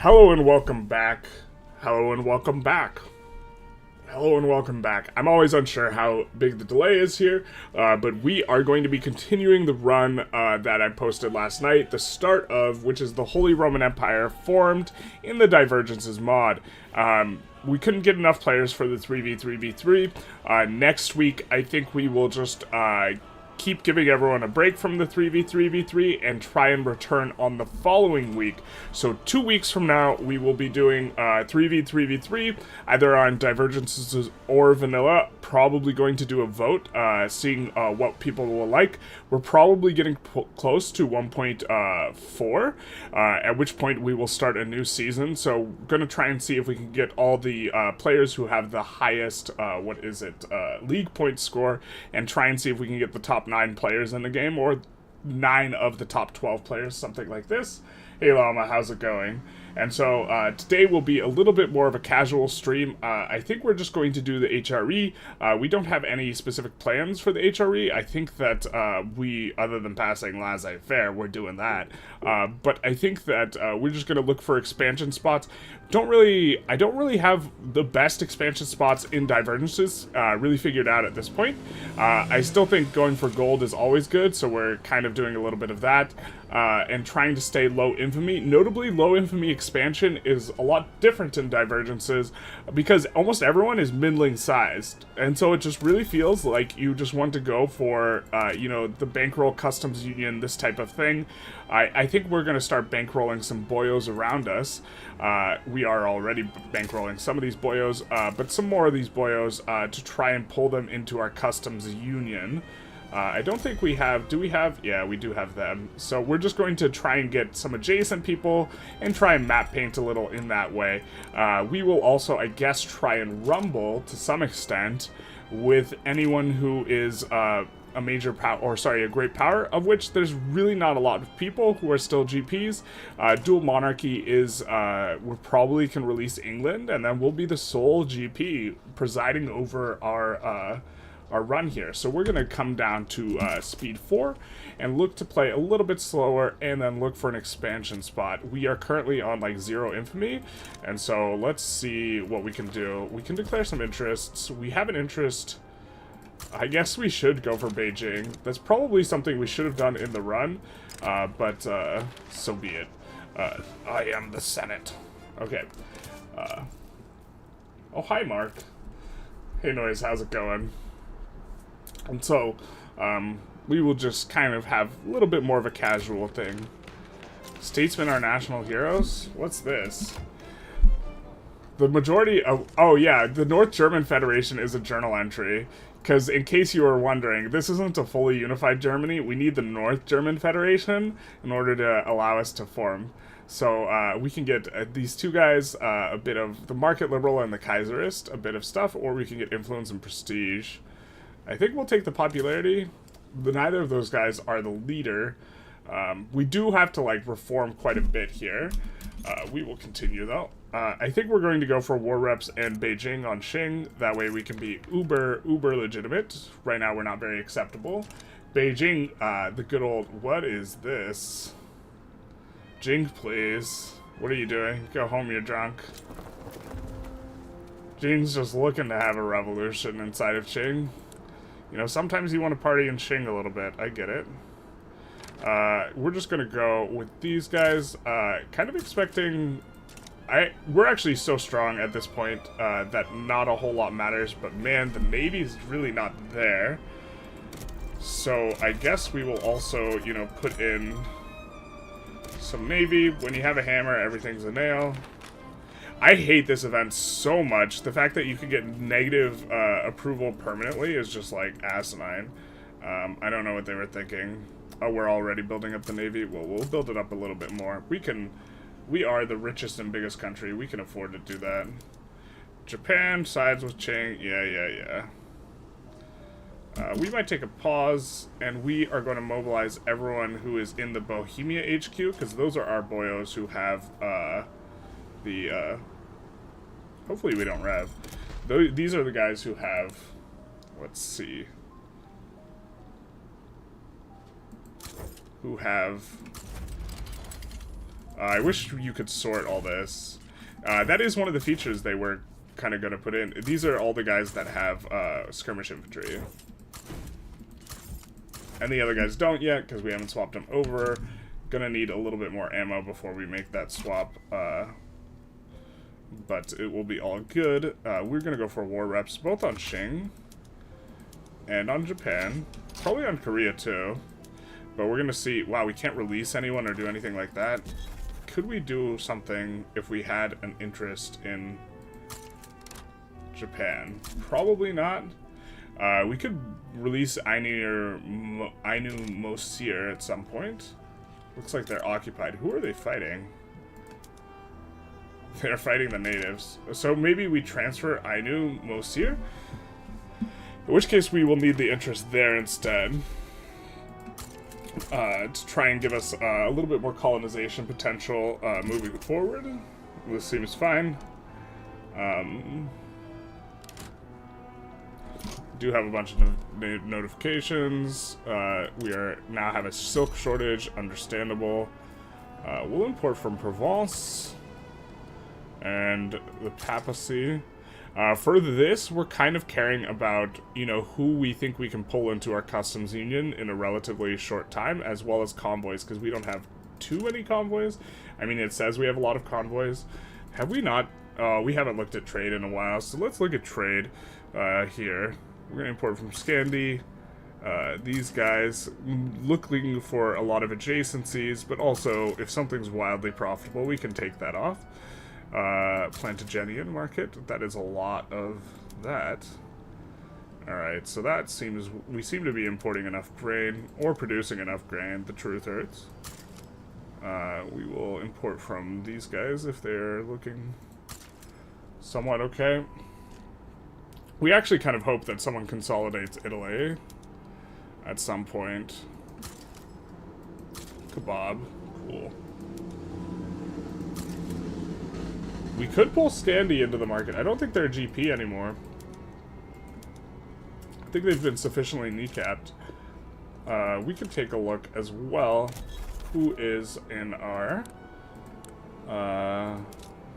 Hello and welcome back. Hello and welcome back. Hello and welcome back. I'm always unsure how big the delay is here, but we are going to be continuing the run that I posted last night, the start of which is the Holy Roman Empire formed in the Divergences mod. We couldn't get enough players for the 3v3v3. Next week, I think we will just keep giving everyone a break from the 3v3v3 and try and return on the following week. So 2 weeks from now, we will be doing 3v3v3, either on Divergences or Vanilla. Probably going to do a vote, seeing what people will like. We're probably getting close to 1.4, at which point we will start a new season. So going to try and see if we can get all the players who have the highest, league point score, and try and see if we can get the top 9 players in the game, or 9 of the top 12 players, something like this. Hey Llama, how's it going? And so today will be a little bit more of a casual stream. I think we're just going to do the HRE. We don't have any specific plans for the HRE. I think that we, other than passing laissez-faire, we're doing that. But I think that we're just going to look for expansion spots. I don't really have the best expansion spots in Divergences really figured out at this point. I still think going for gold is always good, so we're kind of doing a little bit of that. And trying to stay low infamy. Notably, low infamy expansion is a lot different in Divergences because almost everyone is middling sized, and so it just really feels like you just want to go for the bankroll customs union, this type of thing. I think we're going to start bankrolling some boyos around us. We are already bankrolling some of these boyos, but some more of these boyos to try and pull them into our customs union. I don't think we have... Do we have? Yeah, we do have them. So we're just going to try and get some adjacent people and try and map paint a little in that way. We will also, I guess, try and rumble to some extent with anyone who is a major power, or sorry, a great power, of which there's really not a lot of people who are still GPs. Dual Monarchy is, we probably can release England, and then we'll be the sole GP presiding over our run here. So we're going to come down to speed 4 and look to play a little bit slower and then look for an expansion spot. We are currently on like 0 infamy, and so let's see what we can do. We can declare some interests. We have an interest. I guess we should go for Beijing. That's probably something we should have done in the run, but so be it. I am the Senate. Okay. Oh, hi, Mark. Hey, Noise, how's it going? And so, we will just kind of have a little bit more of a casual thing. Statesmen are national heroes? What's this? The majority of... Oh, yeah, the North German Federation is a journal entry. Because, in case you were wondering, this isn't a fully unified Germany. We need the North German Federation in order to allow us to form. So, we can get these two guys a bit of the Market Liberal and the Kaiserist, a bit of stuff, or we can get influence and prestige. I think we'll take the popularity. Neither of those guys are the leader. We do have to, like, reform quite a bit here. We will continue, though. I think we're going to go for war reps and Beijing on Qing. That way we can be uber legitimate. Right now we're not very acceptable. Beijing, the good old... What is this? Jing, please. What are you doing? Go home, you're drunk. Jing's just looking to have a revolution inside of Qing. You know, sometimes you want to party in Qing a little bit. I get it. We're just going to go with these guys. Kind of expecting... We're actually so strong at this point that not a whole lot matters. But man, the Navy is really not there. So I guess we will also, you know, put in some Navy. When you have a hammer, everything's a nail. I hate this event so much. The fact that you can get negative approval permanently is just like asinine. I don't know what they were thinking. Oh, we're already building up the Navy? Well, we'll build it up a little bit more. We are the richest and biggest country. We can afford to do that. Japan sides with Qing. Yeah. We might take a pause, and we are going to mobilize everyone who is in the Bohemia HQ, because those are our boyos who have hopefully we don't rev. These are the guys who have, let's see, who have I wish you could sort all this. That is one of the features they were kind of going to put in. These are all the guys that have skirmish infantry. And the other guys don't yet, because we haven't swapped them over. Gonna need a little bit more ammo before we make that swap. But it will be all good. We're gonna go for war reps, both on Qing and on Japan. Probably on Korea, too. But we're gonna see... Wow, we can't release anyone or do anything like that. Could we do something if we had an interest in Japan? Probably not. We could release Ainu Mosir at some point. Looks like they're occupied. Who are they fighting? They're fighting the natives. So maybe we transfer Ainu Mosir? In which case we will need the interest there instead. To try and give us a little bit more colonization potential moving forward. This seems fine. Do have a bunch of notifications. We are now have a silk shortage, understandable. We'll import from Provence and the Papacy. For this, we're kind of caring about, you know, who we think we can pull into our customs union in a relatively short time, as well as convoys, because we don't have too many convoys. I mean, it says we have a lot of convoys. Have we not? We haven't looked at trade in a while, so let's look at trade here. We're going to import from Scandi. These guys looking for a lot of adjacencies, but also if something's wildly profitable, we can take that off. Plantagenet market, that is a lot of that. Alright, so that seems, we seem to be importing enough grain, or producing enough grain, the truth hurts. We will import from these guys if they're looking somewhat okay. We actually kind of hope that someone consolidates Italy at some point. Kebab. Cool. We could pull Scandi into the market. I don't think they're a GP anymore. I think they've been sufficiently kneecapped. We could take a look as well. Who is in our...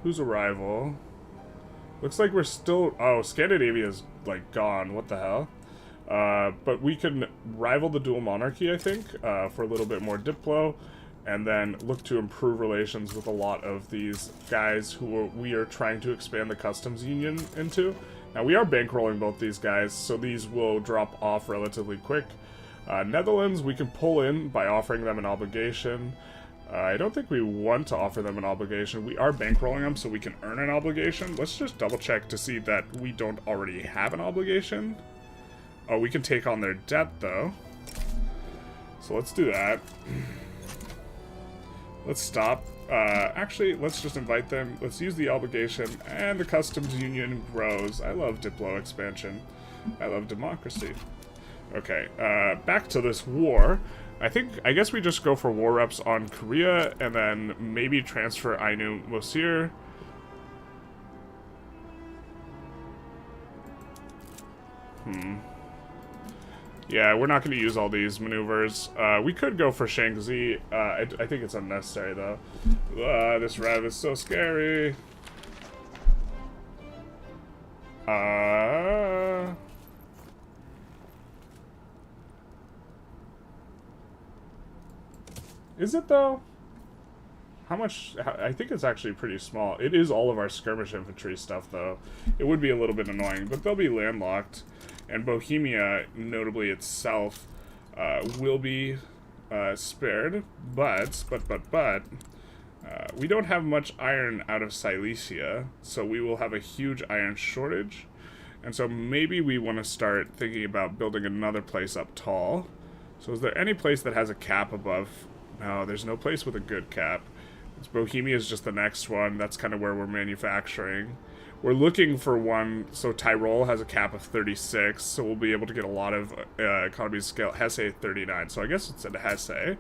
who's a rival? Looks like we're still... Oh, Scandinavia's, like, gone. What the hell? But we can rival the dual monarchy, I think, for a little bit more diplo, and then look to improve relations with a lot of these guys who we are trying to expand the customs union into. Now, we are bankrolling both these guys, so these will drop off relatively quick. Netherlands, we can pull in by offering them an obligation. I don't think we want to offer them an obligation. We are bankrolling them so we can earn an obligation. Let's just double check to see that we don't already have an obligation. Oh, we can take on their debt, though. So let's do that. Let's stop. Actually, let's just invite them. Let's use the obligation, and the customs union grows. I love Diplo expansion. I love democracy. Okay, back to this war. I guess we just go for war reps on Korea, and then maybe transfer Ainu Mosir. Yeah, we're not going to use all these maneuvers. We could go for Shaanxi. I think it's unnecessary, though. This rev is so scary. Is it, though? How much? I think it's actually pretty small. It is all of our skirmish infantry stuff, though. It would be a little bit annoying, but they'll be landlocked. And Bohemia, notably itself, will be spared. But, we don't have much iron out of Silesia, so we will have a huge iron shortage. And so maybe we want to start thinking about building another place up tall. So is there any place that has a cap above? No, there's no place with a good cap. Bohemia is just the next one. That's kind of where we're manufacturing. We're looking for one, so Tyrol has a cap of 36, so we'll be able to get a lot of economies of scale. Hesse 39, so I guess it's in Hesse.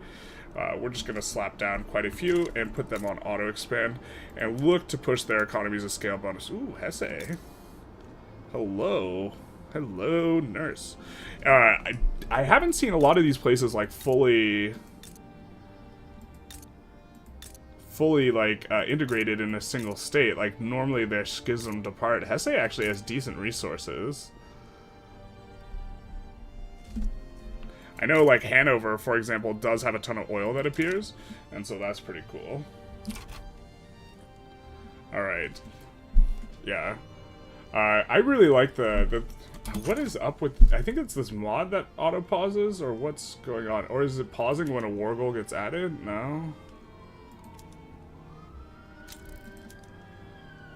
We're just going to slap down quite a few and put them on auto-expand and look to push their economies of scale bonus. Ooh, Hesse. Hello. Hello, nurse. I haven't seen a lot of these places, like, fully fully like integrated in a single state. Like normally they're schismed apart. Hesse actually has decent resources. I know like Hanover, for example, does have a ton of oil that appears, and so that's pretty cool. Alright. Yeah. I really like the... What is up with... I think it's this mod that auto-pauses, or what's going on? Or is it pausing when a war goal gets added? No.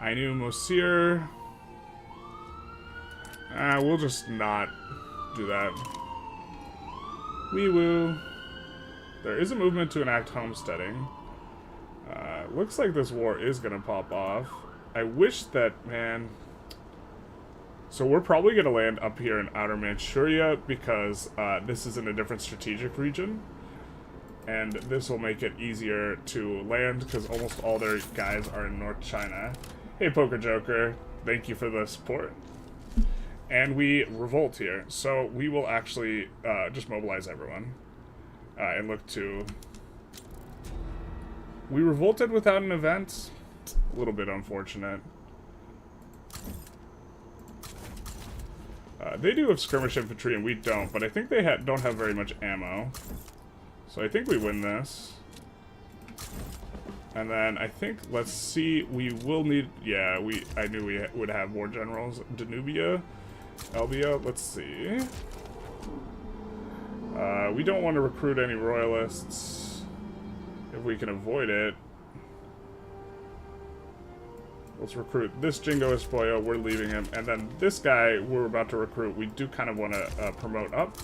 Ainu Mosir. We'll just not do that. Wee woo. There is a movement to enact homesteading. Looks like this war is gonna pop off. I wish that, man... So we're probably gonna land up here in Outer Manchuria because this is in a different strategic region. And this will make it easier to land because almost all their guys are in North China. Hey, Poker Joker. Thank you for the support. And we revolt here. So we will actually just mobilize everyone. And look to... We revolted without an event. A little bit unfortunate. They do have skirmish infantry and we don't, but I think they don't have very much ammo. So I think we win this. And then I think, let's see, we will need... Yeah, I knew we would have war generals. Danubia, Elbia, let's see. We don't want to recruit any royalists if we can avoid it. Let's recruit this Jingo Espoyo, we're leaving him. And then this guy we're about to recruit, we do kind of want to promote up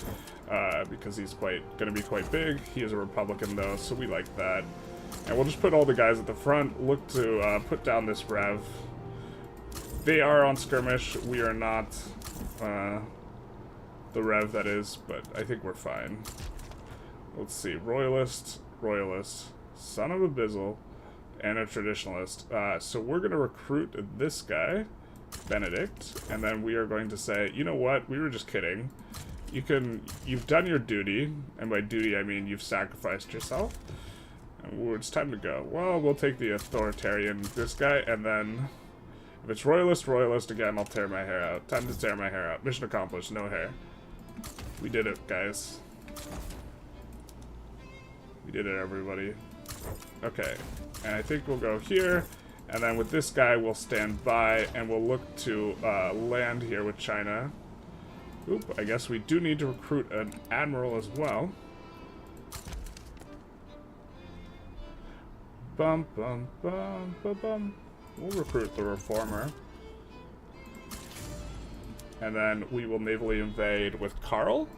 because he's going to be quite big. He is a Republican though, so we like that. And we'll just put all the guys at the front, look to put down this Rev. They are on skirmish, we are not the Rev that is, but I think we're fine. Let's see, Royalist, Son of a Bizzle, and a Traditionalist. So we're going to recruit this guy, Benedict, and then we are going to say, you know what, we were just kidding. You've done your duty, and by duty I mean you've sacrificed yourself. And it's time to go. Well, we'll take the authoritarian, this guy, and then if it's royalist again, I'll tear my hair out. Time to tear my hair out. Mission accomplished, no hair. We did it, guys. We did it, everybody. Okay, and I think we'll go here, and then with this guy we'll stand by, and we'll look to land here with China. Oop, I guess we do need to recruit an admiral as well. Bum, bum, bum, bum, bum. We'll recruit the reformer. And then we will navally invade with Karl.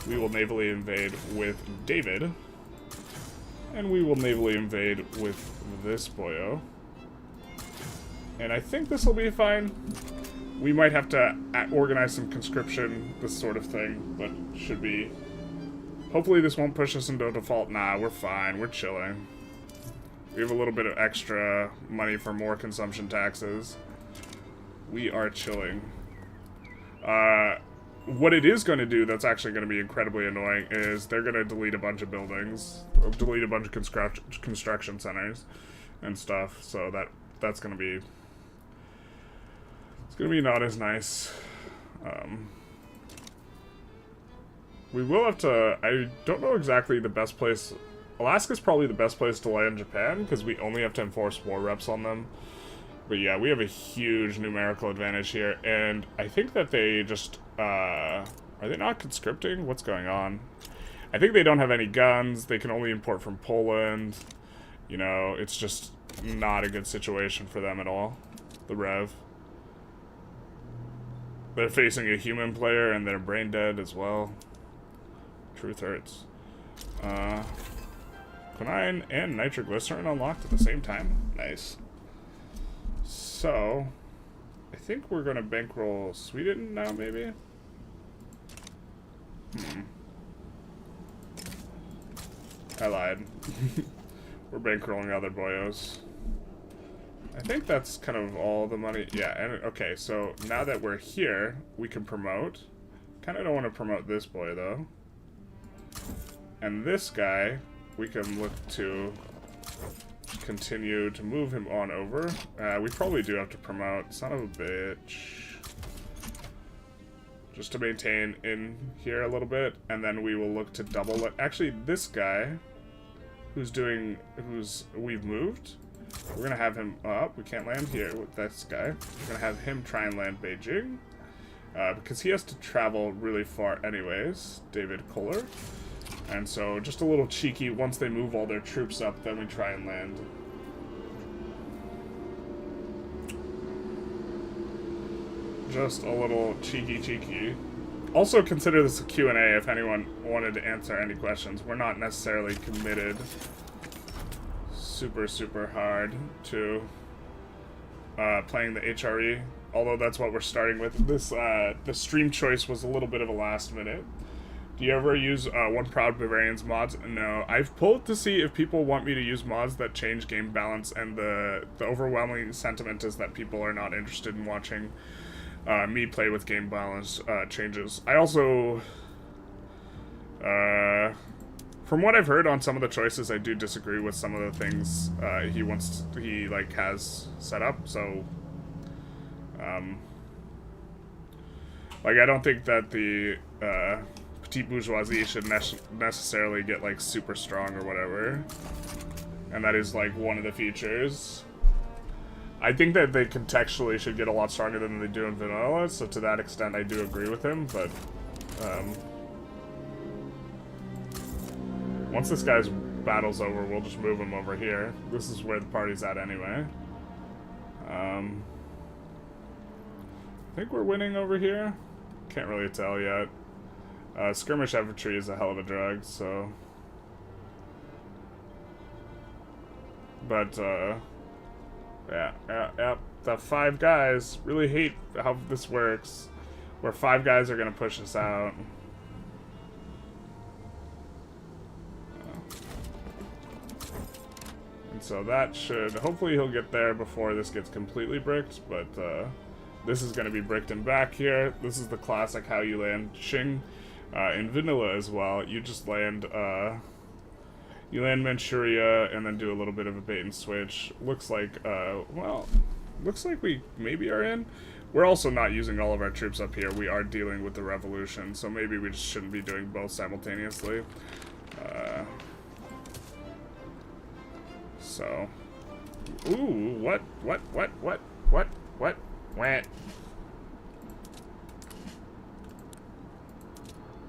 We will navally invade with David. And we will navally invade with this boyo. And I think this will be fine. We might have to organize some conscription, this sort of thing, but should be... Hopefully this won't push us into a default. Nah, we're fine. We're chilling. We have a little bit of extra money for more consumption taxes. We are chilling. What it is going to do that's actually going to be incredibly annoying is they're going to delete a bunch of buildings, delete a bunch of construction centers and stuff, so that's going to be... It's going to be not as nice. We will have to... I don't know exactly the best place... Alaska's probably the best place to land Japan, because we only have to enforce war reps on them. But yeah, we have a huge numerical advantage here, and I think that they just... are they not conscripting? What's going on? I think they don't have any guns, they can only import from Poland. You know, it's just not a good situation for them at all. The Rev. They're facing a human player, and they're brain dead as well. Truth hurts. Quinine and nitroglycerin unlocked at the same time. Nice. So, I think we're going to bankroll Sweden now, maybe? I lied. We're bankrolling other boyos. I think that's kind of all the money. Yeah, and okay, so now that we're here, we can promote. Kind of don't want to promote this boy, though. And this guy... we can look to continue to move him on over. We probably do have to promote. Son of a bitch. Just to maintain in here a little bit, and then we will look to double it. Actually, this guy, we've moved. We're gonna have him up. We can't land here with this guy. We're gonna have him try and land Beijing. Because he has to travel really far anyways, David Kohler. And so, just a little cheeky, once they move all their troops up, then we try and land. Just a little cheeky. Also consider this a Q&A if anyone wanted to answer any questions. We're not necessarily committed super hard to playing the HRE. Although that's what we're starting with. This, the stream choice was a little bit of a last minute. Do you ever use One Proud Bavarians mods? No. I've pulled to see if people want me to use mods that change game balance, and the overwhelming sentiment is that people are not interested in watching me play with game balance changes. I also, from what I've heard on some of the choices, I do disagree with some of the things he has set up, so... I don't think that the petite bourgeoisie should necessarily get like super strong or whatever, and that is like one of the features. I think that they contextually should get a lot stronger than they do in vanilla, so to that extent I do agree with him, but once this guy's battle's over, we'll just move him over here. This is where the party's at anyway. I think we're winning over here. Can't really tell yet. Skirmish infantry is a hell of a drug, so... But, yeah. The 5 guys really hate how this works. Where 5 guys are gonna push us out. And so that should... Hopefully he'll get there before this gets completely bricked, but, this is going to be bricked in back here. This is the classic how you land Qing. In vanilla as well, you just land, Manchuria and then do a little bit of a bait and switch. Looks like, looks like we maybe are in. We're also not using all of our troops up here. We are dealing with the revolution, so maybe we just shouldn't be doing both simultaneously. So, ooh, what?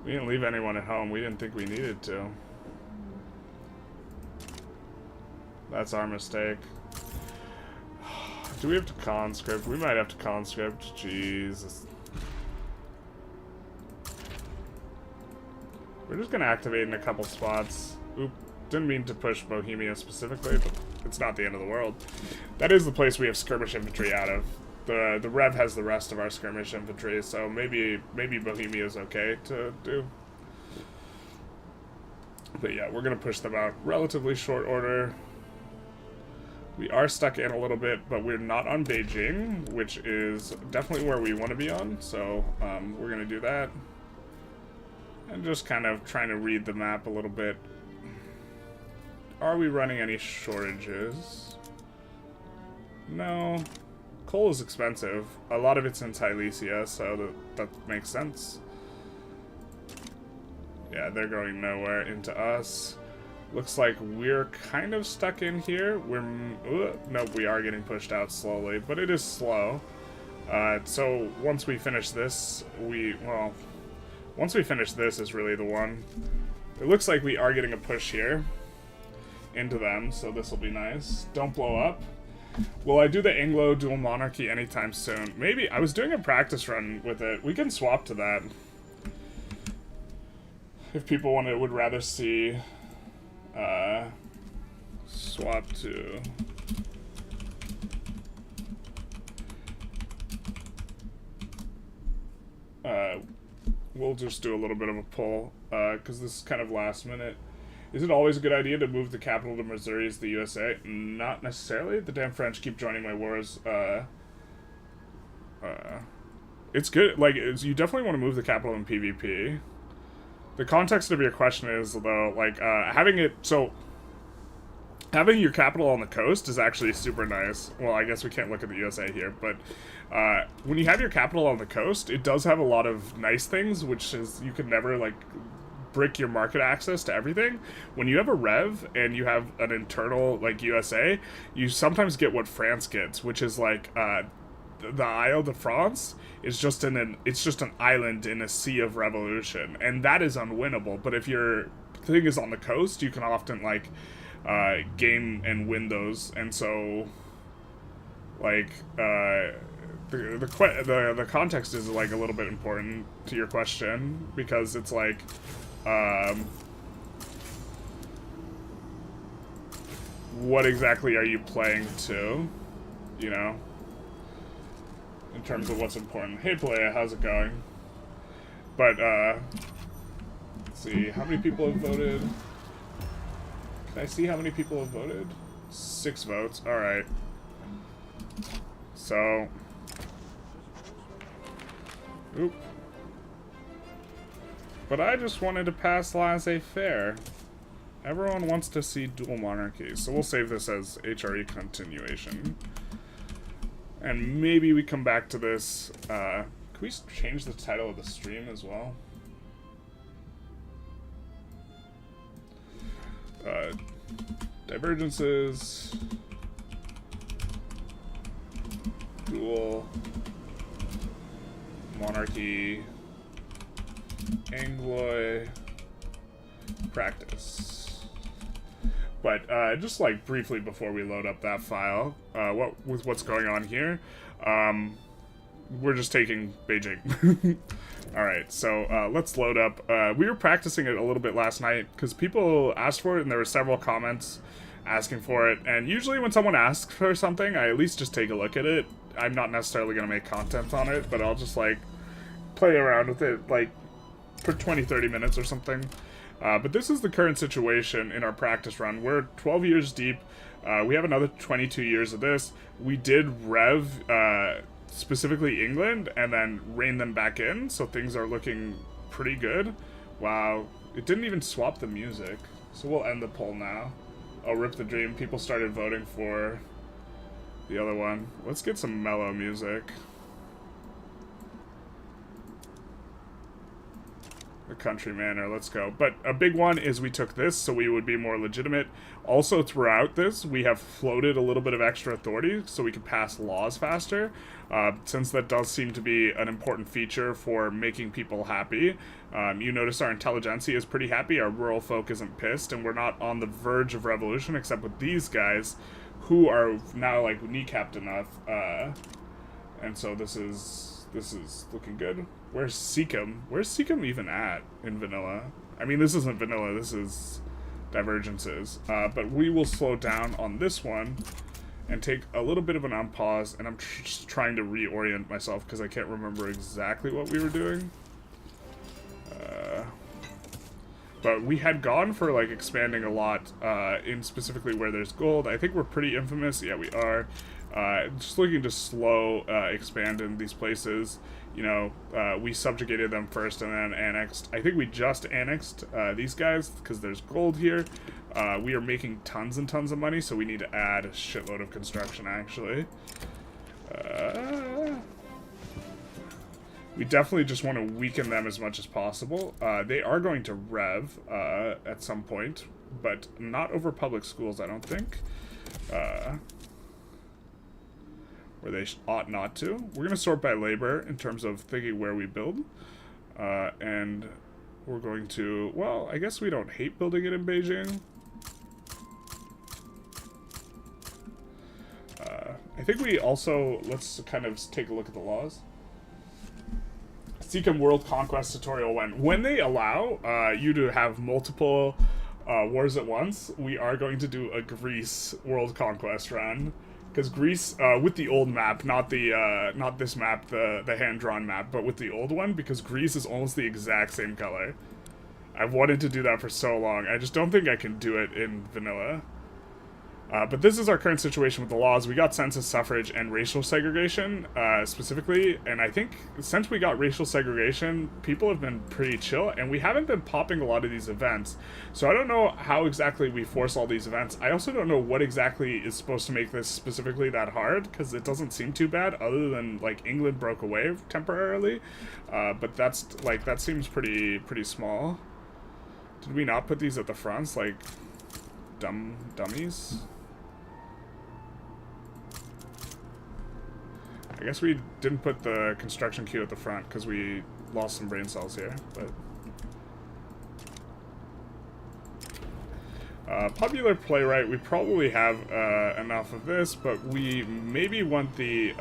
We didn't leave anyone at home. We didn't think we needed to. That's our mistake. Do we have to conscript? We might have to conscript. Jesus. We're just gonna activate in a couple spots. Oop. Didn't mean to push Bohemia specifically, but it's not the end of the world. That is the place we have skirmish infantry out of. The Rev has the rest of our skirmish infantry, so maybe Bohemia is okay to do. But yeah, we're gonna push them out relatively short order. We are stuck in a little bit, but we're not on Beijing, which is definitely where we want to be on, so we're gonna do that. And just kind of trying to read the map a little bit. Are we running any shortages? No. Coal is expensive. A lot of it's in Silesia, so that makes sense. Yeah, they're going nowhere into us. Looks like we're kind of stuck in here. Nope, we are getting pushed out slowly, but it is slow. So once we finish this, once we finish this is really the one. It looks like we are getting a push here into them, so this will be nice. Don't blow up. Will I do the Anglo dual monarchy anytime soon? Maybe. I was doing a practice run with it. We can swap to that. If people would rather see, swap to... we'll just do a little bit of a pull, because this is kind of last minute. Is it always a good idea to move the capital to Missouri as the USA? Not necessarily. The damn French keep joining my wars. It's good. Like, you definitely want to move the capital in PvP. The context of your question is, though, like, having it... So, having your capital on the coast is actually super nice. Well, I guess we can't look at the USA here, but when you have your capital on the coast, it does have a lot of nice things, which is you can never, like, brick your market access to everything. When you have a rev and you have an internal, like, USA, you sometimes get what France gets, which is, like, the Isle de France is just it's just an island in a sea of revolution, and that is unwinnable. But if your thing is on the coast, you can often, like, game and win those, and so, like, the context is, like, a little bit important to your question, because it's like, what exactly are you playing to, you know, in terms of what's important. Hey, Playa, how's it going? But, let's see, how many people have voted? Can I see how many people have voted? 6 votes, alright. So, oop. But I just wanted to pass laissez-faire. Everyone wants to see dual monarchies, so we'll save this as HRE continuation. And maybe we come back to this. Can we change the title of the stream as well? Divergences, dual, monarchy, Anglois, practice. But just, like, briefly before we load up that file, with what's going on here, we're just taking Beijing. Alright, so let's load up. We were practicing it a little bit last night because people asked for it, and there were several comments asking for it. And usually when someone asks for something, I at least just take a look at it. I'm not necessarily going to make content on it, but I'll just, like, play around with it, like, for 20-30 minutes or something. But this is the current situation in our practice run. We're 12 years deep. We have another 22 years of this. We did rev specifically England and then rein them back in, so things are looking pretty good. Wow, it didn't even swap the music. So we'll end the poll now. Oh, rip the dream. People started voting for the other one. Let's get some mellow music. The country manor, let's go. But a big one is we took this so we would be more legitimate. Also, throughout this, we have floated a little bit of extra authority so we can pass laws faster, since that does seem to be an important feature for making people happy. You notice our Intelligentsia is pretty happy, our rural folk isn't pissed, and we're not on the verge of revolution, except with these guys, who are now, like, kneecapped enough. And so this is looking good. Where's Seacom? Where's Seacom even at in vanilla? I mean, this isn't vanilla, this is Divergences. But we will slow down on this one and take a little bit of an unpause, and I'm just trying to reorient myself because I can't remember exactly what we were doing. But we had gone for, like, expanding a lot in specifically where there's gold. I think we're pretty infamous. Yeah, we are. Just looking to slow expand in these places. You know, we subjugated them first and then annexed. I think we just annexed these guys because there's gold here. We are making tons and tons of money, so we need to add a shitload of construction, actually. We definitely just want to weaken them as much as possible. They are going to rev at some point, but not over public schools, I don't think. Where they ought not to. We're going to sort by labor in terms of thinking where we build. And we're going to, well, I guess we don't hate building it in Beijing. I think we also, let's kind of take a look at the laws. Seacom World Conquest tutorial when they allow you to have multiple wars at once, we are going to do a Greece World Conquest run. Because Greece, with the old map, not this map, the hand-drawn map, but with the old one, because Greece is almost the exact same color. I've wanted to do that for so long. I just don't think I can do it in vanilla. But this is our current situation with the laws. We got census, suffrage, and racial segregation, specifically. And I think since we got racial segregation, people have been pretty chill, and we haven't been popping a lot of these events. So I don't know how exactly we force all these events. I also don't know what exactly is supposed to make this specifically that hard, because it doesn't seem too bad, other than, like, England broke away temporarily. But that's, like, that seems pretty small. Did we not put these at the fronts, like, dummies? I guess we didn't put the construction queue at the front because we lost some brain cells here, but... Popular playwright, we probably have enough of this, but we maybe want the...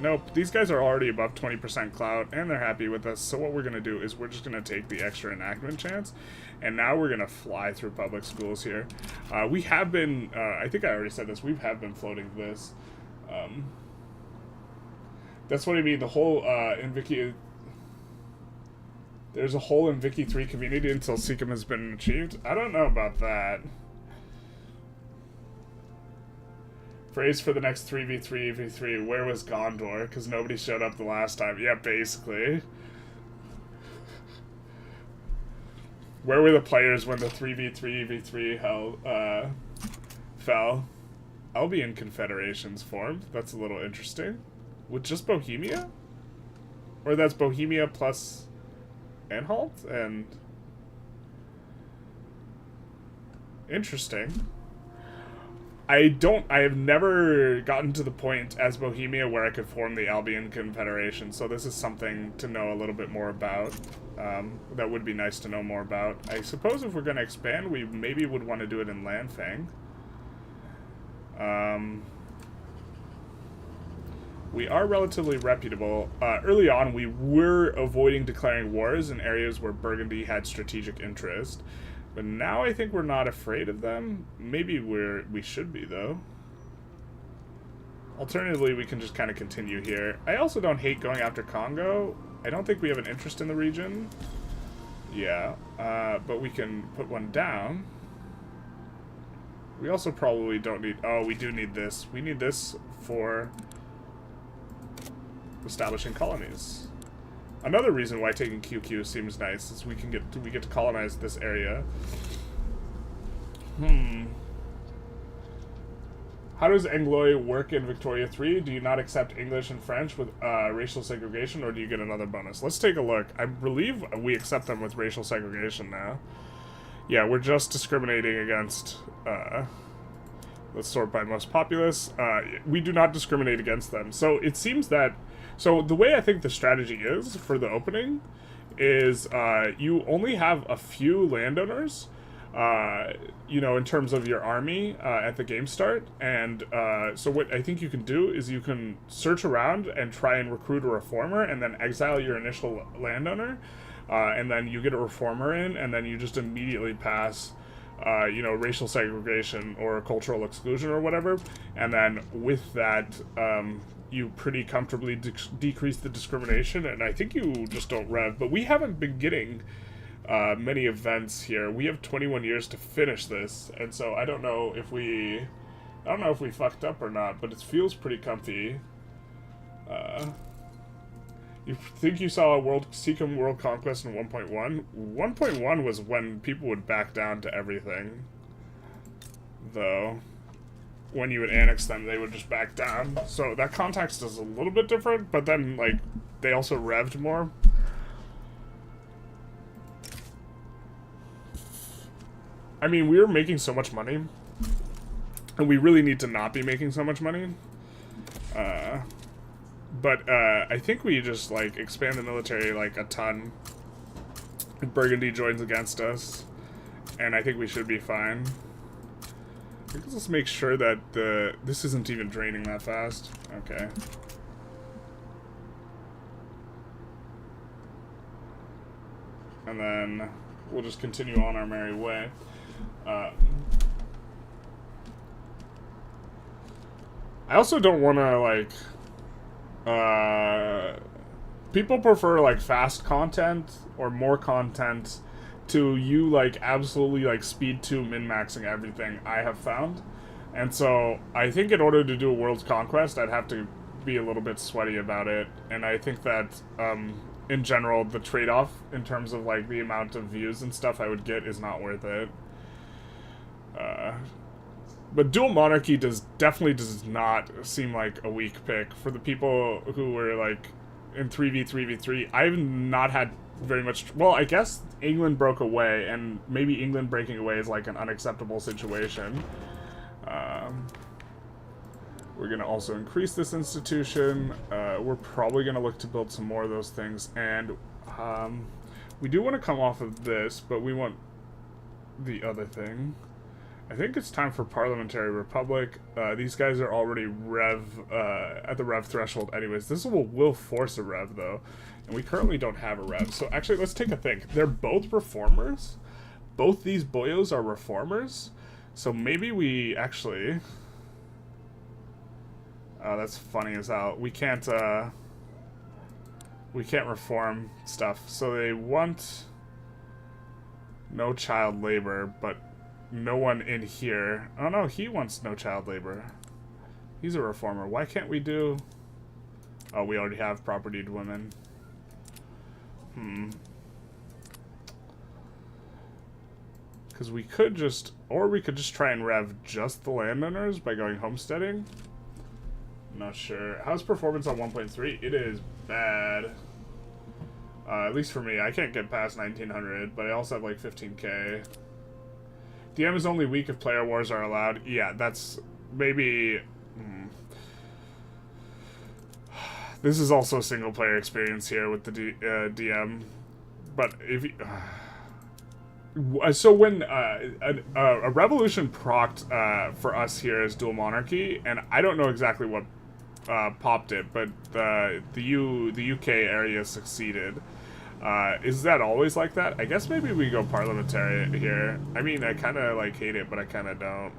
nope, these guys are already above 20% clout, and they're happy with us, so what we're going to do is we're just going to take the extra enactment chance, and now we're going to fly through public schools here. We have been, I think I already said this, we have been floating this. That's what I mean, the whole Inviki... There's a whole Inviki 3 community until Seekum has been achieved. I don't know about that. Phrase for the next 3v3v3, where was Gondor? Because nobody showed up the last time. Yeah, basically. Where were the players when the 3v3v3 fell? Albion confederations formed. That's a little interesting. With just Bohemia? Or that's Bohemia plus Anhalt? And... Interesting. I have never gotten to the point as Bohemia where I could form the Albion Confederation, so this is something to know a little bit more about. That would be nice to know more about. I suppose if we're going to expand, we maybe would want to do it in Landfang. We are relatively reputable. Early on, we were avoiding declaring wars in areas where Burgundy had strategic interest. But now I think we're not afraid of them. Maybe we should be, though. Alternatively, we can just kind of continue here. I also don't hate going after Congo. I don't think we have an interest in the region. Yeah, but we can put one down. We also probably don't need... Oh, we do need this. We need this for establishing colonies. Another reason why taking QQ seems nice is we get to colonize this area. How does Anglois work in Victoria 3? Do you not accept English and French with racial segregation, or do you get another bonus? Let's take a look. I believe we accept them with racial segregation now. Yeah, we're just discriminating against... let's sort by most populous. We do not discriminate against them. So it seems that... So the way I think the strategy is for the opening is you only have a few landowners, you know, in terms of your army at the game start. And so what I think you can do is you can search around and try and recruit a reformer and then exile your initial landowner. And then you get a reformer in, and then you just immediately pass, you know, racial segregation or cultural exclusion or whatever. And then with that, you pretty comfortably decrease the discrimination, and I think you just don't rev. But we haven't been getting many events here. We have 21 years to finish this, and so I don't know if we fucked up or not, but it feels pretty comfy. You think you saw a Seekum World Conquest in 1.1? 1.1 was when people would back down to everything, though. When you would annex them, they would just back down. So that context is a little bit different, but then, like, they also revved more. I mean, we were making so much money, and we really need to not be making so much money. But I think we just, like, expand the military, like, a ton. Burgundy joins against us, and I think we should be fine. Let's make sure that this isn't even draining that fast. Okay. And then we'll just continue on our merry way. I also don't want to, like... people prefer, like, fast content or more content to you, like, absolutely, like, speed 2 min-maxing everything, I have found. And so I think in order to do a world's conquest, I'd have to be a little bit sweaty about it. And I think that in general, the trade-off in terms of like the amount of views and stuff I would get is not worth it. But dual monarchy definitely does not seem like a weak pick for the people who were like in 3v3v3. I've not had very much. Well, I guess England broke away, and maybe England breaking away is like an unacceptable situation. We're gonna also increase this institution. We're probably gonna look to build some more of those things, and we do want to come off of this, but we want the other thing. I think it's time for Parliamentary Republic. These guys are already at the rev threshold anyways. This will force a rev, though. And we currently don't have a rev. So actually, let's take a think. They're both reformers. Both these boyos are reformers. So maybe we actually... that's funny as hell. We can't reform stuff. So they want no child labor, but no one in here. Oh no, he wants no child labor. He's a reformer. Why can't we do... Oh, we already have propertied women. Because we could just... Or we could just try and rev just the landowners by going homesteading. Not sure. How's performance on 1.3? It is bad. At least for me. I can't get past 1900, but I also have like 15k. DM is only weak if player wars are allowed. Yeah, that's maybe... This is also a single player experience here with the DM. But if you... So when a revolution procced for us here as dual monarchy, and I don't know exactly what popped it, but the UK area succeeded. Is that always like that? I guess maybe we go parliamentary here. I mean, I kind of like hate it, but I kind of don't.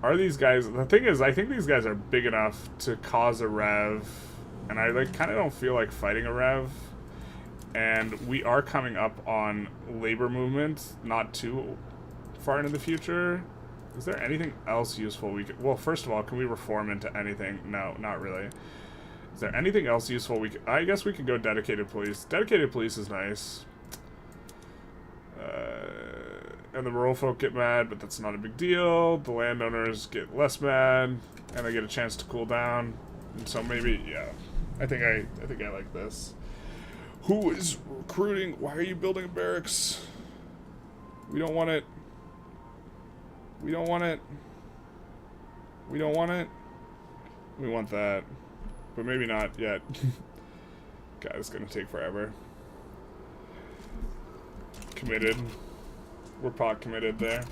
Are these guys... The thing is, I think these guys are big enough to cause a rev, and I like kind of don't feel like fighting a rev. And we are coming up on labor movement, not too far into the future. Is there anything else useful we could... Well, first of all, can we reform into anything? No, not really. Is there anything else useful we could... I guess we could go dedicated police. Dedicated police is nice. And the rural folk get mad, but that's not a big deal. The landowners get less mad, and they get a chance to cool down. And so maybe, yeah. I think I like this. Who is recruiting? Why are you building a barracks? We don't want it. We don't want it. We don't want it. We want that. But maybe not yet. God, it's gonna take forever. Committed. We're pot committed there.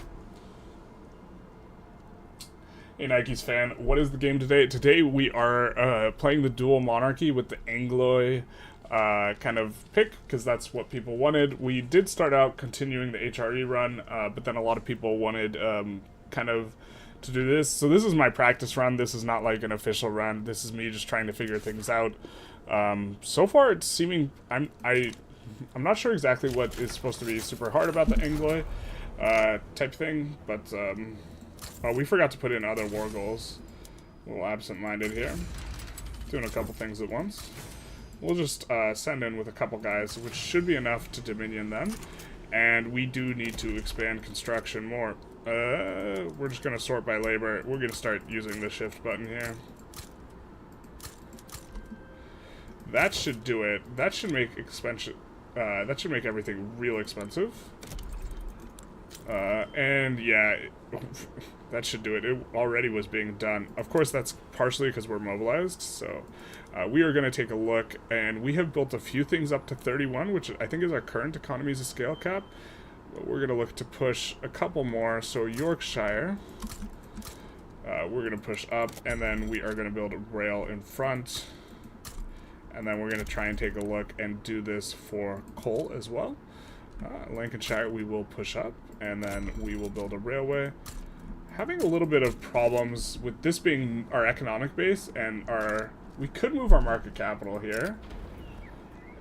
Hey, Nike's fan. What is the game today? Today we are playing the dual monarchy with the Anglois kind of pick, because that's what people wanted. We did start out continuing the HRE run, but then a lot of people wanted kind of to do this. So this is my practice run. This is not like an official run. This is me just trying to figure things out. So far it's seeming... I'm not sure exactly what is supposed to be super hard about the Anglois type thing, but we forgot to put in other war goals. A little absent-minded here. Doing a couple things at once. We'll just send in with a couple guys, which should be enough to dominion them. And we do need to expand construction more. We're just going to sort by labor. We're going to start using the shift button here. That should do it. That should make expansion... that should make everything real expensive. And yeah, that should do it. It already was being done. Of course, that's partially because we're mobilized, so we are going to take a look, and we have built a few things up to 31, which I think is our current economies of scale cap. But we're going to look to push a couple more, so Yorkshire, we're going to push up, and then we are going to build a rail in front. And then we're going to try and take a look and do this for coal as well. Lancashire we will push up, and then we will build a railway. Having a little bit of problems with this being our economic base, and we could move our market capital here.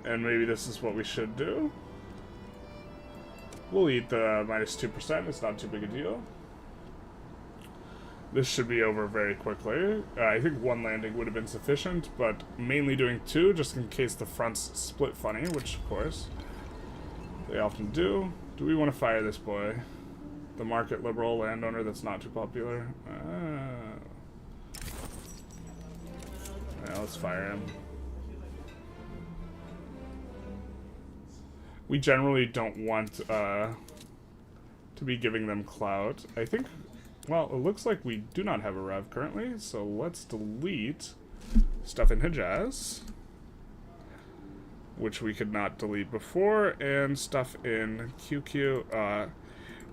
And maybe this is what we should do. We'll eat the -2%, it's not too big a deal. This should be over very quickly. I think one landing would have been sufficient, but mainly doing two, just in case the fronts split funny, which, of course, they often do. Do we want to fire this boy? The market liberal landowner that's not too popular? Yeah, let's fire him. We generally don't want to be giving them clout. I think, well, it looks like we do not have a rev currently, so let's delete stuff in Hijaz, which we could not delete before, and stuff in QQ.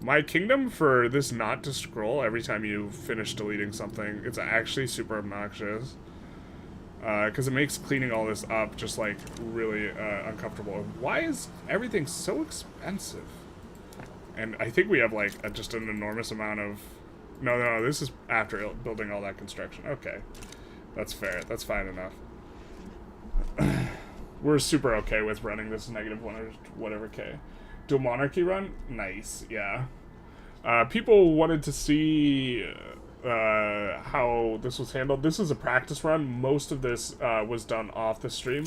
My kingdom for this not to scroll every time you finish deleting something, it's actually super obnoxious. Because it makes cleaning all this up just, like, really uncomfortable. Why is everything so expensive? And I think we have, like, just an enormous amount of... No, this is after building all that construction. Okay. That's fair. That's fine enough. We're super okay with running this -1 or whatever K. Do a monarchy run? Nice, yeah. People wanted to see... how this was handled. This is a practice run. Most of this was done off the stream,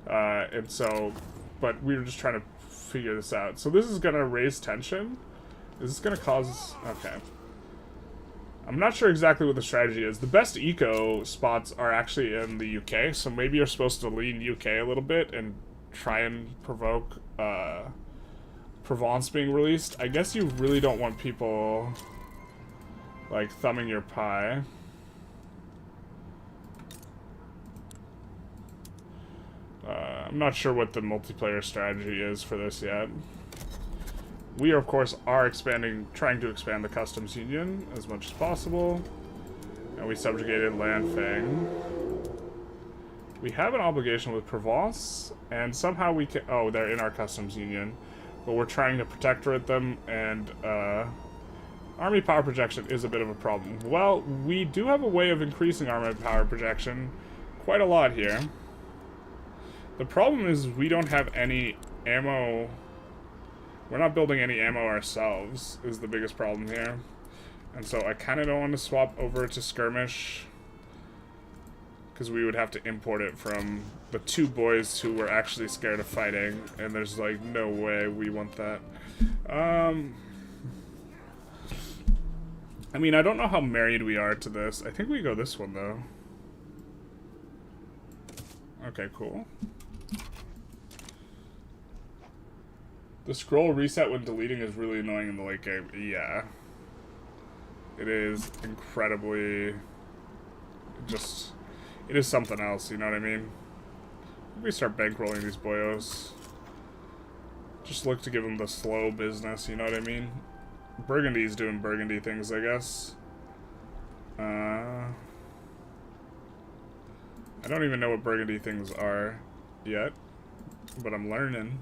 and so, but we were just trying to figure this out. So this is gonna raise tension. Is this gonna cause... Okay. I'm not sure exactly what the strategy is. The best eco spots are actually in the UK, so maybe you're supposed to lean UK a little bit and try and provoke Provence being released. I guess you really don't want people... like, thumbing your pie. I'm not sure what the multiplayer strategy is for this yet. We, of course, are trying to expand the customs union as much as possible. And we subjugated Landfang. We have an obligation with Provence, and somehow we can... Oh, they're in our customs union. But we're trying to protectorate them, and, army power projection is a bit of a problem. Well, we do have a way of increasing army power projection quite a lot here. The problem is we don't have any ammo. We're not building any ammo ourselves, is the biggest problem here. And so I kind of don't want to swap over to skirmish, because we would have to import it from the two boys who were actually scared of fighting, and there's like no way we want that. I mean, I don't know how married we are to this. I think we go this one, though. Okay, cool. The scroll reset when deleting is really annoying in the late game. Yeah. It is incredibly... just... it is something else, you know what I mean? We start bankrolling these boyos. Just look to give them the slow business, you know what I mean? Burgundy's doing Burgundy things, I guess. I don't even know what Burgundy things are yet, but I'm learning.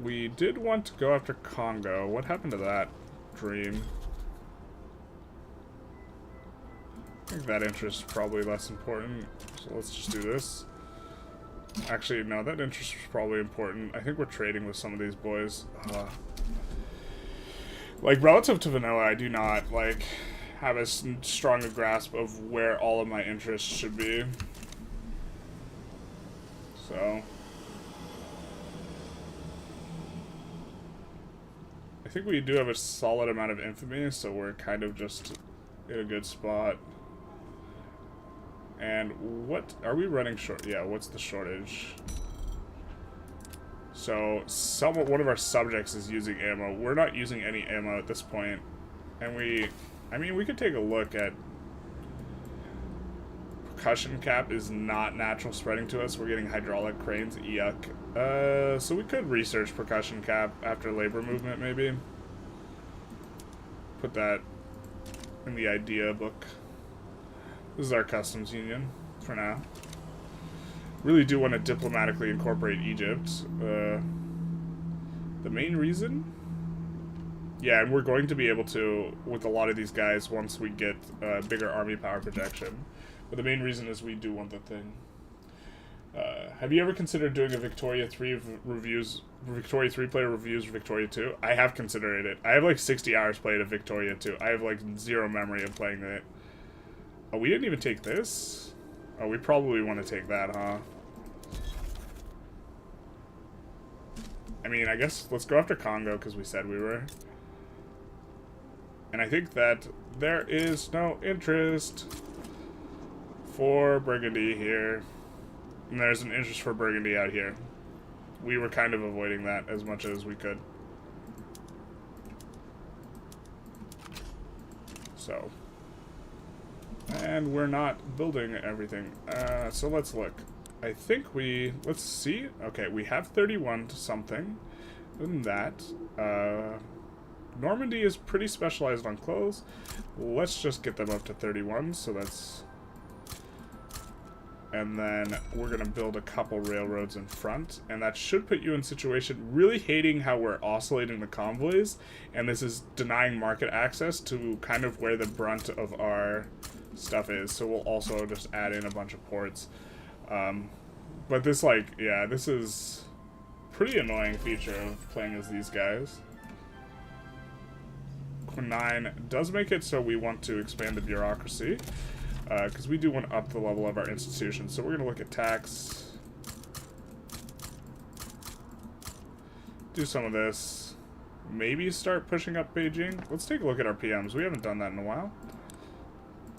We did want to go after Congo. What happened to that dream? I think that interest is probably less important, so let's just do this. Actually, no, that interest was probably important. I think we're trading with some of these boys. Like, relative to vanilla, I do not, like, have as strong a grasp of where all of my interests should be. So... I think we do have a solid amount of infamy, so we're kind of just in a good spot. And what... are we running short? Yeah, what's the shortage? So, one of our subjects is using ammo. We're not using any ammo at this point. And I mean, we could take a look at... percussion cap is not natural spreading to us. We're getting hydraulic cranes. Yuck. So we could research percussion cap after labor movement, maybe. Put that in the idea book. This is our customs union, for now. Really do want to diplomatically incorporate Egypt. The main reason? Yeah, and we're going to be able to, with a lot of these guys, once we get bigger army power projection. But the main reason is we do want the thing. Have you ever considered doing a Victoria 3 reviews, Victoria 3 player reviews, Victoria 2? I have considered it. I have like 60 hours played of Victoria 2. I have like zero memory of playing it. Oh, we didn't even take this? Oh, we probably want to take that, huh? I mean, I guess let's go after Congo because we said we were. And I think that there is no interest for Burgundy here. And there's an interest for Burgundy out here. We were kind of avoiding that as much as we could. So. And we're not building everything. So let's look. I think let's see. Okay, we have 31 to something. Other than that, Normandy is pretty specialized on clothes. Let's just get them up to 31, so that's... And then we're going to build a couple railroads in front, and that should put you in situation really hating how we're oscillating the convoys, and this is denying market access to kind of where the brunt of our stuff is, so we'll also just add in a bunch of ports. But this, like, yeah, this is pretty annoying feature of playing as these guys. Quinine does make it so we want to expand the bureaucracy. Because we do want to up the level of our institutions. So we're going to look at tax. Do some of this. Maybe start pushing up Beijing. Let's take a look at our PMs. We haven't done that in a while.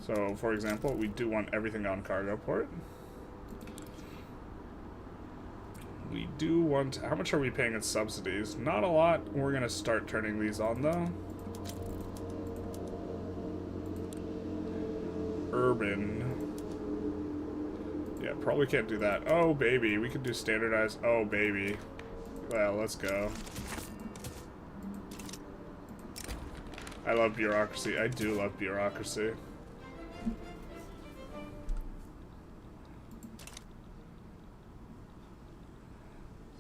So, for example, we do want everything on cargo port. We do want... How much are we paying in subsidies? Not a lot. We're going to start turning these on, though. Urban. Yeah, probably can't do that. Oh, baby. We can do standardized. Oh, baby. Well, let's go. I love bureaucracy. I do love bureaucracy.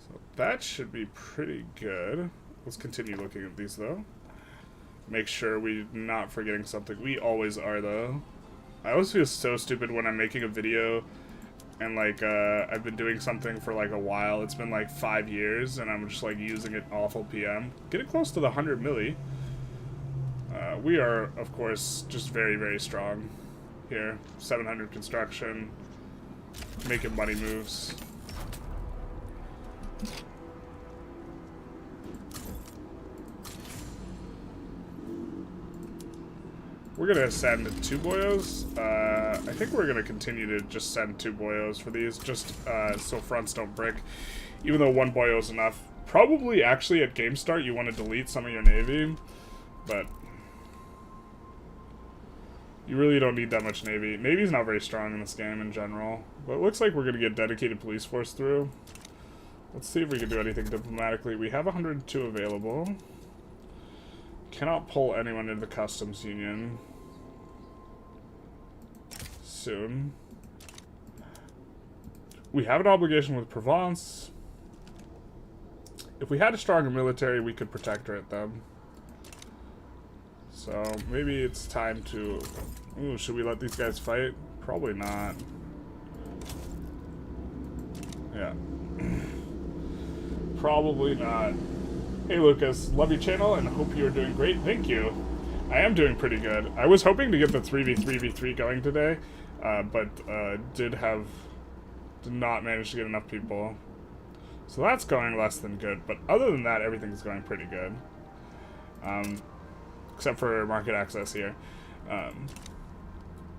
So that should be pretty good. Let's continue looking at these, though. Make sure we're not forgetting something. We always are, though. I always feel so stupid when I'm making a video and, like, I've been doing something for, like, a while. It's been, like, 5 years, and I'm just, like, using it awful PM. Getting close to the 100 milli. We are, of course, just very, very strong here. 700 construction. Making money moves. We're going to send 2 boyos. I think we're going to continue to just send 2 boyos for these, just so fronts don't break. Even though 1 boyo is enough. Probably, actually, at game start, you want to delete some of your navy. But you really don't need that much navy. Navy's not very strong in this game in general. But it looks like we're going to get dedicated police force through. Let's see if we can do anything diplomatically. We have 102 available. Cannot pull anyone into the customs union soon. We have an obligation with Provence. If we had a stronger military, we could protectorate them. So maybe it's time to... Ooh, should we let these guys fight? Probably not. Yeah. Probably not. Hey Lucas, love your channel and hope you are doing great. Thank you. I am doing pretty good. I was hoping to get the 3v3v3 going today, but did not manage to get enough people. So that's going less than good, but other than that, everything's going pretty good. Except for market access here.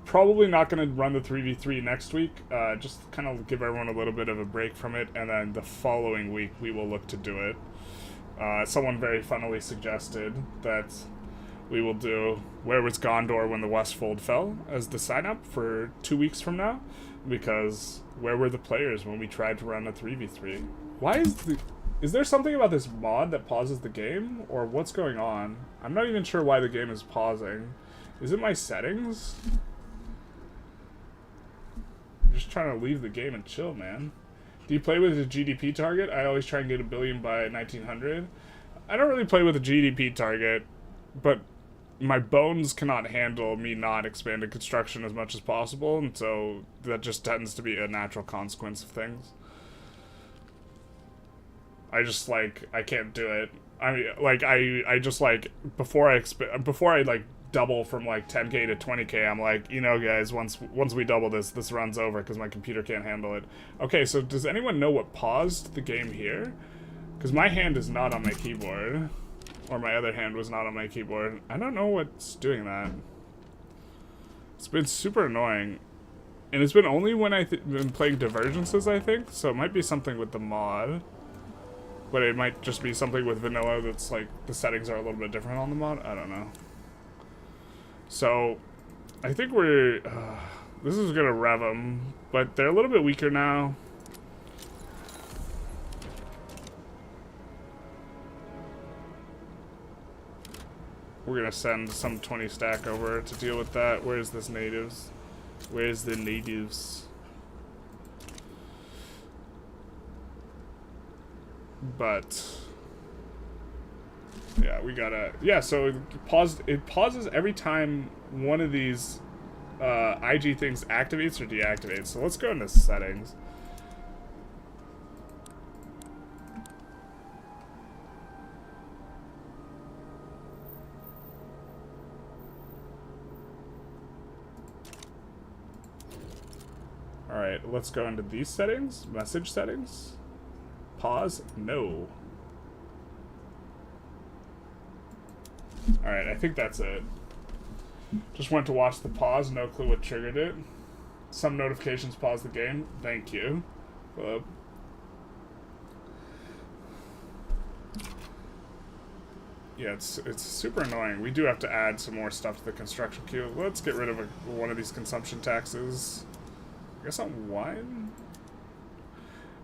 Probably not going to run the 3v3 next week, just kind of give everyone a little bit of a break from it, and then the following week we will look to do it. Someone very funnily suggested that we will do Where Was Gondor When the Westfold Fell as the sign-up for 2 weeks from now, because where were the players when we tried to run a 3v3? Is there something about this mod that pauses the game, or what's going on? I'm not even sure why the game is pausing. Is it my settings? I'm just trying to leave the game and chill, man. Do you play with a GDP target? I always try and get 1 billion by 1900. I don't really play with a GDP target, but my bones cannot handle me not expanding construction as much as possible, and so that just tends to be a natural consequence of things. I just, like, I can't do it. I mean, like, I just, like, before I like, double from, like, 10k to 20k, I'm like, you know, guys, once we double this runs over, because my computer can't handle it. Okay, so does anyone know what paused the game here? Because my hand is not on my keyboard. Or my other hand was not on my keyboard. I don't know what's doing that. It's been super annoying. And it's been only when I've been playing Divergences, I think. So it might be something with the mod. But it might just be something with vanilla that's like, the settings are a little bit different on the mod. I don't know. So, I think we're... this is gonna rev them. But they're a little bit weaker now. We're gonna send some 20 stack over to deal with that. Where's this natives? Where's the natives? But yeah, we gotta. Yeah, so it pauses every time one of these IG things activates or deactivates. So let's go into settings. Alright, let's go into these settings. Message settings. Pause. No. Alright, I think that's it. Just went to watch the pause. No clue what triggered it. Some notifications pause the game. Thank you. Yeah, it's super annoying. We do have to add some more stuff to the construction queue. Let's get rid of one of these consumption taxes. I guess on wine?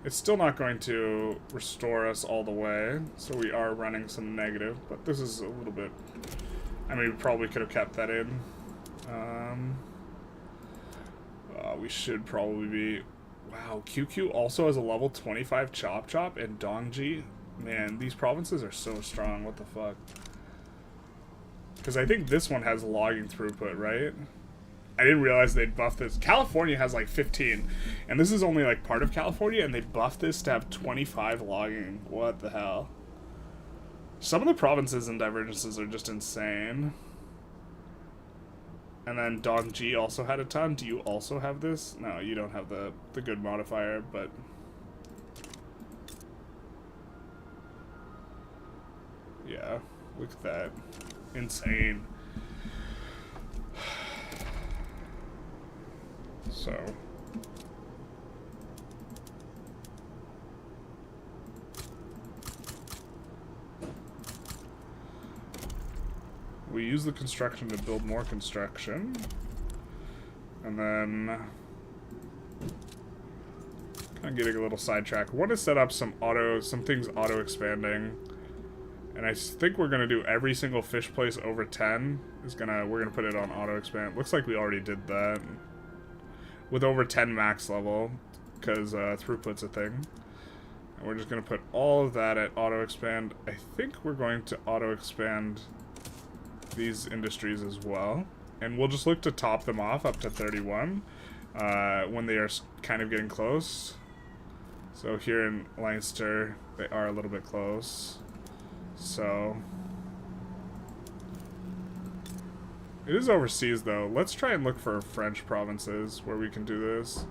It's still not going to restore us all the way, so we are running some negative, but this is a little bit... I mean, we probably could have kept that in. We should probably be... Wow, QQ also has a level 25 Chop Chop, and Dongji. Man, these provinces are so strong, what the fuck. Because I think this one has logging throughput, right? I didn't realize they'd buff this. California has like 15, and this is only like part of California, and they buffed this to have 25 logging. What the hell? Some of the provinces and Divergences are just insane. And then Dongji also had a ton. Do you also have this? No, you don't have the good modifier, but... Yeah, look at that. Insane. So we use the construction to build more construction, and then kind of getting a little sidetracked. I want to set up some things auto expanding, and I think we're gonna do every single fish place over 10 we're gonna put it on auto expand. Looks like we already did that. With over 10 max level, because throughput's a thing. And we're just going to put all of that at auto expand. I think we're going to auto expand these industries as well. And we'll just look to top them off up to 31 when they are kind of getting close. So here in Leinster, they are a little bit close. So... It is overseas, though. Let's try and look for French provinces where we can do this.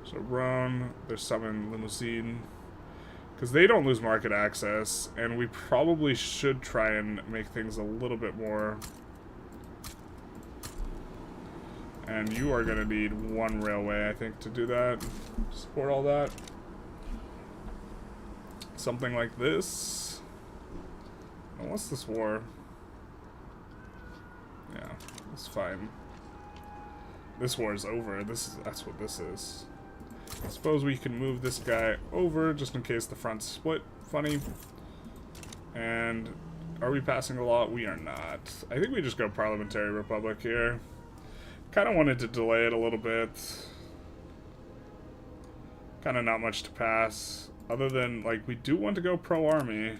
So Rhone, there's some in Limousin. Because they don't lose market access, and we probably should try and make things a little bit more... And you are going to need one railway, I think, to do that. Support all that. Something like this. Oh, what's this war? Yeah, it's fine. This war is over. That's what this is. I suppose we can move this guy over just in case the front's split. Funny. And are we passing a law? We are not. I think we just go Parliamentary Republic here. Kind of wanted to delay it a little bit. Kind of not much to pass. Other than, like, we do want to go pro-army.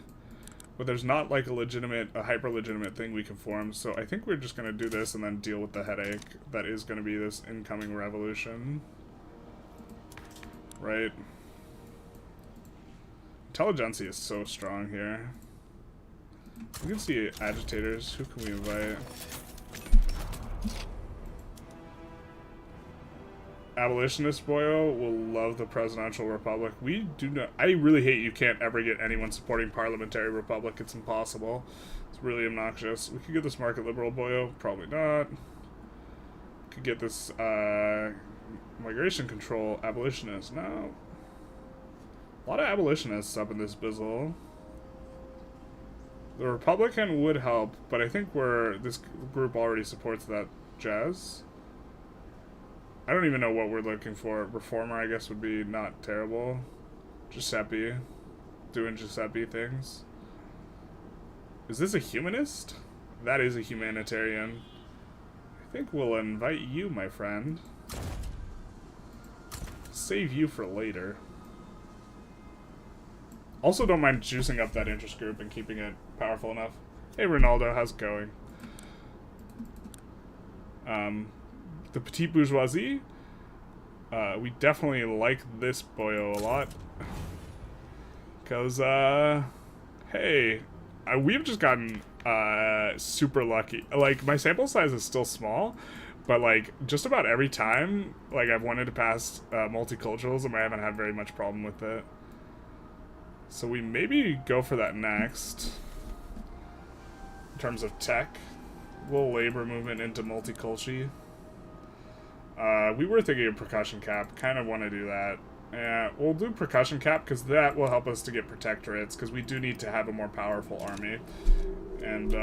But there's not like a hyper-legitimate thing we can form, so I think we're just going to do this and then deal with the headache that is going to be this incoming revolution. Right? Intelligentsia is so strong here. We can see agitators. Who can we invite? Abolitionist boyo will love the presidential republic. We do not. I really hate you can't ever get anyone supporting parliamentary republic. It's impossible. It's really obnoxious. We could get this market liberal boyo. Probably not. Could get this migration control abolitionist. No. A lot of abolitionists up in this bizzle. The Republican would help, but I think this group already supports that jazz. I don't even know what we're looking for. Reformer, I guess, would be not terrible. Giuseppe. Doing Giuseppe things. Is this a humanist? That is a humanitarian. I think we'll invite you, my friend. Save you for later. Also, don't mind juicing up that interest group and keeping it powerful enough. Hey, Ronaldo, how's it going? The petite bourgeoisie. We definitely like this boyo a lot. Because, hey, we've just gotten super lucky. Like, my sample size is still small, but, like, just about every time, like, I've wanted to pass multiculturalism, I haven't had very much problem with it. So we maybe go for that next. In terms of tech. A little labor movement into multiculture. We were thinking of percussion cap. Kind of want to do that. Yeah, we'll do percussion cap because that will help us to get protectorates because we do need to have a more powerful army. And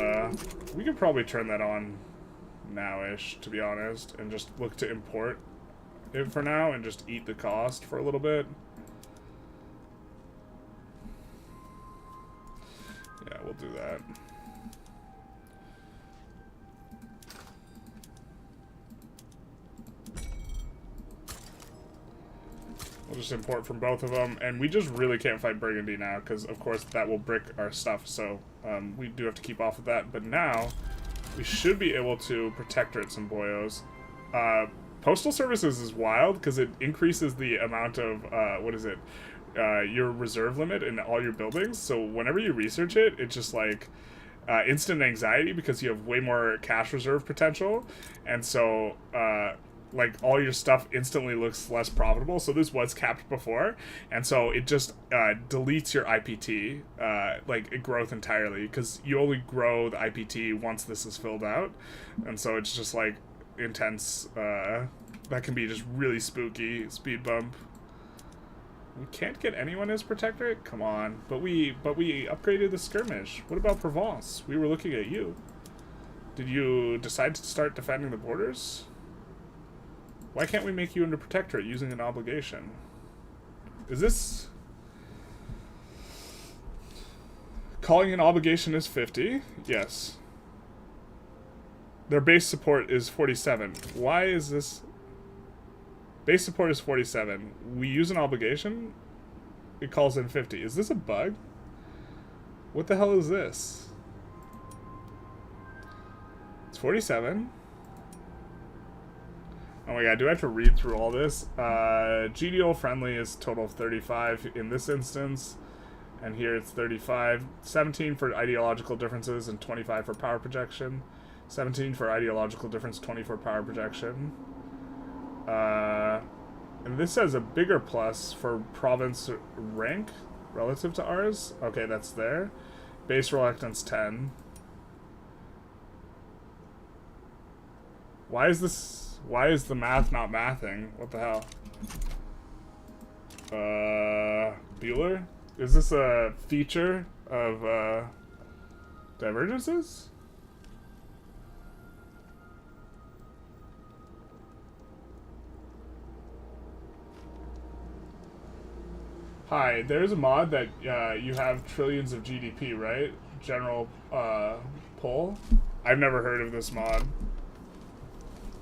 we could probably turn that on now-ish, to be honest, and just look to import it for now and just eat the cost for a little bit. Yeah, we'll do that. We'll just import from both of them, and we just really can't fight Burgundy now, because of course that will brick our stuff, so we do have to keep off of that. But now, we should be able to protectorate some boyos. Postal Services is wild, because it increases the amount of, your reserve limit in all your buildings, so whenever you research it, it's just like instant anxiety, because you have way more cash reserve potential, and so, like, all your stuff instantly looks less profitable. So this was capped before, and so it just deletes your IPT, like, growth entirely, because you only grow the IPT once this is filled out, and so it's just, like, intense. That can be just really spooky. Speed bump. We can't get anyone as protectorate? Come on. But we upgraded the skirmish. What about Provence? We were looking at you. Did you decide to start defending the borders? Why can't we make you into protectorate using an obligation? Is this... Calling an obligation is 50? Yes. Their base support is 47. Why is this... Base support is 47. We use an obligation? It calls in 50. Is this a bug? What the hell is this? It's 47. Oh my god, do I have to read through all this? GDO friendly is total of 35 in this instance. And here it's 35. 17 for ideological differences and 25 for power projection. 17 for ideological difference, 20 for power projection. And this has a bigger plus for province rank relative to ours. Okay, that's there. Base reluctance 10. Why is this... Why is the math not mathing? What the hell? Bueller? Is this a feature of, Divergences? Hi, there's a mod that, you have trillions of GDP, right? General, pull? I've never heard of this mod.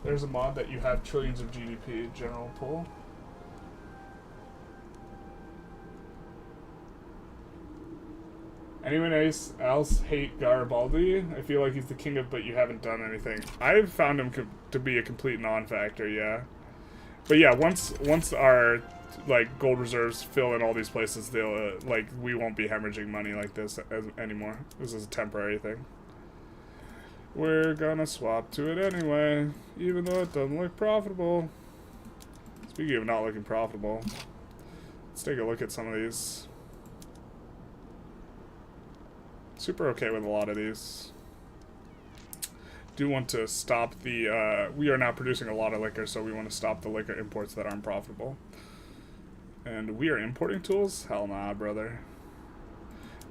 There's a mod that you have trillions of GDP, general pull. Anyone else hate Garibaldi? I feel like he's the king of, but you haven't done anything. I've found him to be a complete non-factor, yeah. But yeah, once our like gold reserves fill in all these places, they'll like we won't be hemorrhaging money like this anymore. This is a temporary thing. We're gonna swap to it anyway, even though it doesn't look profitable. Speaking of not looking profitable, let's take a look at some of these. Super okay with a lot of these. Do want to stop the, we are now producing a lot of liquor, so we want to stop the liquor imports that aren't profitable. And we are importing tools? Hell nah, brother.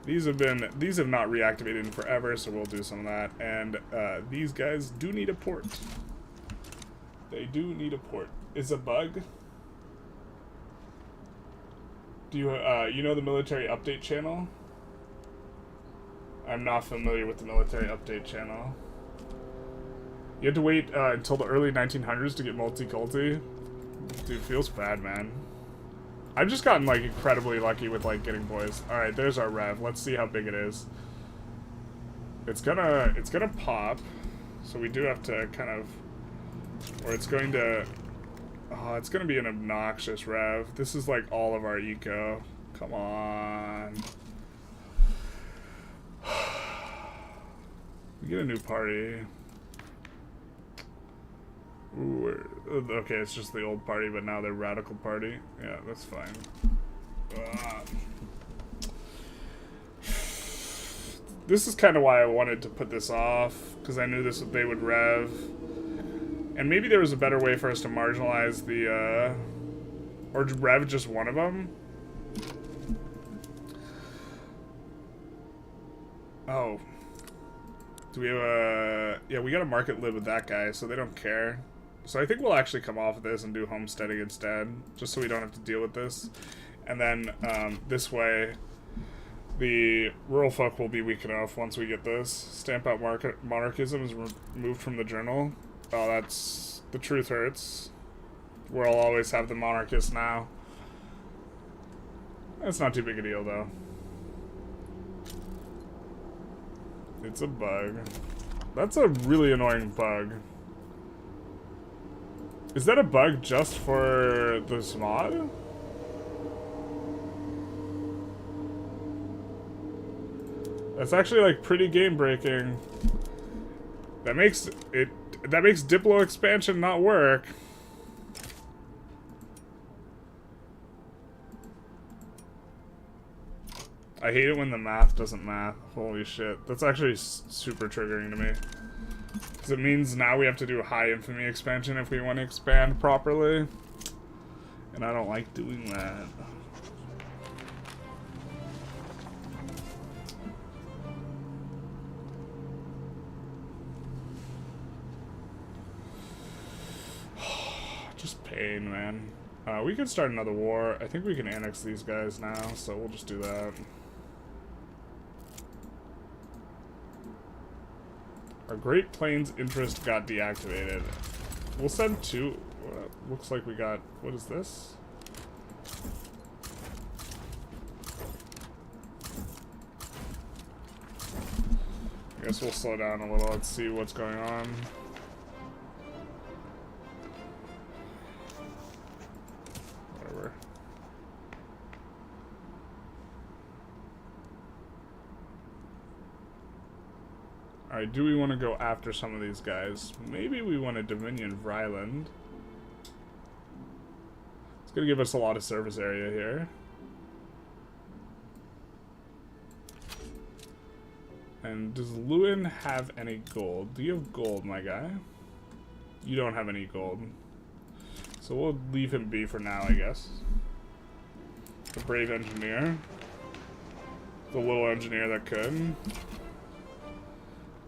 These have not reactivated in forever, so we'll do some of that. And, these guys do need a port. They do need a port. Is a bug? Do you, you know the military update channel? I'm not familiar with the military update channel. You had to wait until the early 1900s to get multi-culti? Dude, feels bad, man. I've just gotten, like, incredibly lucky with, like, getting boys. Alright, there's our rev. Let's see how big it is. It's gonna pop. So we do have to kind of... Or it's going to... Oh, it's gonna be an obnoxious rev. This is, like, all of our eco. Come on. We get a new party. Ooh, okay, it's just the old party, but now they're radical party. Yeah, that's fine. This is kind of why I wanted to put this off, because I knew they would rev. And maybe there was a better way for us to marginalize the, or rev just one of them. Oh. Do we have a... Yeah, we got a market lid with that guy, so they don't care. So I think we'll actually come off of this and do homesteading instead, just so we don't have to deal with this. And then, this way, the rural folk will be weak enough once we get this. Stamp out monarchism is removed from the journal. Oh, that's... The truth hurts. We'll always have the monarchists now. That's not too big a deal, though. It's a bug. That's a really annoying bug. Is that a bug just for this mod? That's actually like pretty game breaking. That makes Diplo expansion not work. I hate it when the math doesn't math. Holy shit. That's actually super triggering to me. Because it means now we have to do a high infamy expansion if we want to expand properly. And I don't like doing that. Just pain, man. We could start another war. I think we can annex these guys now, so we'll just do that. Our Great Plains interest got deactivated. We'll send two. Looks like we got... What is this? I guess we'll slow down a little. Let's see what's going on. Whatever. Alright, do we want to go after some of these guys? Maybe we want to Dominion Vryland. It's going to give us a lot of service area here. And does Lewin have any gold? Do you have gold, my guy? You don't have any gold. So we'll leave him be for now, I guess. The brave engineer. The little engineer that could.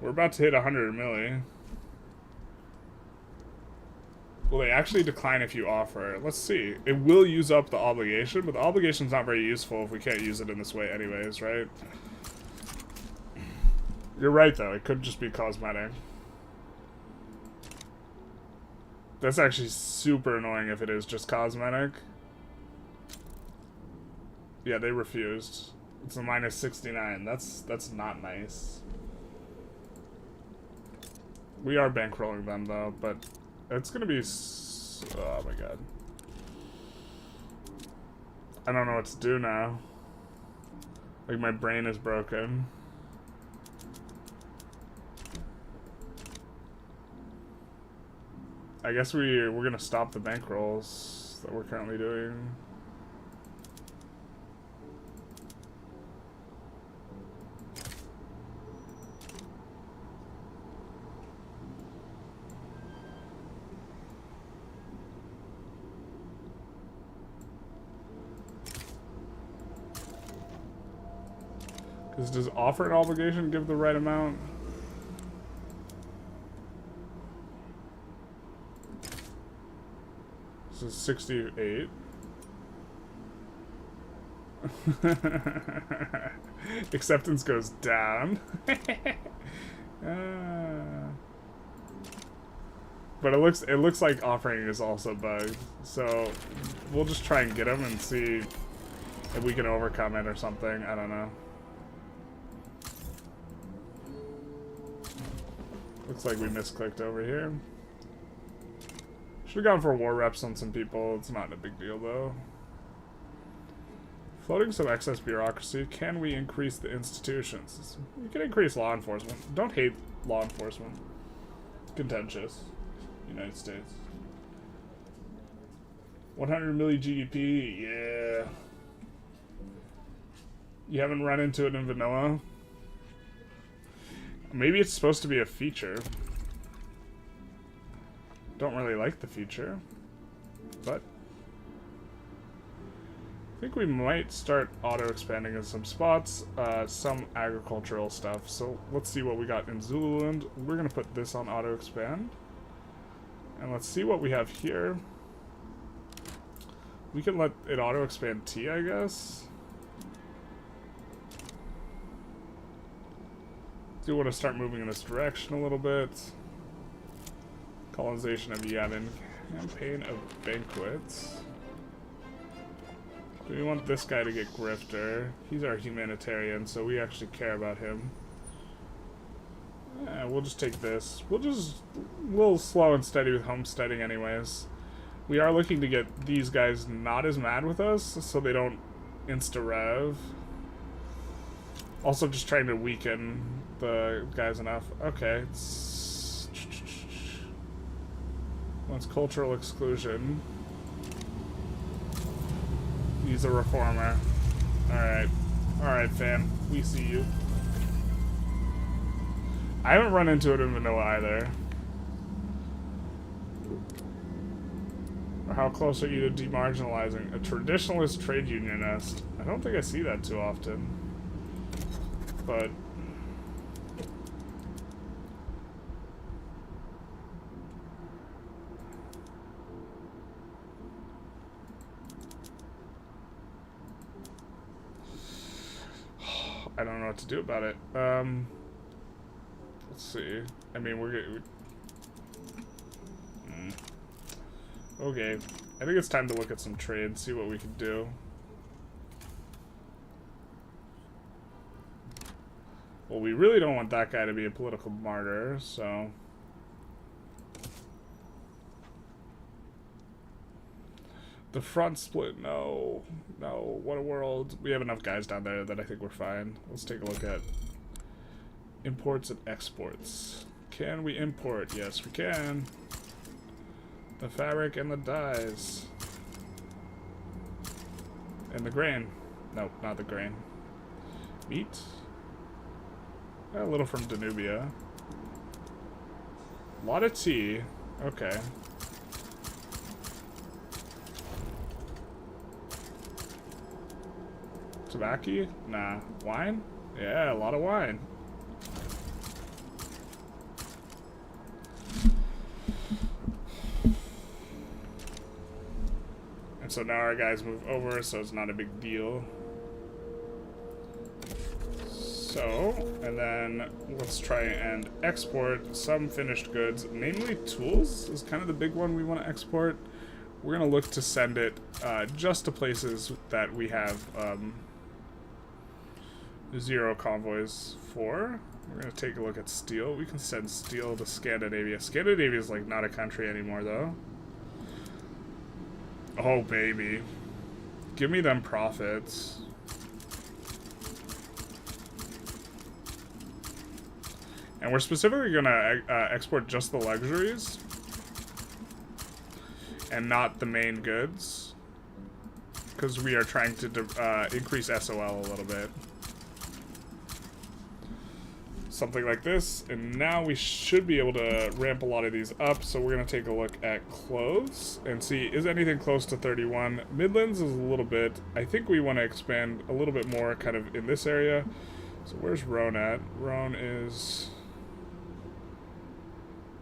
We're about to hit 100 milli. Will they actually decline if you offer? Let's see. It will use up the obligation, but the obligation's not very useful if we can't use it in this way anyways, right? You're right, though. It could just be cosmetic. That's actually super annoying if it is just cosmetic. Yeah, they refused. It's a minus 69. That's not nice. We are bankrolling them though, but it's gonna be. Oh my god. I don't know what to do now. Like, my brain is broken. I guess we're gonna stop the bankrolls that we're currently doing. Because does offer an obligation give the right amount? This is 68. Acceptance goes down. But it looks like offering is also bugged. So we'll just try and get them and see if we can overcome it or something. I don't know. Looks like we misclicked over here. Should have gone for war reps on some people. It's not a big deal though. Floating some excess bureaucracy. Can we increase the institutions? You can increase law enforcement. Don't hate law enforcement. Contentious. United States. 100 million GDP. Yeah. You haven't run into it in vanilla? Maybe it's supposed to be a feature. Don't really like the feature, but I think we might start auto-expanding in some spots, some agricultural stuff. So let's see what we got in Zululand. We're gonna put this on auto-expand, and let's see what we have here. We can let it auto-expand T, I guess. Do want to start moving in this direction a little bit. Colonization of Yemen. Campaign of banquets. Do we want this guy to get grifter? He's our humanitarian, so we actually care about him. Yeah, we'll just take this. We'll slow and steady with homesteading anyways. We are looking to get these guys not as mad with us, so they don't insta-rev. Also just trying to weaken the guys enough. Okay. What's cultural exclusion? He's a reformer. Alright. Alright, fam. We see you. I haven't run into it in vanilla either. How close are you to demarginalizing? A traditionalist trade unionist. I don't think I see that too often. But I don't know what to do about it. Let's see. I mean, okay. I think it's time to look at some trade, see what we can do. Well, we really don't want that guy to be a political martyr, so... The front split, no. No, what a world. We have enough guys down there that I think we're fine. Let's take a look at imports and exports. Can we import? Yes, we can. The fabric and the dyes. And the grain. Nope, not the grain. Meat. A little from Danubia. A lot of tea. Okay. Tobacco? Nah. Wine? Yeah, a lot of wine. And so now our guys move over, so it's not a big deal. So, and then let's try and export some finished goods, namely tools is kind of the big one we want to export. We're going to look to send it just to places that we have 0 convoys. 4. We're gonna take a look at steel. We can send steel to Scandinavia. Scandinavia is like not a country anymore though. Oh baby. Give me them profits. And we're specifically gonna export just the luxuries. And not the main goods. Because we are trying to increase SOL a little bit. Something like this, and now we should be able to ramp a lot of these up. So we're going to take a look at clothes and see, is anything close to 31? Midlands is a little bit. I think we want to expand a little bit more kind of in this area. So where's Rhone at? Rhone is...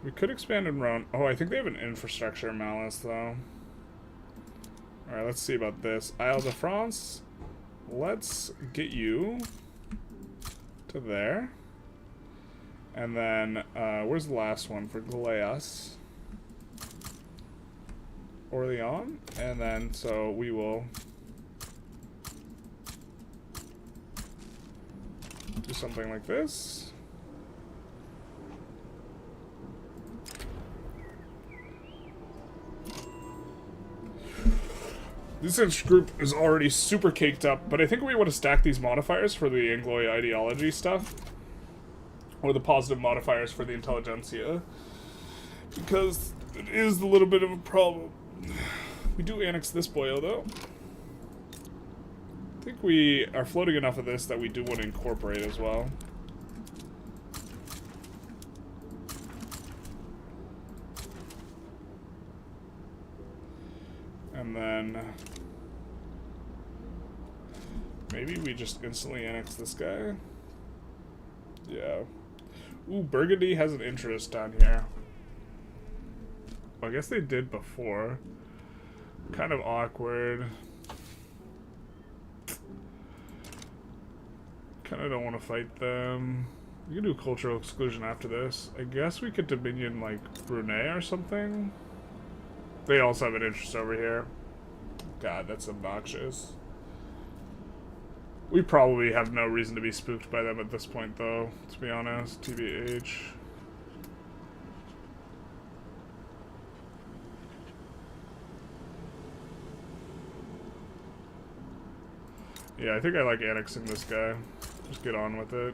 We could expand in Rhone. Oh, I think they have an infrastructure malice, though. Alright, let's see about this. Isle de France. Let's get you to there. And then, where's the last one for Glass? Orléans. And then, so we will do something like this. This group is already super caked up, but I think we want to stack these modifiers for the Anglois ideology stuff. Or the positive modifiers for the Intelligentsia. Because it is a little bit of a problem. We do annex this boyo, though. I think we are floating enough of this that we do want to incorporate as well. And then... maybe we just instantly annex this guy. Yeah. Ooh, Burgundy has an interest down here. Well, I guess they did before. Kind of awkward. Kind of don't want to fight them. We can do cultural exclusion after this. I guess we could Dominion, like, Brunei or something. They also have an interest over here. God, that's obnoxious. We probably have no reason to be spooked by them at this point, though, to be honest. TBH. Yeah, I think I like annexing this guy. Just get on with it.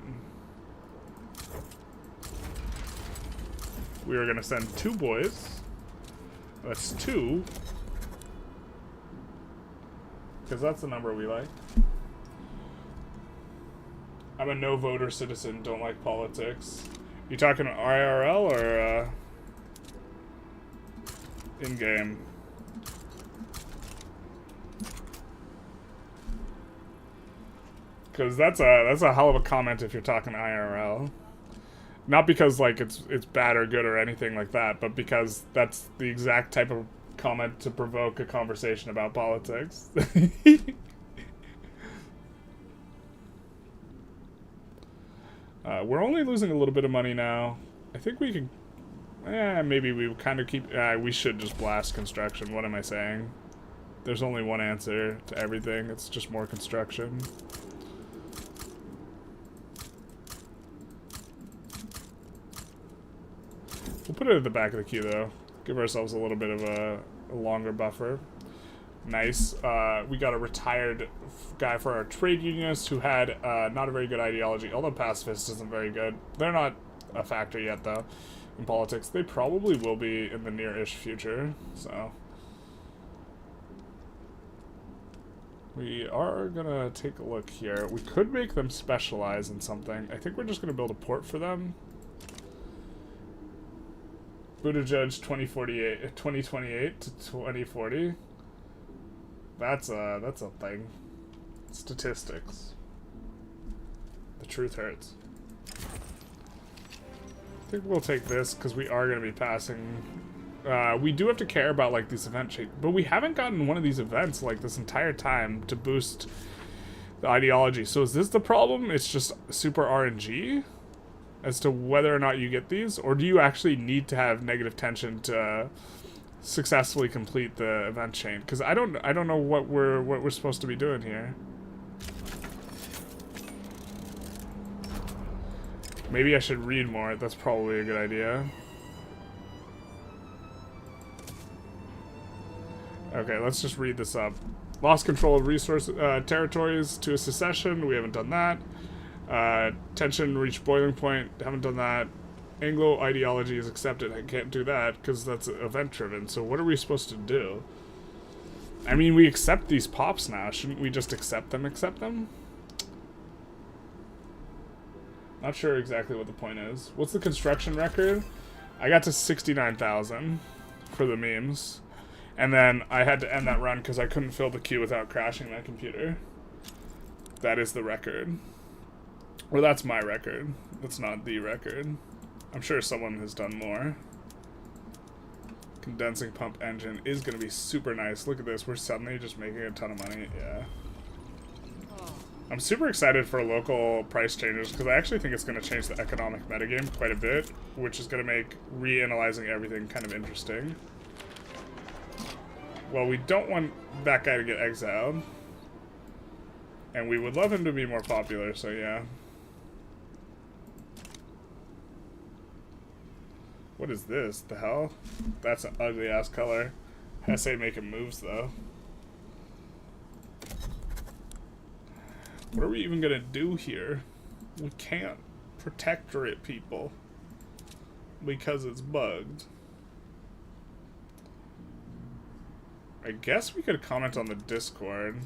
We are going to send 2 boys. That's 2. Because that's the number we like. I'm a no-voter citizen, don't like politics. You talking IRL or, in-game? Because that's a hell of a comment if you're talking IRL. Not because, like, it's bad or good or anything like that, but because that's the exact type of comment to provoke a conversation about politics. We're only losing a little bit of money now. I think we could... maybe we kind of keep... we should just blast construction. What am I saying? There's only one answer to everything. It's just more construction. We'll put it at the back of the queue, though. Give ourselves a little bit of a longer buffer. Nice. We got a retired guy for our trade unionists who had not a very good ideology, although pacifist isn't very good. They're not a factor yet, though, in politics. They probably will be in the near-ish future, so... We are gonna take a look here. We could make them specialize in something. I think we're just gonna build a port for them. Buddha Judge 2028 to 2040. That's a thing. Statistics. The truth hurts. I think we'll take this because we are going to be passing. We do have to care about like these event change, but we haven't gotten one of these events like this entire time to boost the ideology. So is this the problem? It's just super RNG as to whether or not you get these, or do you actually need to have negative tension to successfully complete the event chain? Because I don't know what we're supposed to be doing here. Maybe I should read more. That's probably a good idea. Okay, let's just read this up. Lost control of resource territories to a secession. We haven't done that. Tension reached boiling point. Haven't done that. Anglo ideology is accepted. I can't do that because that's event driven. So what are we supposed to do? I mean, we accept these pops now. Shouldn't we just accept them? Not sure exactly what the point is. What's the construction record? I got to 69,000 for the memes. And then I had to end that run because I couldn't fill the queue without crashing my computer. That is the record. Well, that's my record. That's not the record. I'm sure someone has done more. Condensing pump engine is going to be super nice. Look at this. We're suddenly just making a ton of money. Yeah. I'm super excited for local price changes because I actually think it's going to change the economic metagame quite a bit, which is going to make reanalyzing everything kind of interesting. Well, we don't want that guy to get exiled. And we would love him to be more popular, so yeah. What is this? The hell? That's an ugly ass color. Hesse making moves though. What are we even gonna do here? We can't protectorate people because it's bugged. I guess we could comment on the Discord.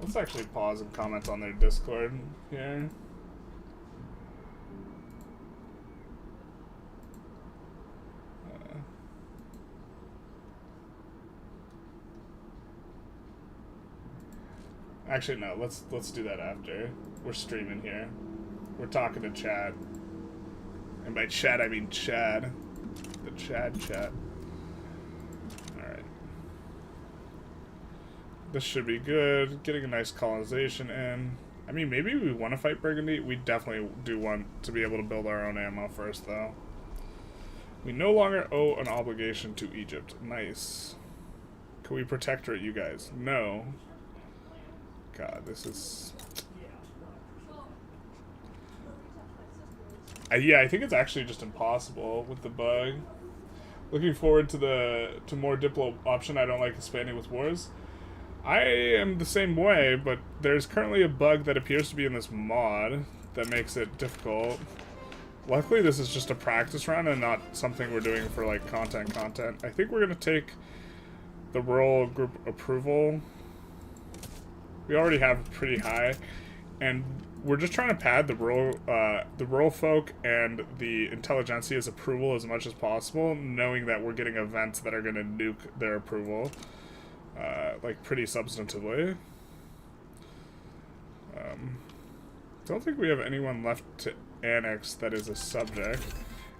Let's actually pause and comment on their Discord here. Actually, no. Let's do that after. We're streaming here. We're talking to chat, and by chat I mean Chad. The Chad chat. All right. This should be good. Getting a nice colonization in. I mean, maybe we want to fight Burgundy. We definitely do want to be able to build our own ammo first, though. We no longer owe an obligation to Egypt. Nice. Can we protectorate you guys? No. God, this is... yeah, I think it's actually just impossible with the bug. Looking forward to more Diplo option. I don't like expanding with wars. I am the same way, but there's currently a bug that appears to be in this mod that makes it difficult. Luckily, this is just a practice run and not something we're doing for, like, content. I think we're going to take the rural group approval. We already have pretty high, and we're just trying to pad the rural folk and the Intelligentsia's approval as much as possible, knowing that we're getting events that are going to nuke their approval, like, pretty substantively. Don't think we have anyone left to annex that is a subject.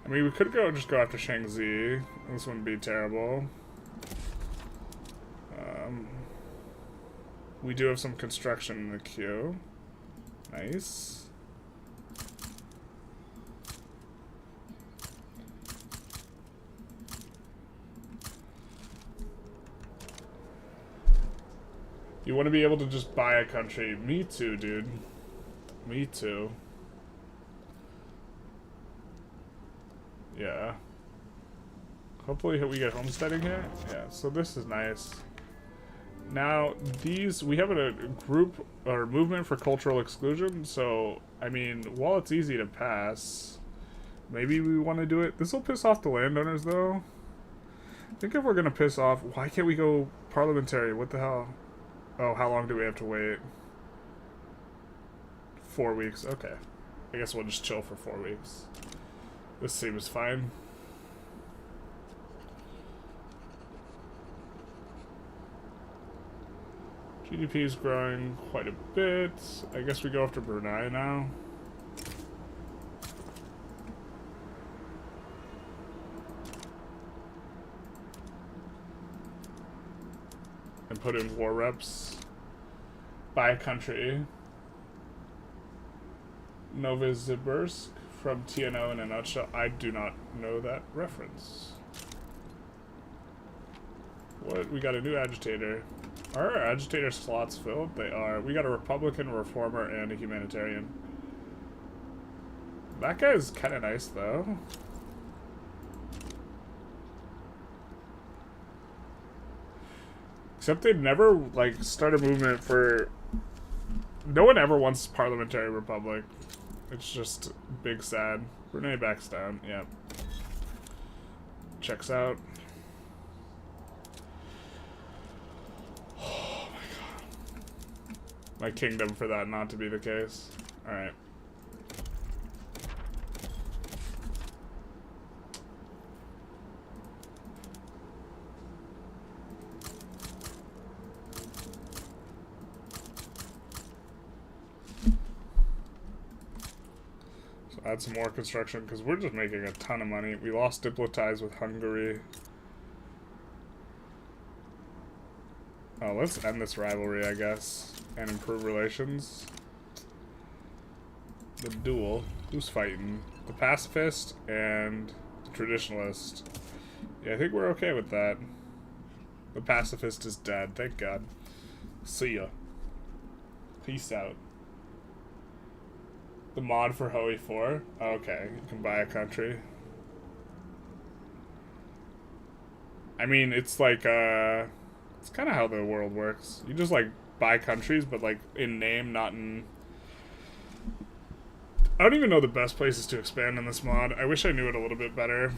I mean, we could just go after Shangzi. This wouldn't be terrible. We do have some construction in the queue. Nice. You want to be able to just buy a country. Me too, dude. Me too. Yeah. Hopefully we get homesteading here. Yeah, so this is nice. Now, we have a group or movement for cultural exclusion, so, I mean, while it's easy to pass, maybe we want to do it. This will piss off the landowners, though. I think if we're going to piss off, why can't we go parliamentary? What the hell? Oh, how long do we have to wait? 4 weeks. Okay. I guess we'll just chill for 4 weeks. This seems fine. GDP is growing quite a bit. I guess we go after Brunei now. And put in war reps. Buy a country. Novosibirsk from TNO in a nutshell. I do not know that reference. What? We got a new agitator. Are our agitator slots filled? They are. We got a Republican, a Reformer, and a Humanitarian. That guy's kind of nice, though. Except they never, like, start a movement for... No one ever wants parliamentary republic. It's just big sad. Brunei backs down. Yep. Checks out. Oh my god. My kingdom for that not to be the case. Alright. Add some more construction, because we're just making a ton of money. We lost diplomatize with Hungary. Oh, let's end this rivalry, I guess, and improve relations. The duel. Who's fighting? The pacifist and the traditionalist. Yeah, I think we're okay with that. The pacifist is dead, thank God. See ya. Peace out. The mod for Hoey 4? Okay, you can buy a country. I mean, it's like, it's kind of how the world works. You just, like, buy countries, but, like, in name, not in... I don't even know the best places to expand in this mod. I wish I knew it a little bit better.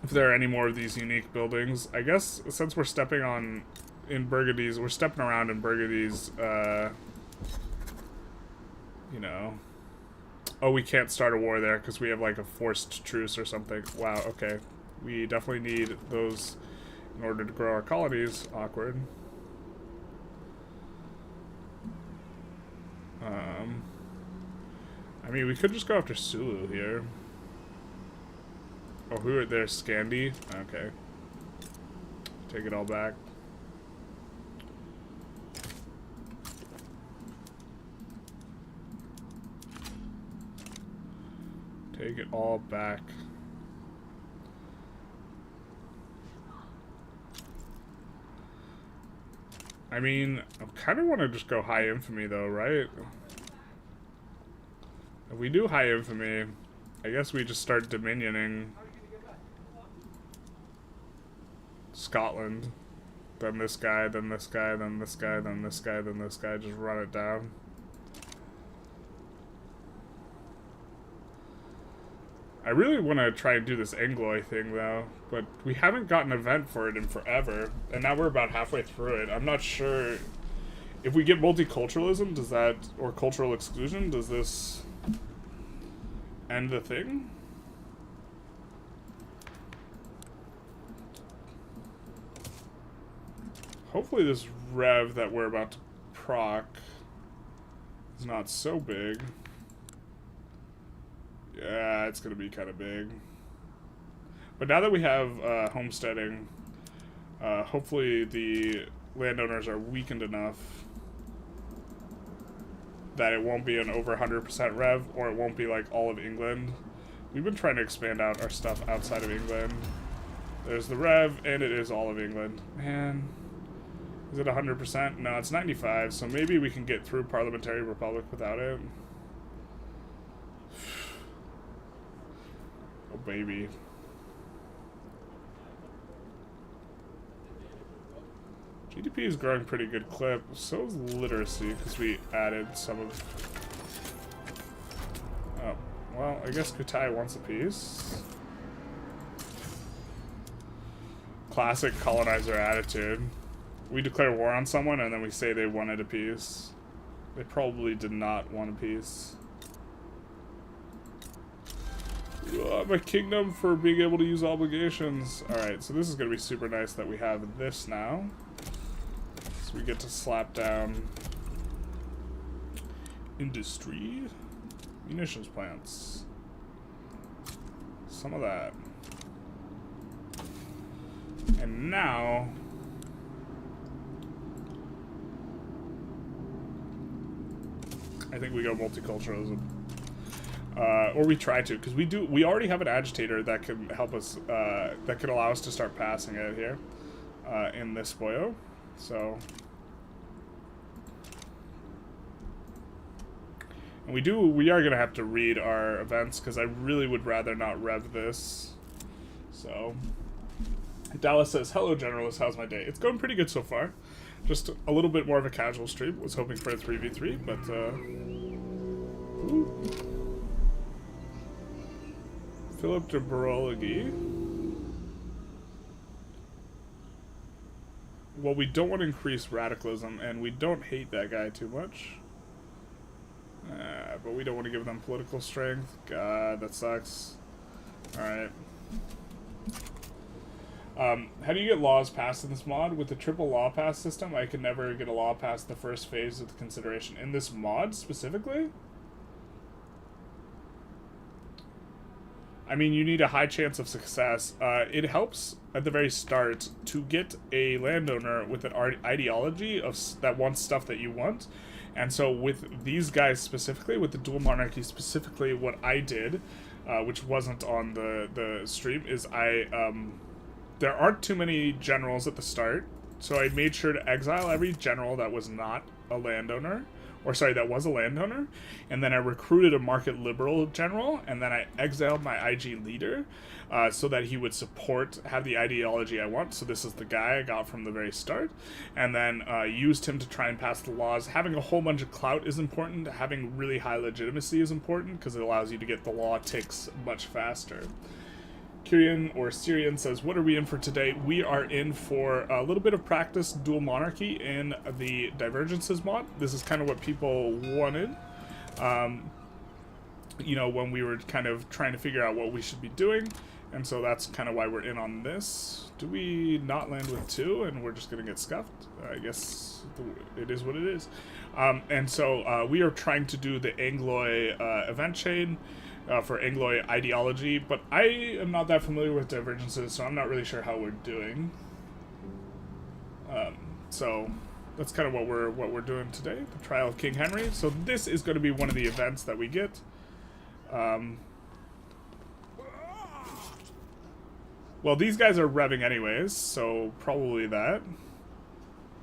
If there are any more of these unique buildings. I guess, since we're stepping on... In Burgundy's, we're stepping around in Burgundy's, you know. Oh, we can't start a war there because we have like a forced truce or something. Wow, okay. We definitely need those in order to grow our colonies. Awkward. I mean, we could just go after Sulu here. Oh, who are there? Scandi? Okay. Take it all back. Take it all back. I mean, I kind of want to just go high infamy though, right? If we do high infamy, I guess we just start dominioning Scotland. Then this guy, then this guy, then this guy, then this guy, then this guy. Just run it down. I really want to try and do this Anglois thing, though, but we haven't gotten an event for it in forever, and now we're about halfway through it. I'm not sure if we get multiculturalism, does that, or cultural exclusion, does this end the thing? Hopefully this rev that we're about to proc is not so big. Yeah, it's going to be kind of big. But now that we have homesteading, hopefully the landowners are weakened enough that it won't be an over 100% rev, or it won't be like all of England. We've been trying to expand out our stuff outside of England. There's the rev, and it is all of England. Man, is it 100%? No, it's 95, so maybe we can get through Parliamentary Republic without it. Oh, baby. GDP is growing pretty good clip. So is literacy, because we added some of... Oh, well, I guess Kutai wants a piece. Classic colonizer attitude. We declare war on someone, and then we say they wanted a piece. They probably did not want a piece. My kingdom for being able to use obligations. Alright, so this is going to be super nice that we have this now. So we get to slap down industry, munitions plants. Some of that. And now... I think we go multiculturalism. Or we try to, because we already have an agitator that can help us, that can allow us to start passing it here, in this boyo, so. And we are going to have to read our events, because I really would rather not rev this. So, Dallas says, hello, Generalist, how's my day? It's going pretty good so far. Just a little bit more of a casual stream. Was hoping for a 3v3, but, Philip de Barology. Well, we don't want to increase radicalism, and we don't hate that guy too much. But we don't want to give them political strength. God, that sucks. Alright. How do you get laws passed in this mod? With the triple law pass system, I can never get a law passed the first phase of the consideration. In this mod, specifically? I mean, you need a high chance of success. It helps at the very start to get a landowner with an ideology that wants stuff that you want. And so with these guys specifically, with the dual monarchy specifically, what I did, which wasn't on the stream, is there aren't too many generals at the start, so I made sure to exile every general that was not a landowner, or sorry, that was a landowner, and then I recruited a market liberal general, and then I exiled my IG leader, so that he would have the ideology I want. So this is the guy I got from the very start, and then used him to try and pass the laws. Having a whole bunch of clout is important. Having really high legitimacy is important, because it allows you to get the law ticks much faster. Kyrian or Syrian says, what are we in for today? We are in for a little bit of practice dual monarchy in the Divergences mod. This is kind of what people wanted. You know, when we were kind of trying to figure out what we should be doing. And so that's kind of why we're in on this. Do we not land with 2 and we're just going to get scuffed? I guess it is what it is. And so we are trying to do the Anglois event chain. For Anglois ideology, but I am not that familiar with Divergences, so I'm not really sure how we're doing. So that's kind of what we're doing today, the trial of King Henry. So this is going to be one of the events that we get. Well, these guys are revving anyways, so probably that.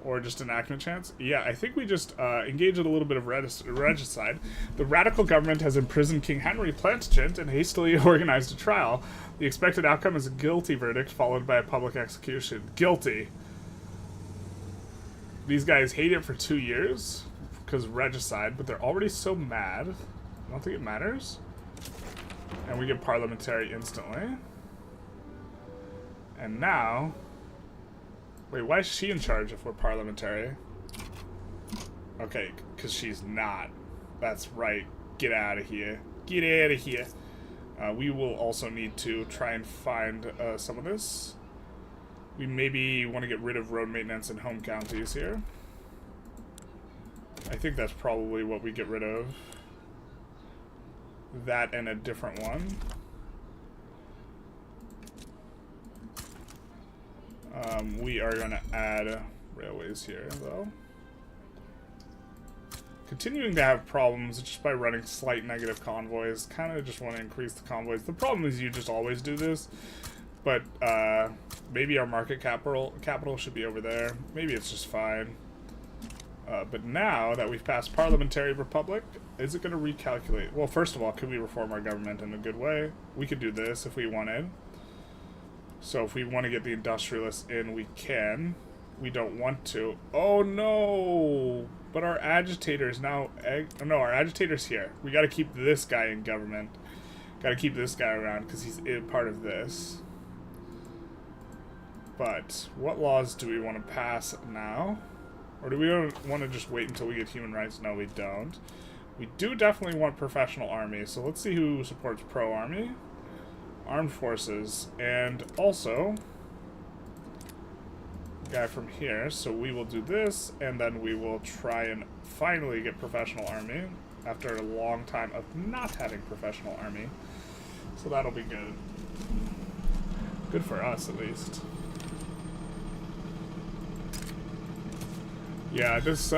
Or just enactment chance? Yeah, I think we just engage in a little bit of regicide. The radical government has imprisoned King Henry Plantagenet and hastily organized a trial. The expected outcome is a guilty verdict followed by a public execution. Guilty. These guys hate it for 2 years because regicide, but they're already so mad. I don't think it matters. And we get parliamentary instantly. And now... Wait, why is she in charge if we're parliamentary? Okay, because she's not. That's right. Get out of here. Get out of here. We will also need to try and find some of this. We maybe want to get rid of road maintenance in home counties here. I think that's probably what we get rid of. That and a different one. We are going to add railways here, though. Continuing to have problems just by running slight negative convoys. Kind of just want to increase the convoys. The problem is you just always do this. But maybe our market capital should be over there. Maybe it's just fine. But now that we've passed Parliamentary Republic, is it going to recalculate? Well, first of all, could we reform our government in a good way? We could do this if we wanted. So if we want to get the Industrialists in, we can. We don't want to. Oh no! But our agitators now... no, our agitator's here. We gotta keep this guy in government. Gotta keep this guy around because he's part of this. But what laws do we want to pass now? Or do we want to just wait until we get human rights? No, we don't. We do definitely want professional army. So let's see who supports pro-army. Armed forces, and also guy from here. So we will do this, and then we will try and finally get professional army after a long time of not having professional army. So that'll be good. Good for us, at least. Yeah, this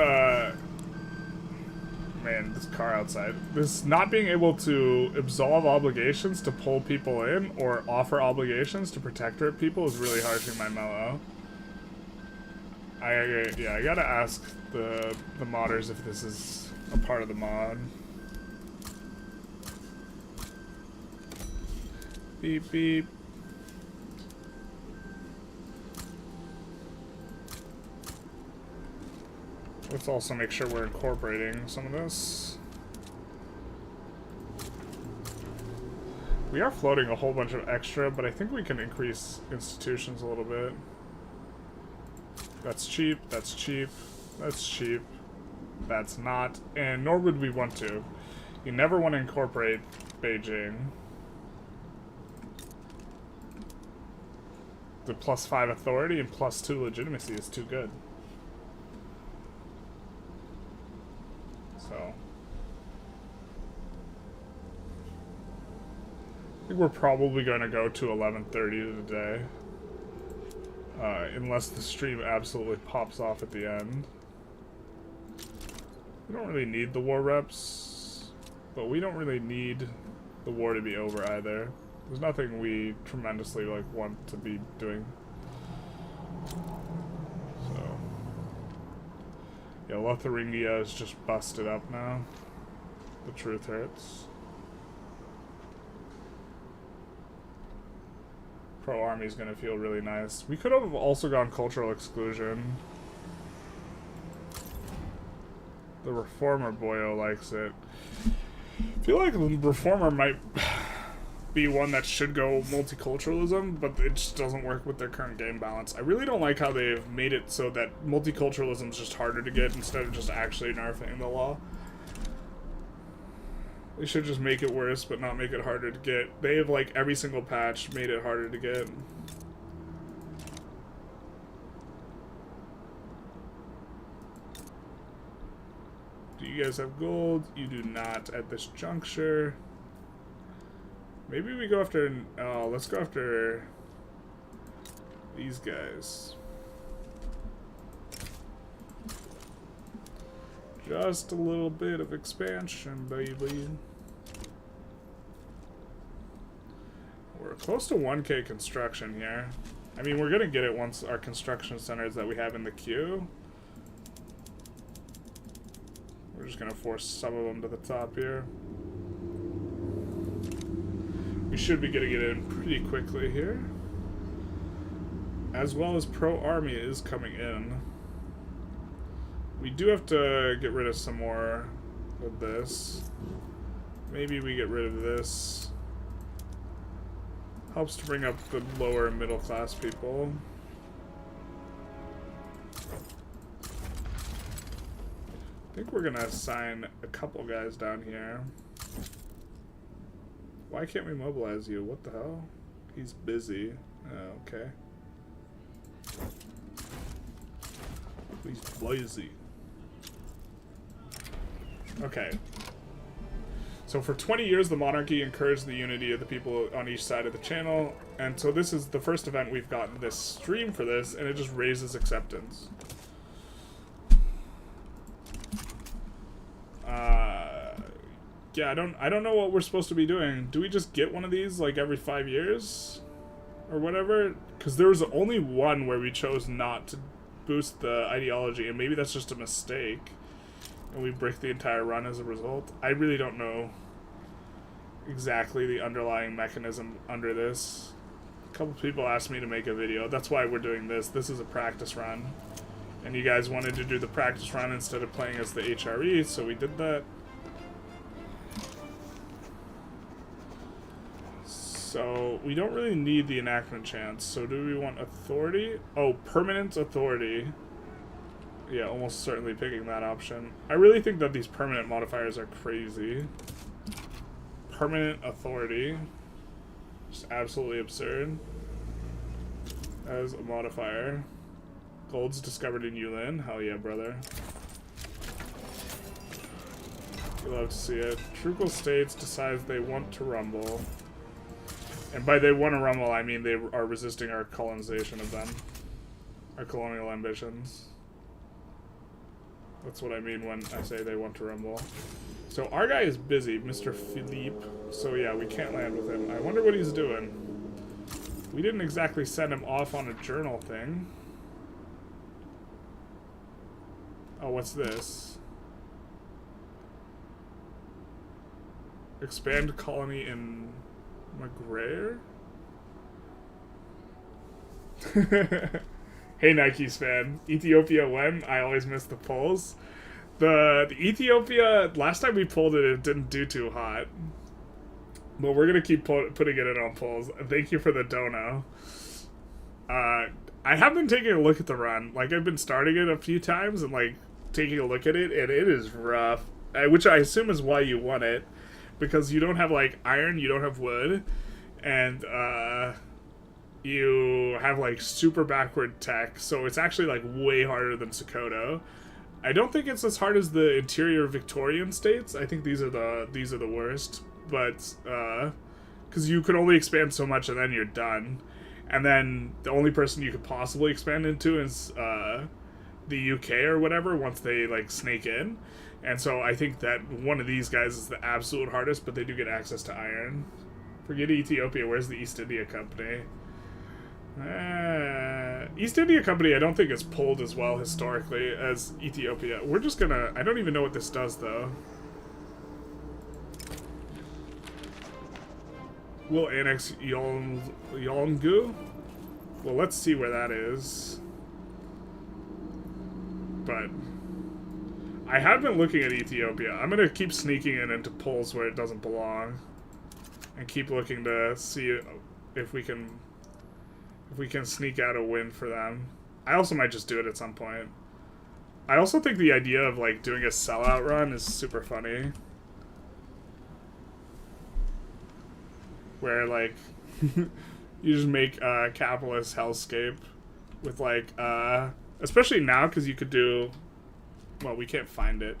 man, this car outside. This not being able to absolve obligations to pull people in or offer obligations to protectorate people is really harshing my mellow. I gotta ask the modders if this is a part of the mod. Beep, beep. Let's also make sure we're incorporating some of this. We are floating a whole bunch of extra, but I think we can increase institutions a little bit. That's cheap, that's cheap, that's cheap, that's not, and nor would we want to. You never want to incorporate Beijing. The +5 authority and +2 legitimacy is too good. So I think we're probably going to go to 11:30 today. Unless the stream absolutely pops off at the end. We don't really need the war reps, but we don't really need the war to be over either. There's nothing we tremendously want to be doing. So yeah, Lotharingia is just busted up now. The truth hurts. Pro army is going to feel really nice. We could have also gone cultural exclusion. The reformer boyo likes it. I feel like the reformer might be one that should go multiculturalism, but it just doesn't work with their current game balance. I really don't like how they've made it so that multiculturalism is just harder to get instead of just actually nerfing the law. They should just make it worse, but not make it harder to get. They have, every single patch made it harder to get. Do you guys have gold? You do not at this juncture. Maybe we go after... Oh, let's go after these guys. Just a little bit of expansion, baby. We're close to 1K construction here. I mean, we're gonna get it once our construction centers that we have in the queue. We're just gonna force some of them to the top here. We should be getting it in pretty quickly here. As well as Pro Army is coming in. We do have to get rid of some more of this. Maybe we get rid of this. Helps to bring up the lower middle class people. I think we're gonna assign a couple guys down here. Why can't we mobilize you? What the hell? He's busy. Oh, okay. He's lazy. Okay. So for 20 years, the monarchy encouraged the unity of the people on each side of the channel, and so this is the first event we've gotten this stream for this, and it just raises acceptance. Yeah, I don't know what we're supposed to be doing. Do we just get one of these every 5 years? Or whatever? Because there was only one where we chose not to boost the ideology, and maybe that's just a mistake. And we break the entire run as a result. I really don't know exactly the underlying mechanism under this. A couple people asked me to make a video. That's why we're doing this. This is a practice run. And you guys wanted to do the practice run instead of playing as the HRE, so we did that. So we don't really need the enactment chance. So do we want authority? Oh, permanent authority. Yeah, almost certainly picking that option. I really think that these permanent modifiers are crazy. Permanent authority. Just absolutely absurd. As a modifier. Gold's discovered in Yulin. Hell yeah, brother. You love to see it. Trucal States decides they want to rumble. And by they want to rumble, I mean they are resisting our colonization of them. Our colonial ambitions. That's what I mean when I say they want to rumble. So our guy is busy, Mr. Philippe. So yeah, we can't land with him. I wonder what he's doing. We didn't exactly send him off on a journal thing. Oh, what's this? Expand colony in McGrair? Hey Nikes fan, Ethiopia when? I always miss the polls. The Ethiopia, last time we pulled it, it didn't do too hot. But we're gonna keep putting it in on polls. Thank you for the dono. I have been taking a look at the run. Like, I've been starting it a few times and, like, taking a look at it, and it is rough. Which I assume is why you won it. Because you don't have, like, iron, you don't have wood, and, you have, like, super backward tech, so it's actually, like, way harder than Sokoto. I don't think it's as hard as the interior Victorian states. I think these are the worst. But, because you could only expand so much and then you're done. And then the only person you could possibly expand into is the UK or whatever once they like snake in. And so I think that one of these guys is the absolute hardest, but they do get access to iron. Forget Ethiopia. Where's the East India Company? East India Company I don't think is pulled as well historically as Ethiopia. We're just gonna... I don't even know what this does though. We'll annex Yolngu. Well, let's see where that is. But I have been looking at Ethiopia. I'm gonna keep sneaking it into polls where it doesn't belong, and keep looking to see if we can sneak out a win for them. I also might just do it at some point. I also think the idea of like doing a sellout run is super funny. Where, like, you just make a capitalist hellscape with, like, especially now, because you could do, well, we can't find it.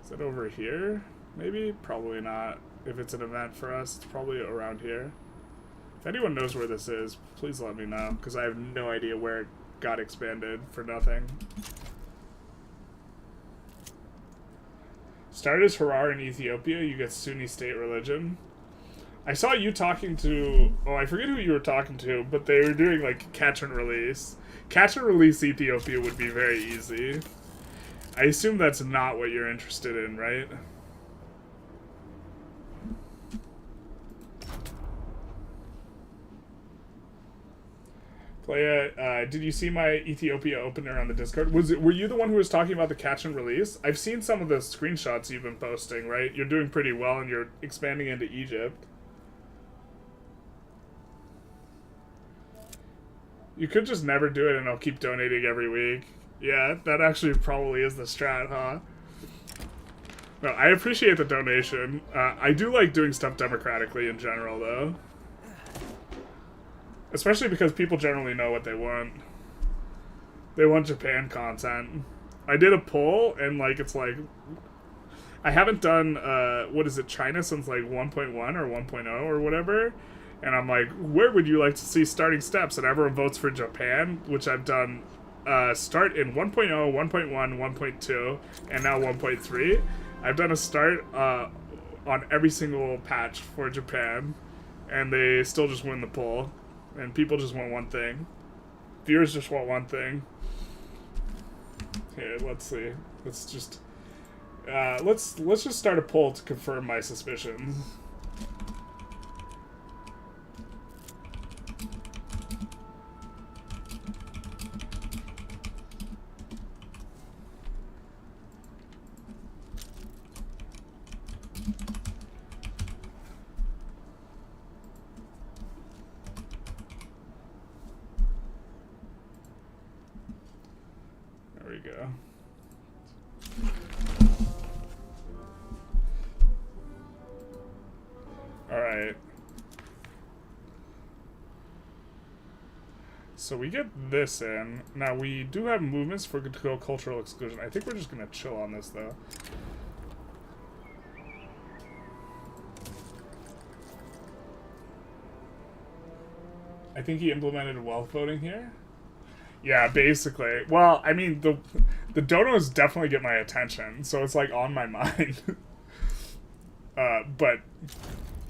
Is it over here? Maybe? Probably not. If it's an event for us, it's probably around here. If anyone knows where this is, please let me know, because I have no idea where it got expanded for nothing. Start as Harar in Ethiopia, you get Sunni state religion. I saw you talking to... Oh, I forget who you were talking to, but they were doing, like, catch and release. Catch and release Ethiopia would be very easy. I assume that's not what you're interested in, right? Playa, did you see my Ethiopia opener on the Discord? Were you the one who was talking about the catch and release? I've seen some of the screenshots you've been posting, right? You're doing pretty well and you're expanding into Egypt. You could just never do it and I'll keep donating every week. Yeah, that actually probably is the strat, huh? No, I appreciate the donation. I do like doing stuff democratically in general, though. Especially because people generally know what they want. They want Japan content. I did a poll, and, like, it's like... I haven't done, what is it, China since, like, 1.1 or 1.0 or whatever. And I'm like, where would you like to see starting steps? And everyone votes for Japan, which I've done start in 1.0, 1.1, 1.2, and now 1.3. I've done a start on every single patch for Japan, and they still just win the poll. And people just want one thing. Viewers just want one thing. Here, let's see. Let's just start a poll to confirm my suspicions. So we get this in. Now, we do have movements for cultural exclusion. I think we're just going to chill on this, though. I think he implemented wealth voting here. Yeah, basically. Well, I mean, the donos definitely get my attention, so it's, like, on my mind. But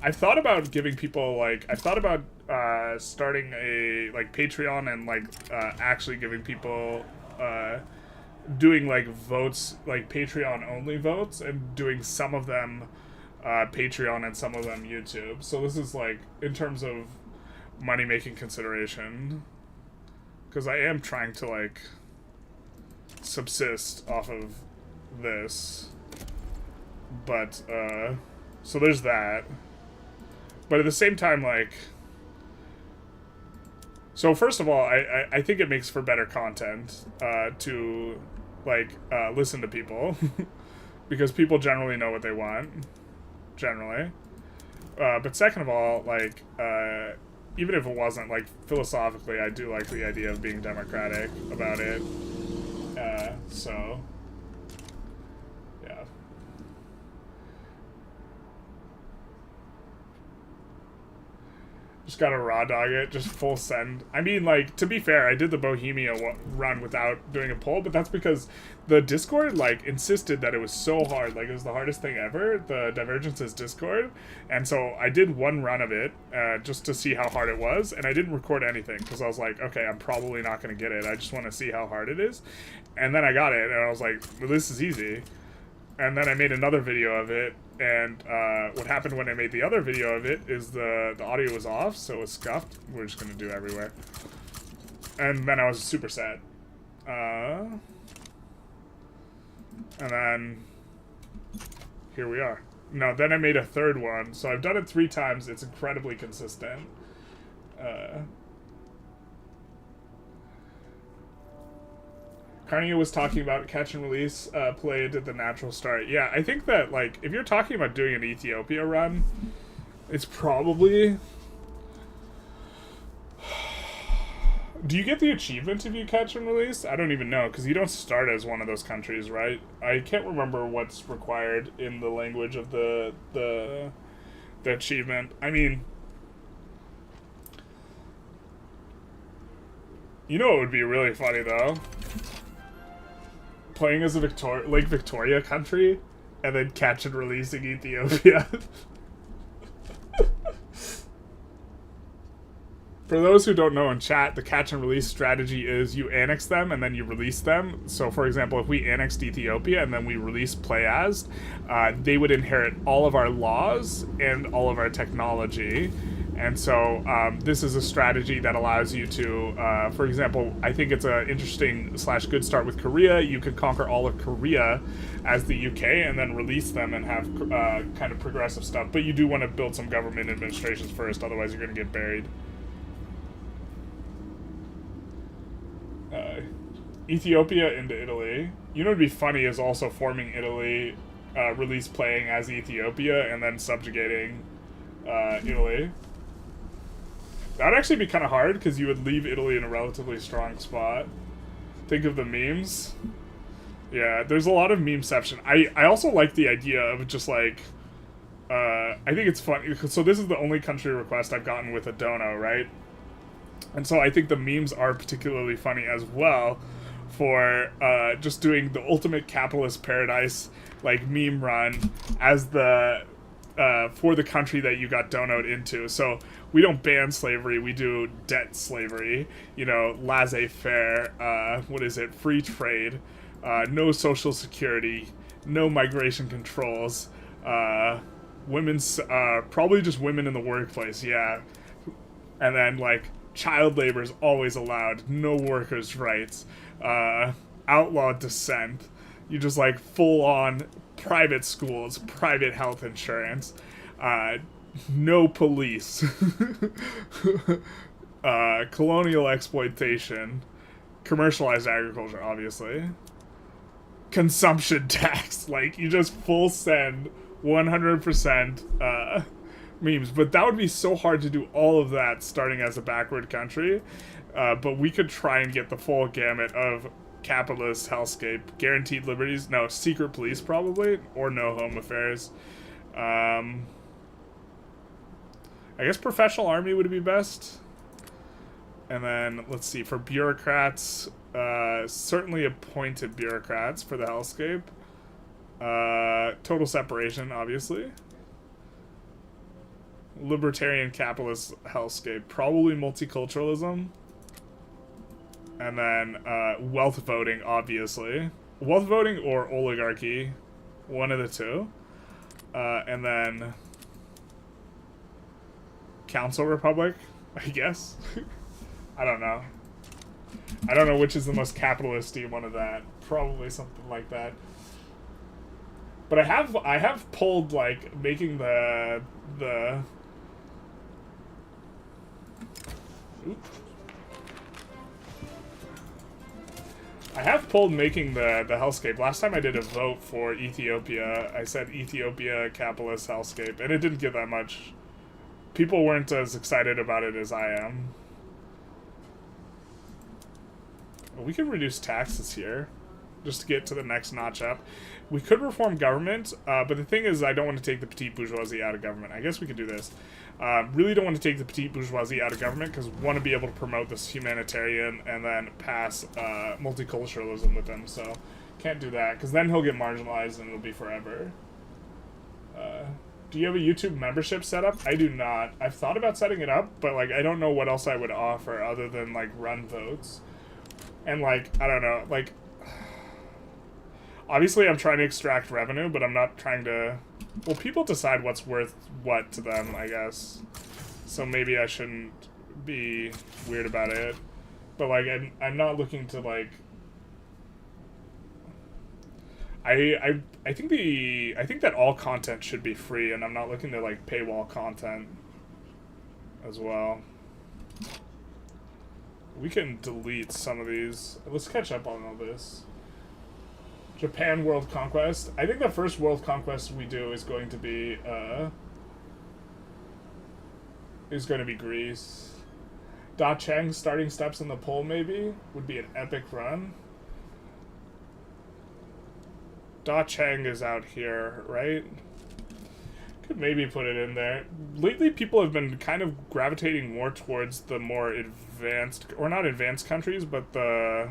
I've thought about giving people, like, I've thought about starting a, like, Patreon and, like, actually giving people, doing, like, votes, like, Patreon-only votes, and doing some of them Patreon, and some of them YouTube. So this is like in terms of money-making consideration, because I am trying to like subsist off of this. But so there's that. But at the same time, like, so first of all, I think it makes for better content to like listen to people because people generally know what they want, generally. But second of all, like, even if it wasn't, like, philosophically, I do like the idea of being democratic about it. So, yeah. Just gotta raw dog it, just full send. I mean, like, to be fair, I did the Bohemia run without doing a poll, but that's because the Discord, like, insisted that it was so hard. Like, it was the hardest thing ever, the Divergences Discord. And so I did one run of it, just to see how hard it was, and I didn't record anything, because I was like, okay, I'm probably not gonna get it. I just want to see how hard it is. And then I got it, and I was like, well, this is easy. And then I made another video of it, and what happened when I made the other video of it is the audio was off, so it was scuffed. We're just gonna do everywhere. And then I was super sad. And then here we are. No, then I made a third one, so I've done it 3 times. It's incredibly consistent. Carnegie was talking about catch and release play at the natural start. Yeah, I think that, like, if you're talking about doing an Ethiopia run, it's probably... Do you get the achievement if you catch and release? I don't even know, because you don't start as one of those countries, right? I can't remember what's required in the language of the achievement. I mean... You know what would be really funny, though? Playing as a Lake Victoria country, and then catch and releasing Ethiopia. For those who don't know in chat, the catch and release strategy is you annex them and then you release them. So, for example, if we annexed Ethiopia and then we released Play As, they would inherit all of our laws and all of our technology. And so this is a strategy that allows you to, for example, I think it's an interesting / good start with Korea. You could conquer all of Korea as the UK and then release them and have kind of progressive stuff. But you do want to build some government administrations first, otherwise you're going to get buried. Ethiopia into Italy. You know what would be funny is also forming Italy, release playing as Ethiopia, and then subjugating Italy. That would actually be kind of hard, because you would leave Italy in a relatively strong spot. Think of the memes. Yeah, there's a lot of memeception. I also like the idea of just, like... I think it's funny. So this is the only country request I've gotten with a dono, right? And so I think the memes are particularly funny as well for just doing the ultimate capitalist paradise, like, meme run as the... for the country that you got donoed into. So we don't ban slavery, we do debt slavery, you know, laissez-faire, what is it, free trade, no social security, no migration controls, women's, probably just women in the workplace, yeah. And then, like, child labor is always allowed, no workers' rights, outlaw dissent, you just, like, full-on private schools, private health insurance, no police, colonial exploitation, commercialized agriculture, obviously, consumption tax, like, you just full send 100% memes. But that would be so hard to do all of that starting as a backward country, but we could try and get the full gamut of capitalist hellscape, guaranteed liberties, no, secret police probably, or no home affairs. I guess professional army would be best. And then, let's see, for bureaucrats, certainly appointed bureaucrats for the hellscape. Total separation, obviously. Libertarian capitalist hellscape, probably multiculturalism. And then, wealth voting, obviously. Wealth voting or oligarchy, one of the two. and then Council Republic, I guess. I don't know. I don't know which is the most capitalist-y one of that. Probably something like that. But I have pulled, like, making the oops. I have pulled making the hellscape. Last time I did a vote for Ethiopia, I said Ethiopia capitalist hellscape, and it didn't get that much. People weren't as excited about it as I am. We can reduce taxes here, just to get to the next notch up. We could reform government, but the thing is I don't want to take the petite bourgeoisie out of government. I guess we could do this. Really don't want to take the petite bourgeoisie out of government because we want to be able to promote this humanitarian and then pass multiculturalism with him. So can't do that because then he'll get marginalized and it'll be forever. Do you have a YouTube membership set up? I do not. I've thought about setting it up, but like I don't know what else I would offer other than like run votes. And like, I don't know, like obviously I'm trying to extract revenue, but I'm not trying to... Well, people decide what's worth what to them, I guess. So maybe I shouldn't be weird about it. But like, I'm not looking to like... I think that all content should be free, and I'm not looking to like paywall content as well. We can delete some of these. Let's catch up on all this. Japan World Conquest. I think the first World Conquest we do is going to be Greece. Da Cheng starting steps in the poll maybe would be an epic run. Da Cheng is out here, right? Could maybe put it in there. Lately people have been kind of gravitating more towards the more advanced, or not advanced countries, but the...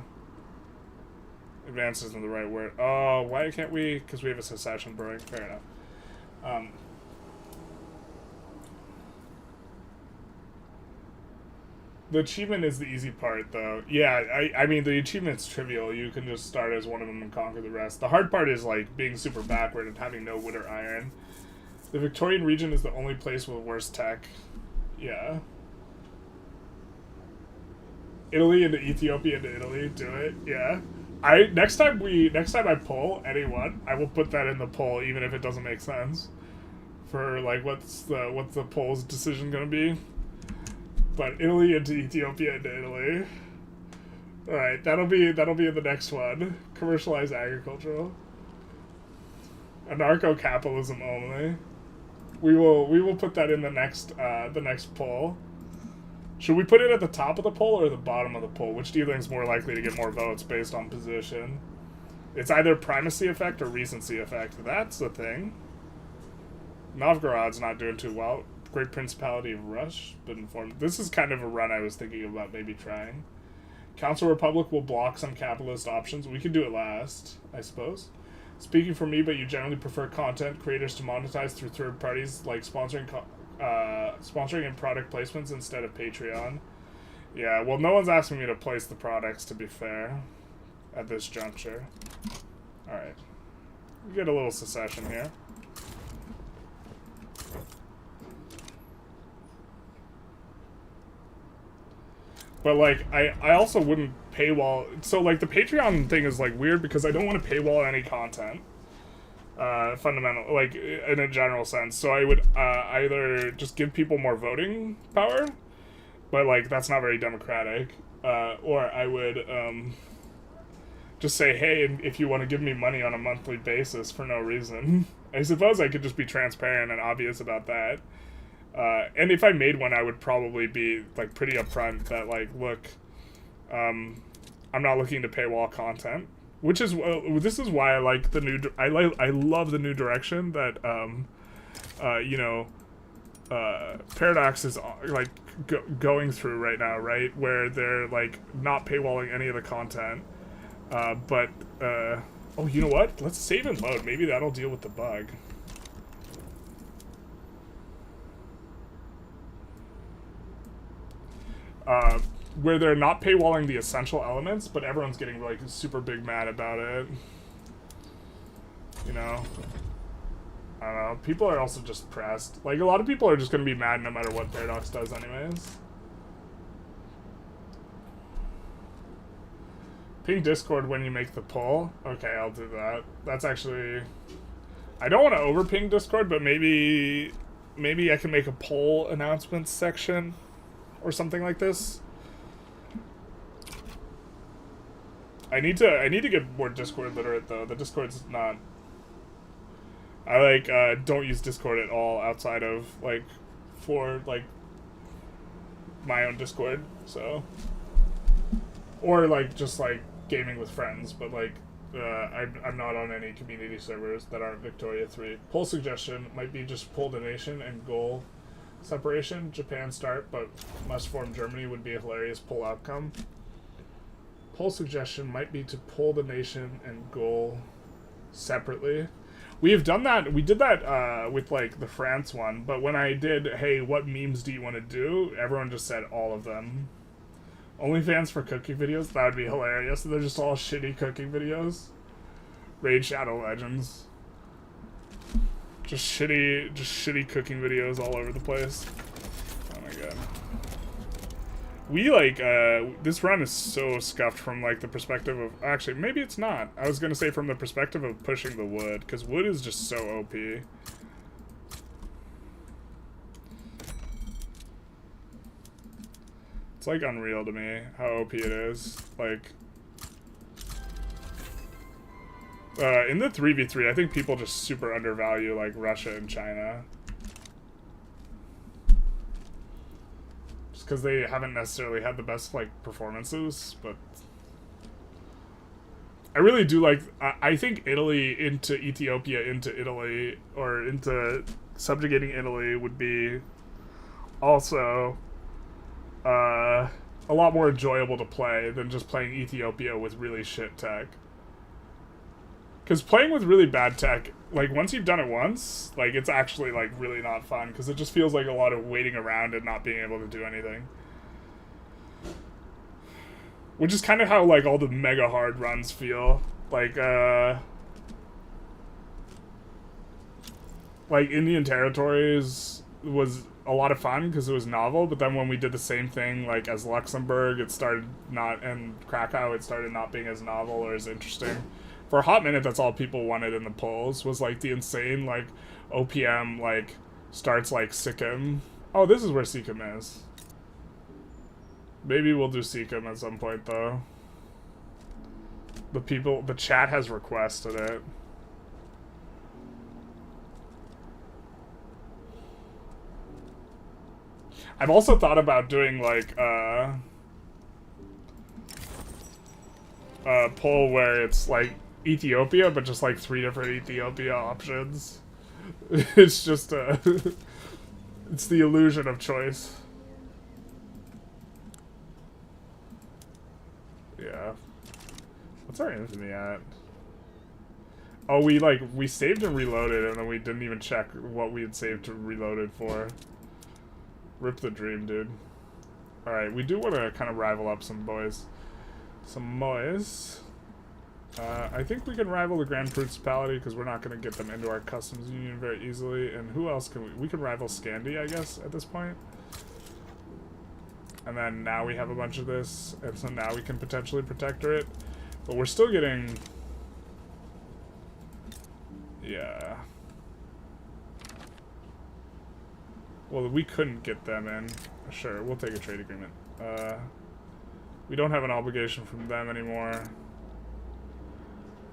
Advanced isn't the right word. Oh, why can't we? Because we have a secession brewing. Fair enough. The achievement is the easy part, though. Yeah, I mean, the achievement's trivial. You can just start as one of them and conquer the rest. The hard part is, like, being super backward and having no wood or iron. The Victorian region is the only place with worse tech. Yeah. Italy into Ethiopia into Italy. Do it. Yeah. Next time I poll anyone, I will put that in the poll, even if it doesn't make sense. For like, what's the poll's decision gonna be? But Italy into Ethiopia into Italy. All right, that'll be in the next one. Commercialized agricultural. Anarcho-capitalism only. We will put that in the next poll. Should we put it at the top of the poll or the bottom of the poll? Which do you think is more likely to get more votes based on position? It's either primacy effect or recency effect. That's the thing. Novgorod's not doing too well. Great Principality of Rush been informed. This is kind of a run I was thinking about maybe trying. Council Republic will block some capitalist options. We could do it last, I suppose. Speaking for me, but you generally prefer content creators to monetize through third parties, like sponsoring and product placements instead of Patreon. Yeah, well, no one's asking me to place the products, to be fair, at this juncture. Alright. We get a little secession here. But, like, I also wouldn't paywall... So, like, the Patreon thing is, like, weird because I don't want to paywall any content. Fundamental, like, in a general sense. So I would either just give people more voting power, but, like, that's not very democratic. Or I would just say, hey, if you want to give me money on a monthly basis for no reason. I suppose I could just be transparent and obvious about that. And if I made one, I would probably be, like, pretty upfront that, like, look, I'm not looking to paywall content. Which is, this is why I like the new, I love the new direction that, Paradox is, like, going through right now, right? Where they're, like, not paywalling any of the content, oh, you know what? Let's save and load. Maybe that'll deal with the bug. Where they're not paywalling the essential elements, but everyone's getting, like, super big mad about it. You know? I don't know. People are also just pressed. Like, a lot of people are just going to be mad no matter what Paradox does anyways. Ping Discord when you make the poll. Okay, I'll do that. That's actually... I don't want to over-ping Discord, but maybe I can make a poll announcements section or something like this. I need to get more Discord literate, though. The Discord's not... I, like, don't use Discord at all outside of, like, for, like, my own Discord, so... Or, like, just, like, gaming with friends, but, like, I'm not on any community servers that aren't Victoria 3. Poll suggestion might be just poll donation and goal separation. Japan start, but must form Germany would be a hilarious poll outcome. Poll suggestion might be to poll the nation and goal separately. We have done that. We did that with, like, the France one, but when I did, hey, what memes do you want to do? Everyone just said all of them. OnlyFans for cooking videos? That would be hilarious. They're just all shitty cooking videos. Raid Shadow Legends. Just shitty cooking videos all over the place. Oh my god. We, like, this run is so scuffed from, like, the perspective of... Actually, maybe it's not. I was gonna say from the perspective of pushing the wood, because wood is just so OP. It's, like, unreal to me how OP it is. Like... in the 3v3, I think people just super undervalue, like, Russia and China. Because they haven't necessarily had the best, like, performances, but I really do like, I think Italy into Ethiopia into Italy, or into subjugating Italy would be also a lot more enjoyable to play than just playing Ethiopia with really shit tech. Because playing with really bad tech, like, once you've done it once, like, it's actually, like, really not fun, because it just feels like a lot of waiting around and not being able to do anything. Which is kind of how, like, all the mega hard runs feel. Like, Indian Territories was a lot of fun, because it was novel, but then when we did the same thing, like, as Luxembourg, it started not, and Krakow, it started not being as novel or as interesting. For a hot minute, that's all people wanted in the polls, was, like, the insane, like, OPM, like, starts, like, Sikkim. Oh, this is where Sikkim is. Maybe we'll do Sikkim at some point, though. The chat has requested it. I've also thought about doing, like, a poll where it's, like, Ethiopia, but just like 3 different Ethiopia options. It's just it's the illusion of choice. Yeah. What's our infamy at? Oh, we saved and reloaded, and then we didn't even check what we had saved to reloaded for. Rip the dream, dude. Alright, we do want to kind of rival up some boys. I think we can rival the Grand Principality, because we're not going to get them into our customs union very easily. And who else can we... We can rival Scandi, I guess, at this point. And then now we have a bunch of this, and so now we can potentially protectorate. But we're still getting... Yeah. Well, we couldn't get them in. Sure, we'll take a trade agreement. We don't have an obligation from them anymore.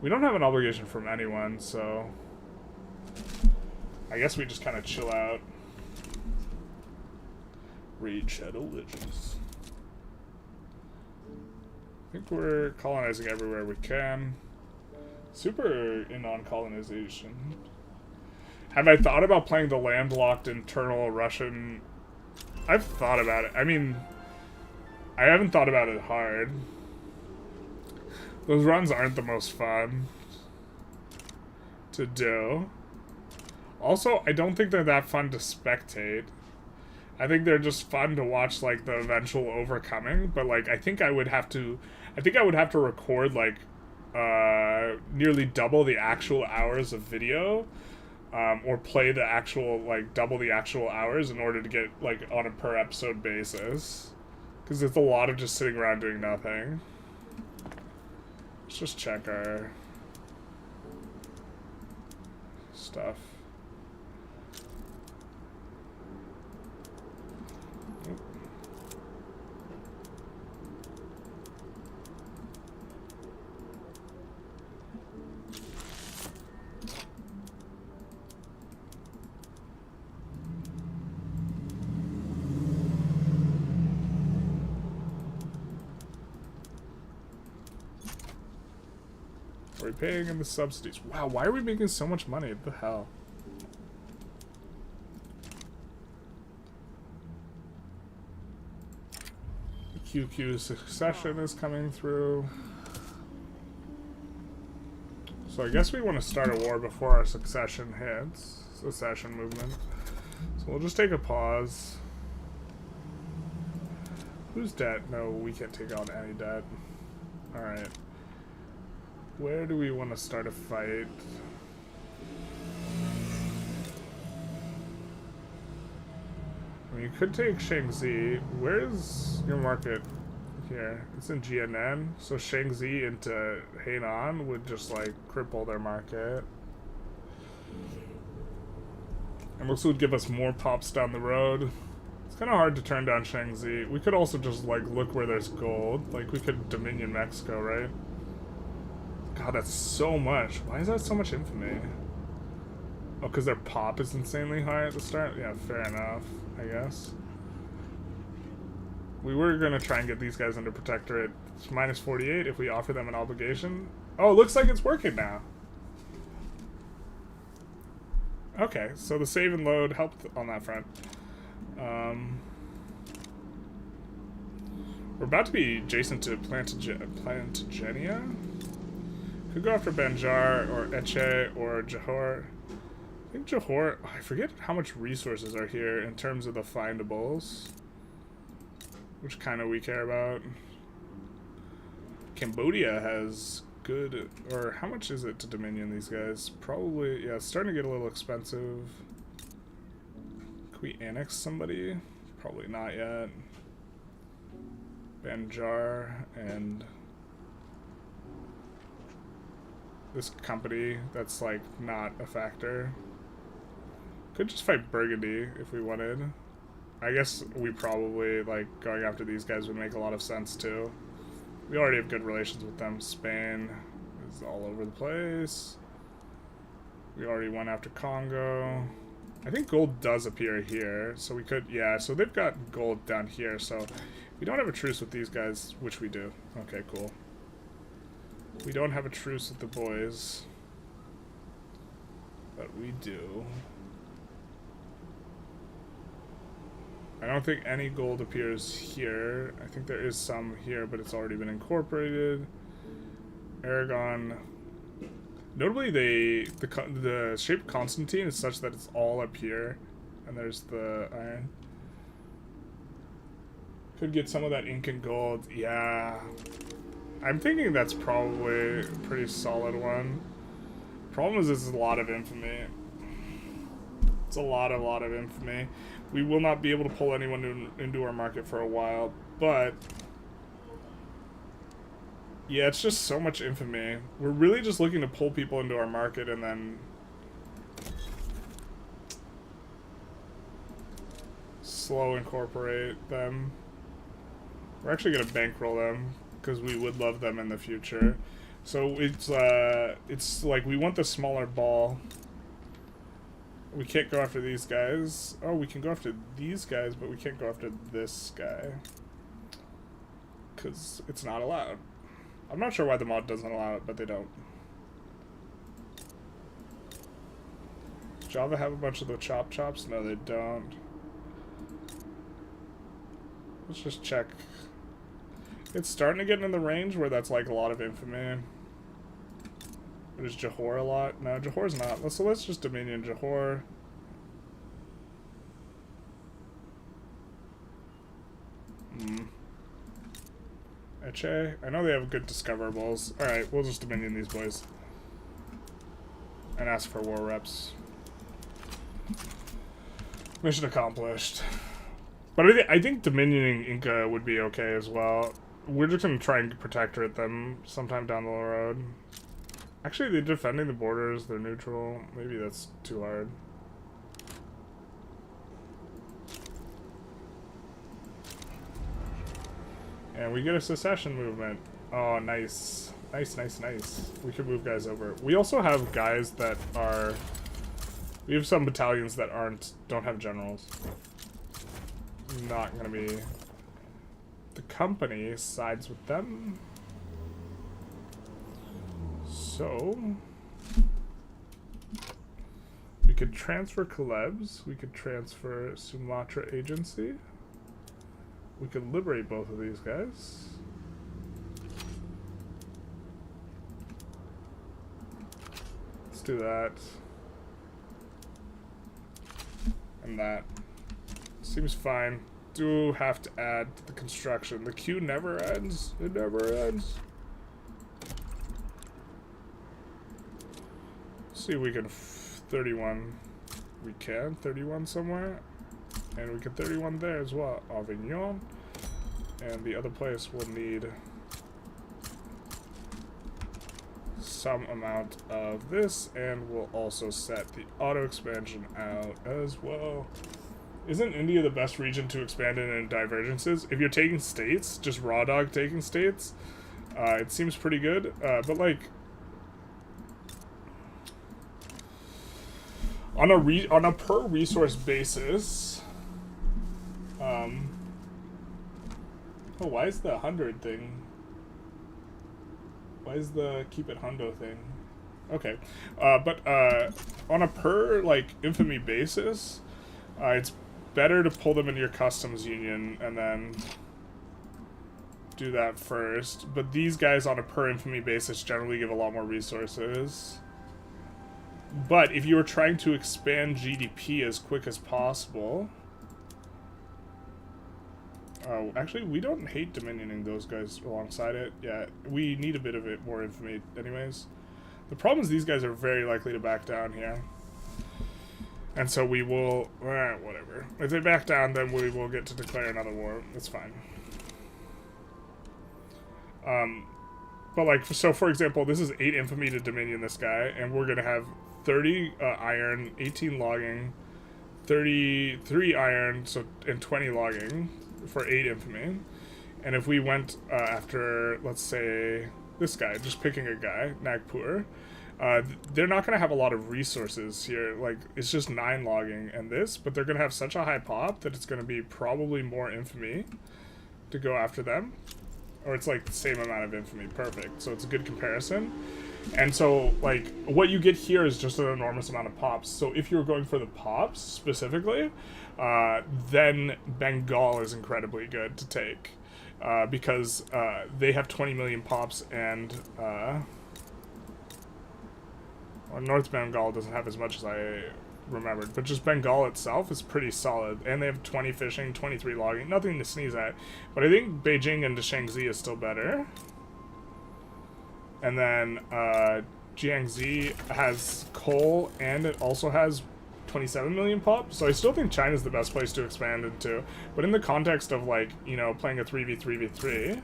We don't have an obligation from anyone, so... I guess we just kind of chill out. Raid Shadow Legends. I think we're colonizing everywhere we can. Super in on colonization. Have I thought about playing the landlocked internal Russian... I've thought about it. I mean, I haven't thought about it hard. Those runs aren't the most fun to do. Also, I don't think they're that fun to spectate. I think they're just fun to watch, like, the eventual overcoming, but, like, I think I would have to record, like, nearly double the actual hours of video, or play the actual, like, double the actual hours in order to get, like, on a per episode basis. Because it's a lot of just sitting around doing nothing. Let's just check our stuff. Are we paying in the subsidies? Wow, why are we making so much money? What the hell? The QQ succession is coming through. So I guess we want to start a war before our succession hits. Secession movement. So we'll just take a pause. Who's debt? No, we can't take on any debt. Alright. Where do we want to start a fight? I mean, you could take Shaanxi. Where is your market here? It's in GNN. So Shaanxi into Hainan would just, like, cripple their market. And this would give us more pops down the road. It's kind of hard to turn down Shaanxi. We could also just, like, look where there's gold. Like, we could Dominion Mexico, right? God, that's so much. Why is that so much infamy? Oh, because their pop is insanely high at the start? Yeah, fair enough, I guess. We were going to try and get these guys under protectorate. It's minus 48 if we offer them an obligation. Oh, it looks like it's working now. Okay, so the save and load helped on that front. We're about to be adjacent to Plantagenet. Could go after Banjar or Eche or Johor. I think Johor, I forget how much resources are here in terms of the findables. Which kind of we care about. Cambodia has good, or how much is it to Dominion these guys? Probably, yeah, it's starting to get a little expensive. Can we annex somebody? Probably not yet. Banjar and this company that's like not a factor. Could just fight Burgundy if we wanted. I guess we probably, like, going after these guys would make a lot of sense too. We already have good relations with them. Spain is all over the place. We already went after Congo. I think gold does appear here, so we could, yeah, so they've got gold down here, so we don't have a truce with these guys, which we do. Okay, cool. We don't have a truce with the boys, but we do. I don't think any gold appears here. I think there is some here, but it's already been incorporated. Aragon. Notably, the shape of Constantine is such that it's all up here, and there's the iron. Could get some of that ink and gold. Yeah. I'm thinking that's probably a pretty solid one. Problem is, this is a lot of infamy. It's a lot of infamy. We will not be able to pull anyone into our market for a while, but yeah, it's just so much infamy. We're really just looking to pull people into our market and then slow incorporate them. We're actually going to bankroll them because we would love them in the future. So it's like we want the smaller ball. We can't go after these guys. Oh, we can go after these guys, but we can't go after this guy because it's not allowed. I'm not sure why the mod doesn't allow it, but they don't. Does Java have a bunch of the chops? No, they don't. Let's just check. It's starting to get in the range where that's like a lot of infamy. But is Johor a lot? No, Johor's not. So let's just Dominion Johor. Eche? I know they have good discoverables. Alright, we'll just Dominion these boys. And ask for war reps. Mission accomplished. But I think dominioning Inca would be okay as well. We're just going to try and protectorate them sometime down the road. Actually, they're defending the borders. They're neutral. Maybe that's too hard. And we get a secession movement. Oh, nice. Nice, nice, nice. We could move guys over. We also have guys that are... We have some battalions that don't have generals. Not gonna be... The company sides with them. So... We could transfer Caleb's. We could transfer Sumatra Agency. We could liberate both of these guys. Let's do that. And that. Seems fine. Do have to add to the construction. The queue never ends. It never ends. See if we can 31. We can 31 somewhere. And we can 31 there as well. Avignon. And the other place will need some amount of this. And we'll also set the auto expansion out as well. Isn't India the best region to expand in Divergences? If you're taking states, just raw dog taking states, it seems pretty good. But like, on a per resource basis, oh, why is the 100 thing? Why is the keep it hundo thing? Okay, but on a per like infamy basis, it's better to pull them into your customs union and then do that first. But these guys on a per infamy basis generally give a lot more resources. But if you were trying to expand GDP as quick as possible... actually, we don't hate dominioning those guys alongside it. Yeah, we need a bit of it more infamy anyways. The problem is these guys are very likely to back down here. And so we will... whatever. If they back down, then we will get to declare another war. It's fine. But like, so for example, this is 8 infamy to dominion this guy, and we're going to have 30 iron, 18 logging, 33 iron, so and 20 logging for 8 infamy. And if we went after, let's say, this guy, just picking a guy, Nagpur, they're not going to have a lot of resources here. Like, it's just 9 logging and this, but they're going to have such a high pop that it's going to be probably more infamy to go after them. Or it's like the same amount of infamy. Perfect. So it's a good comparison. And so, like, what you get here is just an enormous amount of pops. So if you're going for the pops, specifically, then Bengal is incredibly good to take. Because they have 20 million pops and... Or North Bengal doesn't have as much as I remembered, but just Bengal itself is pretty solid. And they have 20 fishing, 23 logging, nothing to sneeze at. But I think Beijing and Shaanxi is still better. And then Jiangxi has coal, and it also has 27 million pop. So I still think China's the best place to expand into. But in the context of, like, you know, playing a 3v3v3...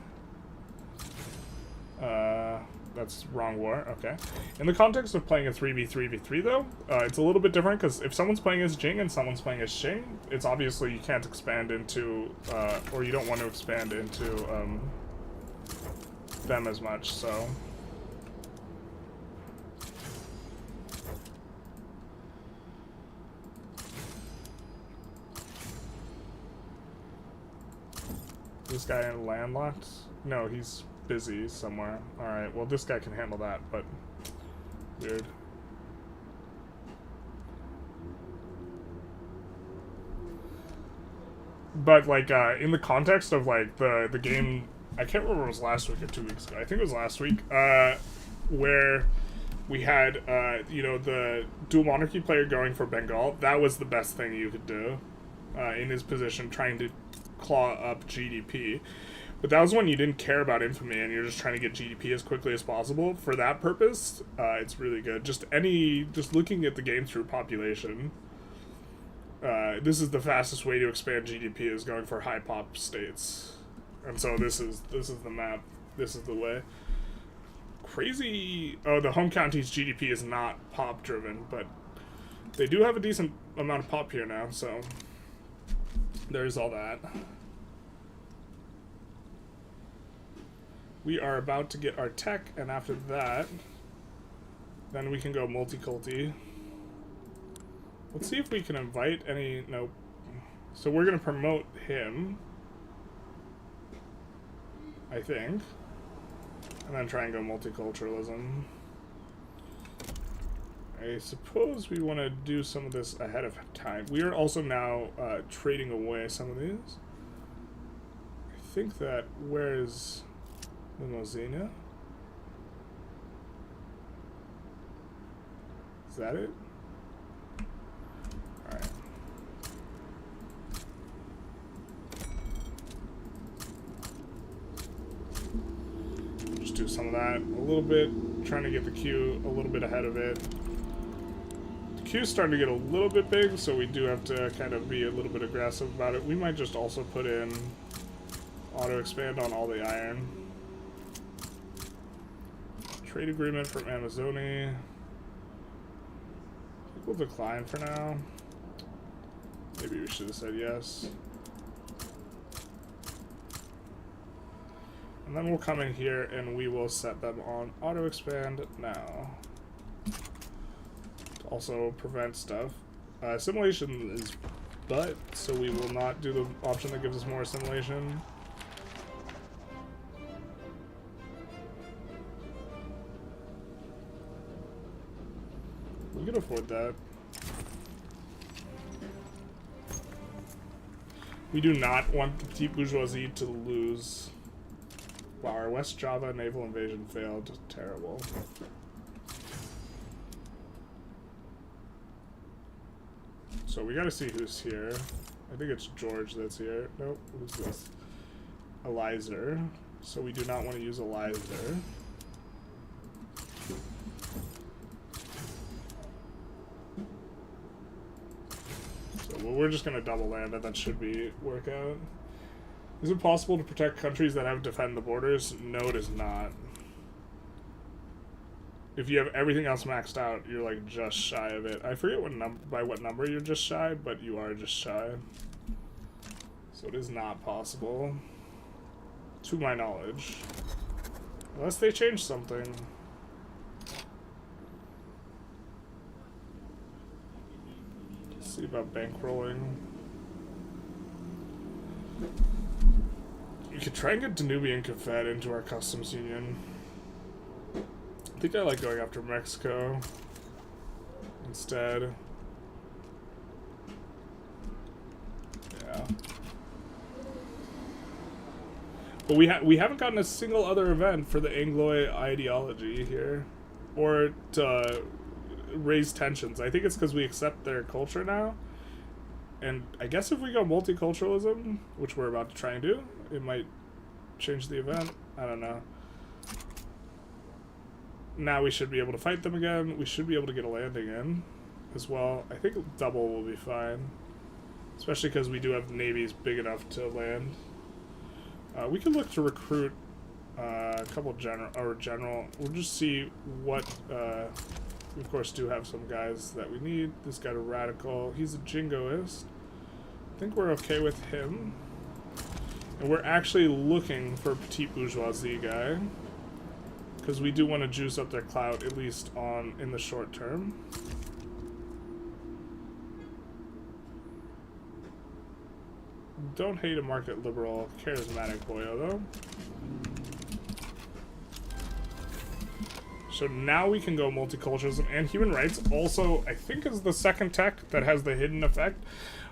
that's wrong war, okay. In the context of playing a 3v3v3 though, it's a little bit different because if someone's playing as Jing and someone's playing as Xing, it's obviously you can't expand into, or you don't want to expand into them as much, so. This guy landlocked? No, he's busy somewhere. Alright, well this guy can handle that, but weird. But like in the context of like the game, I can't remember if it was last week or 2 weeks ago. I think it was last week, where we had you know, the dual monarchy player going for Bengal. That was the best thing you could do in his position, trying to claw up GDP. But that was when you didn't care about infamy and you're just trying to get GDP as quickly as possible. For that purpose, it's really good. Just looking at the game through population, This is the fastest way to expand GDP, is going for high pop states. And so this is the map. This is the way. Crazy. Oh, the home county's GDP is not pop driven, but they do have a decent amount of pop here now, so there's all that. We are about to get our tech, and after that, then we can go multiculti. Let's see if we can invite any... Nope. So we're going to promote him, I think. And then try and go multiculturalism. I suppose we want to do some of this ahead of time. We are also now trading away some of these. I think that... Where is Limousine? Is that it? Alright. Just do some of that a little bit, trying to get the queue a little bit ahead of it. The queue's starting to get a little bit big, so we do have to kind of be a little bit aggressive about it. We might just also put in auto expand on all the iron. Trade agreement from Amazonie. We'll decline for now. Maybe we should have said yes. And then we'll come in here and we will set them on auto expand now. To also prevent stuff. Assimilation is butt, so we will not do the option that gives us more assimilation. We can afford that. We do not want the petite bourgeoisie to lose. Wow, our West Java naval invasion failed. Terrible. So we gotta see who's here. I think it's George that's here. Nope, who's this? Elizer. So we do not want to use Elizer. Well, we're just going to double land and that should work out. Is it possible to protect countries that have defend the borders? No, it is not. If you have everything else maxed out, you're like just shy of it. I forget by what number you're just shy, but you are just shy. So it is not possible. To my knowledge. Unless they change something. See about bankrolling. You could try and get Danubian Confed into our customs union. I think I like going after Mexico instead. Yeah. But we haven't gotten a single other event for the Anglois ideology here, or to raise tensions. I think it's because we accept their culture now, and I guess if we go multiculturalism, which we're about to try and do, it might change the event. I don't know. Now we should be able to fight them again. We should be able to get a landing in as well. I think double will be fine, especially because we do have navies big enough to land. We can look to recruit a couple general. We'll just see what. We, of course, do have some guys that we need. This guy, a radical. He's a jingoist. I think we're okay with him. And we're actually looking for a petite bourgeoisie guy, because we do want to juice up their clout, at least in the short term. Don't hate a market liberal, charismatic boyo, though. So now we can go multiculturalism, and human rights also, I think, is the second tech that has the hidden effect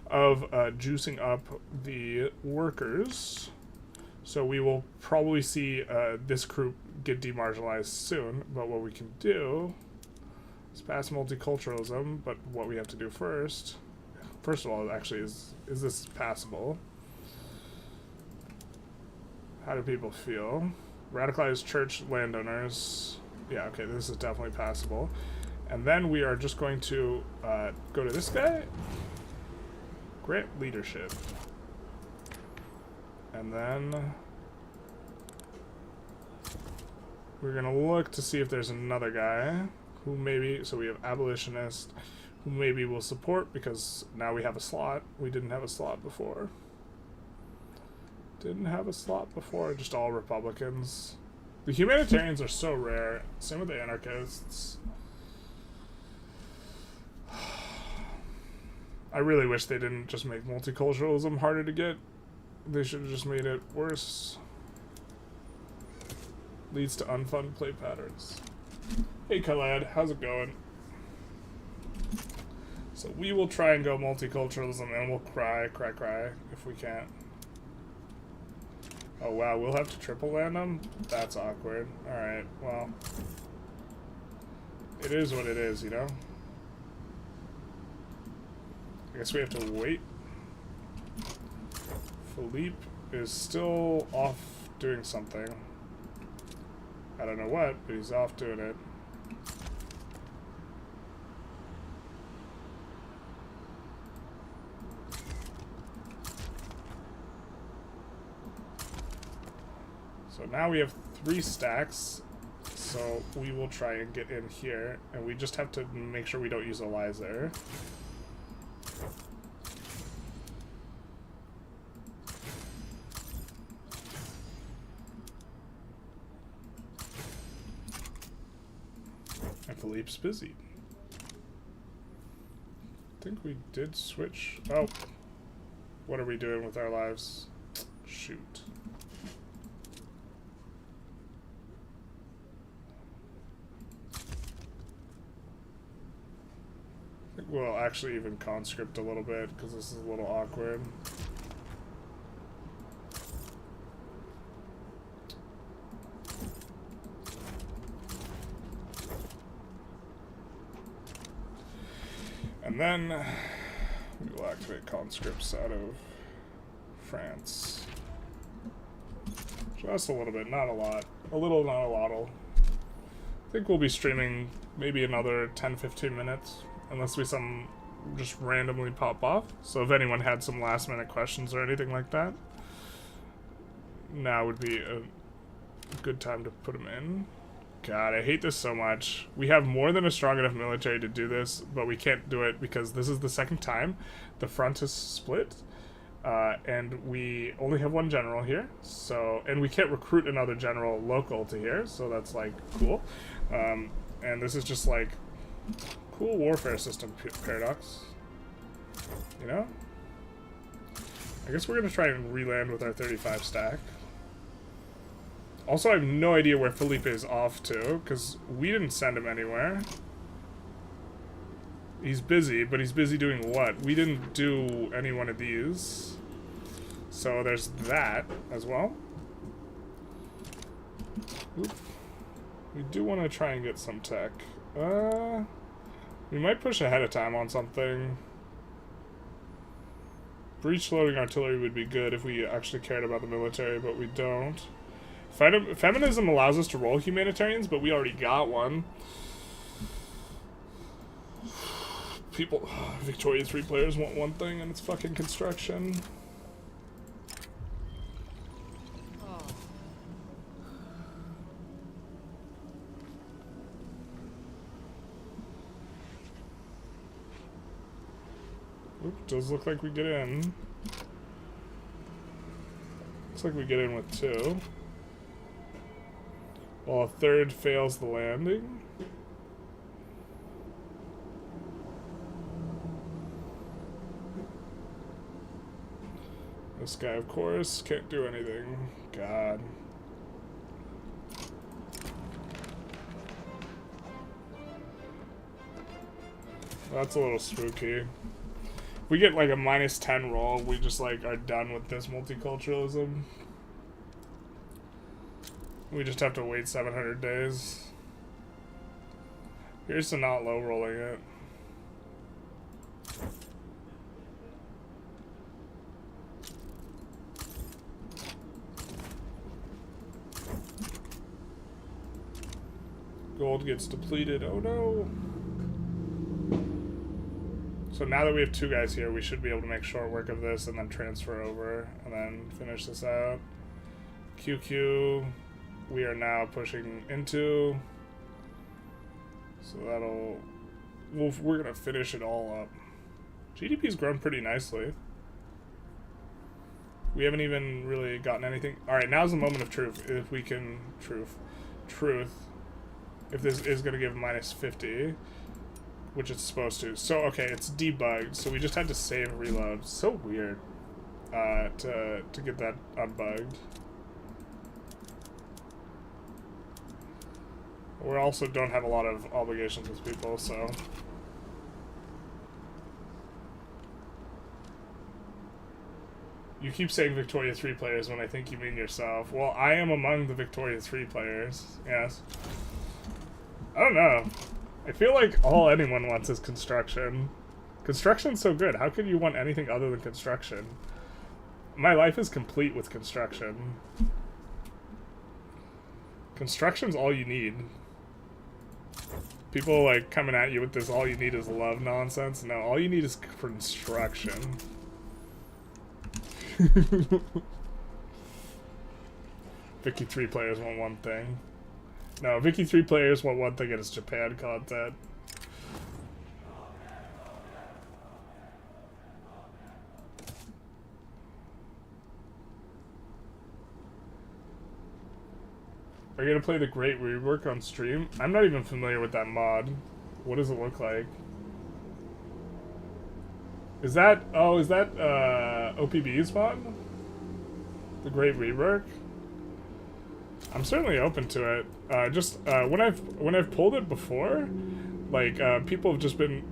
of juicing up the workers. So we will probably see this group get demarginalized soon, but what we can do is pass multiculturalism, but what we have to do first of all, actually, is this passable? How do people feel? Radicalized church landowners. Yeah, okay, this is definitely passable. And then we are just going to go to this guy. grant leadership. And then we're gonna look to see if there's another guy who maybe, so we have abolitionist, who maybe will support, because now we have a slot. We didn't have a slot before. Didn't have a slot before, just all Republicans. The humanitarians are so rare. Same with the anarchists. I really wish they didn't just make multiculturalism harder to get. They should have just made it worse. Leads to unfun play patterns. Hey Khaled, how's it going? So we will try and go multiculturalism and we'll cry if we can't. Oh wow, we'll have to triple land them? That's awkward. Alright, well. It is what it is, you know? I guess we have to wait. Philippe is still off doing something. I don't know what, but he's off doing it. So now we have 3 stacks, so we will try and get in here, and we just have to make sure we don't use allies there. And Philippe's busy. I think we did switch. Oh, what are we doing with our lives? Shoot. We'll actually even conscript a little bit because this is a little awkward. And then we will activate conscripts out of France. Just a little bit, not a lot. A little, not a lot. I think we'll be streaming maybe another 10-15 minutes. Unless we just randomly pop off. So if anyone had some last minute questions or anything like that, now would be a good time to put them in. God, I hate this so much. We have more than a strong enough military to do this, but we can't do it because this is the second time the front is split. And we only have 1 general here, so, and we can't recruit another general local to here, so that's like cool. And this is just like cool warfare system paradox, you know? I guess we're gonna try and re-land with our 35 stack. Also, I have no idea where Felipe is off to, because we didn't send him anywhere. He's busy, but he's busy doing what? We didn't do any one of these. So there's that as well. Oop. We do want to try and get some tech. We might push ahead of time on something. Breach loading artillery would be good if we actually cared about the military, but we don't. Feminism allows us to roll humanitarians, but we already got one. People, Victoria 3 players want one thing, and it's fucking construction. Oop, does look like we get in. Looks like we get in with 2. While a 3rd fails the landing. This guy, of course, can't do anything. God. That's a little spooky. If we get like a -10 roll, we just like are done with this multiculturalism. We just have to wait 700 days. Here's to not low rolling it. Gold gets depleted. Oh no. So now that we have 2 guys here, we should be able to make short work of this and then transfer over and then finish this out. QQ, we are now pushing into. So that'll... we're going to finish it all up. GDP's grown pretty nicely. We haven't even really gotten anything. Alright, now's the moment of truth. If we can... Truth. If this is going to give minus 50, which it's supposed to. So, okay, it's debugged. So we just had to save reload. So weird to get that unbugged. We also don't have a lot of obligations with people, so... You keep saying Victoria 3 players when I think you mean yourself. Well, I am among the Victoria 3 players, yes. I don't know. I feel like all anyone wants is construction. Construction's so good. How could you want anything other than construction? My life is complete with construction. Construction's all you need. People like coming at you with this all you need is love nonsense. No, all you need is construction. 53 players want one thing. No, 53 players want one thing and it's Japan content. Are you gonna play the Great Rework on stream? I'm not even familiar with that mod. What does it look like? Is that, oh, is that OPB's mod? The Great Rework? I'm certainly open to it. When I've pulled it before, like people have just been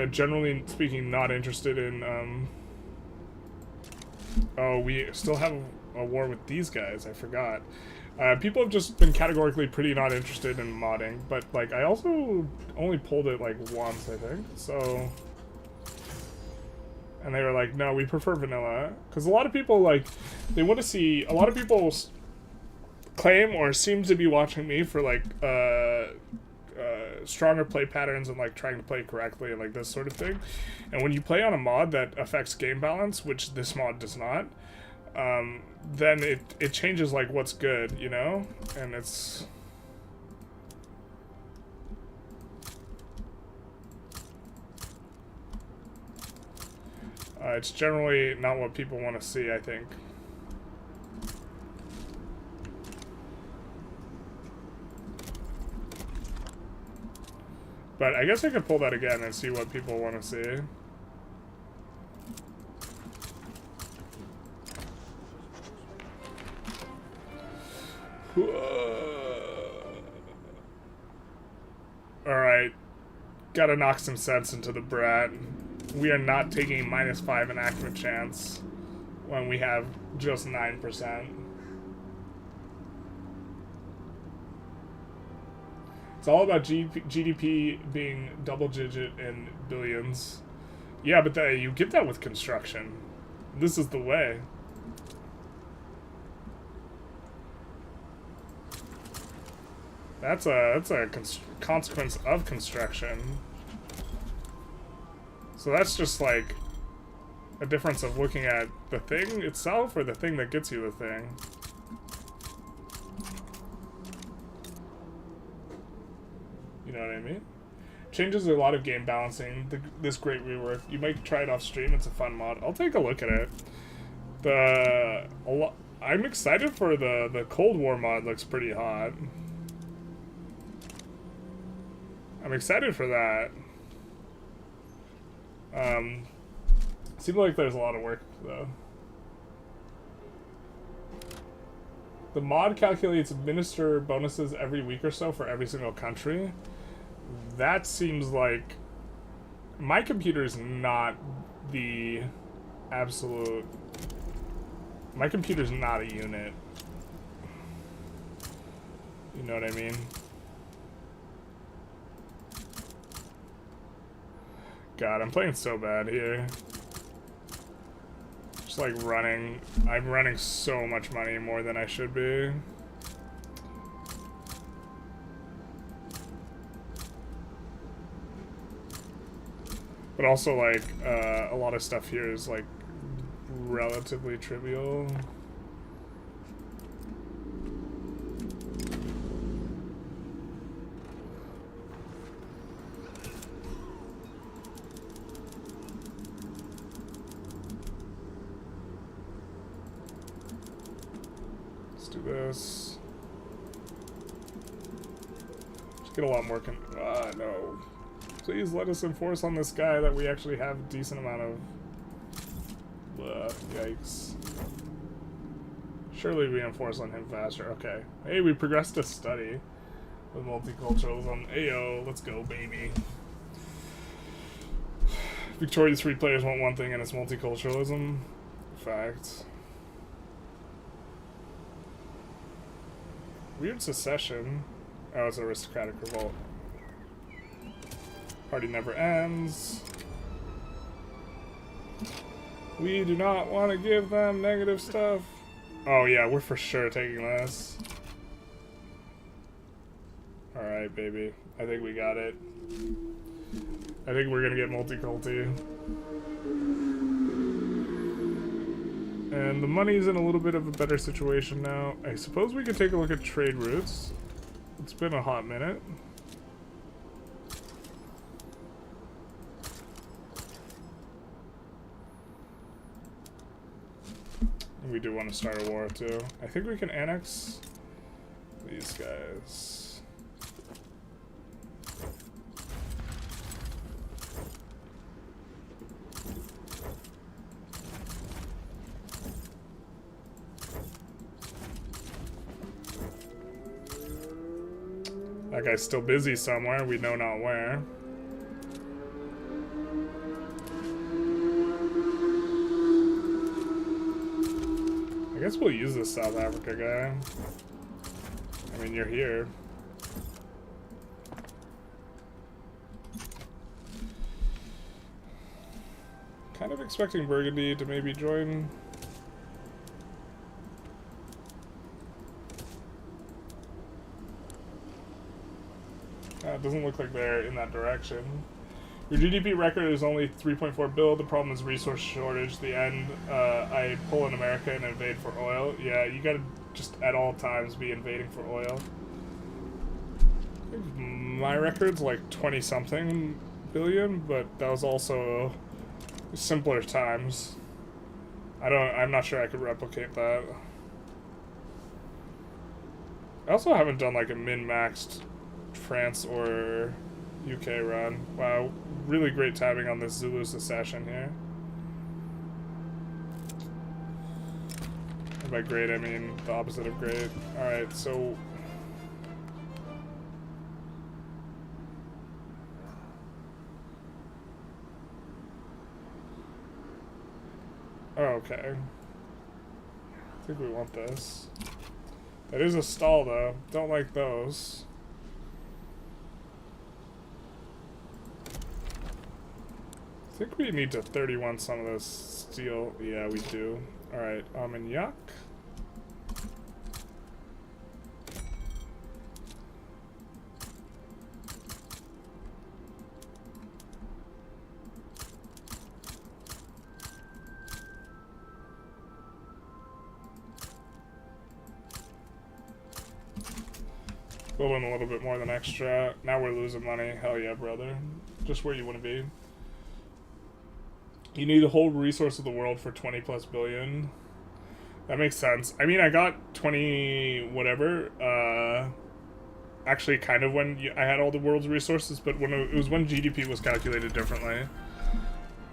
generally speaking not interested in. Oh, we still have a war with these guys. I forgot. People have just been categorically pretty not interested in modding, but like I also only pulled it like once, I think. So, and they were like, no, we prefer vanilla, because a lot of people like they want to see. A lot of people claim or seem to be watching me for like stronger play patterns and like trying to play correctly and like this sort of thing. And when you play on a mod that affects game balance, which this mod does not, then it changes like what's good, you know? And it's generally not what people want to see, I think. But I guess I could pull that again and see what people want to see. Alright. Gotta knock some sense into the brat. We are not taking -5 enactment chance when we have just 9%. It's all about GDP being double-digit in billions. Yeah, but you get that with construction. This is the way. That's a consequence of construction. So that's just like a difference of looking at the thing itself or the thing that gets you the thing. You know what I mean? Changes a lot of game balancing. This Great Rework. You might try it off stream. It's a fun mod. I'll take a look at it. I'm excited for the Cold War mod. Looks pretty hot. I'm excited for that. Seems like there's a lot of work though. The mod calculates minister bonuses every week or so for every single country. That seems like my computer is not the absolute. My computer's not a unit. You know what I mean? God, I'm playing so bad here. Just like running. I'm running so much money more than I should be. But also, like, a lot of stuff here is, like, relatively trivial. Let's do this. Just get a lot more no. Please let us enforce on this guy that we actually have a decent amount of... yikes. Surely we enforce on him faster. Okay. Hey, we progressed to study with multiculturalism. Ayo, let's go, baby. Victoria's free players want one thing, and it's multiculturalism. Fact. Weird secession. Oh, it's aristocratic revolt. Party never ends. We do not want to give them negative stuff. Oh yeah, we're for sure taking this. Alright, baby. I think we got it. I think we're gonna get multiculti. And the money's in a little bit of a better situation now. I suppose we could take a look at trade routes. It's been a hot minute. We do want to start a war too. I think we can annex these guys. That guy's still busy somewhere, we know not where. I guess we'll use this South Africa guy. I mean, you're here. Kind of expecting Burgundy to maybe join. It doesn't look like they're in that direction. Your GDP record is only 3.4 bill. The problem is resource shortage. The end, I pull in America and invade for oil. Yeah, you gotta just at all times be invading for oil. I think my record's like 20-something billion, but that was also simpler times. I'm not sure I could replicate that. I also haven't done like a min-maxed France or UK run. Wow, really great timing on this Zulu secession here. And by great, I mean the opposite of great. Alright, so... Oh, okay. I think we want this. That is a stall, though. Don't like those. I think we need to 31 some of this steel. Yeah, we do. Alright, Armagnac. Building a little bit more than extra. Now we're losing money. Hell yeah, brother. Just where you want to be. You need the whole resource of the world for 20 plus billion. That makes sense. I mean, I got 20 whatever, actually kind of when I had all the world's resources, but when it was when GDP was calculated differently.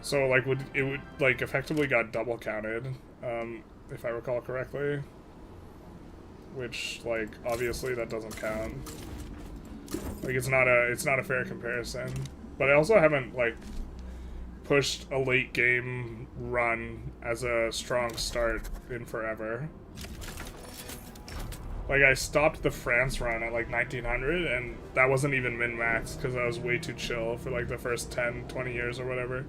So, like, it would, like, effectively got double counted, if I recall correctly. Which, like, obviously that doesn't count. Like, it's not a fair comparison. But I also haven't, like, pushed a late game run as a strong start in forever. Like, I stopped the France run at like 1900 and that wasn't even min-max because I was way too chill for like the first 10, 20 years or whatever.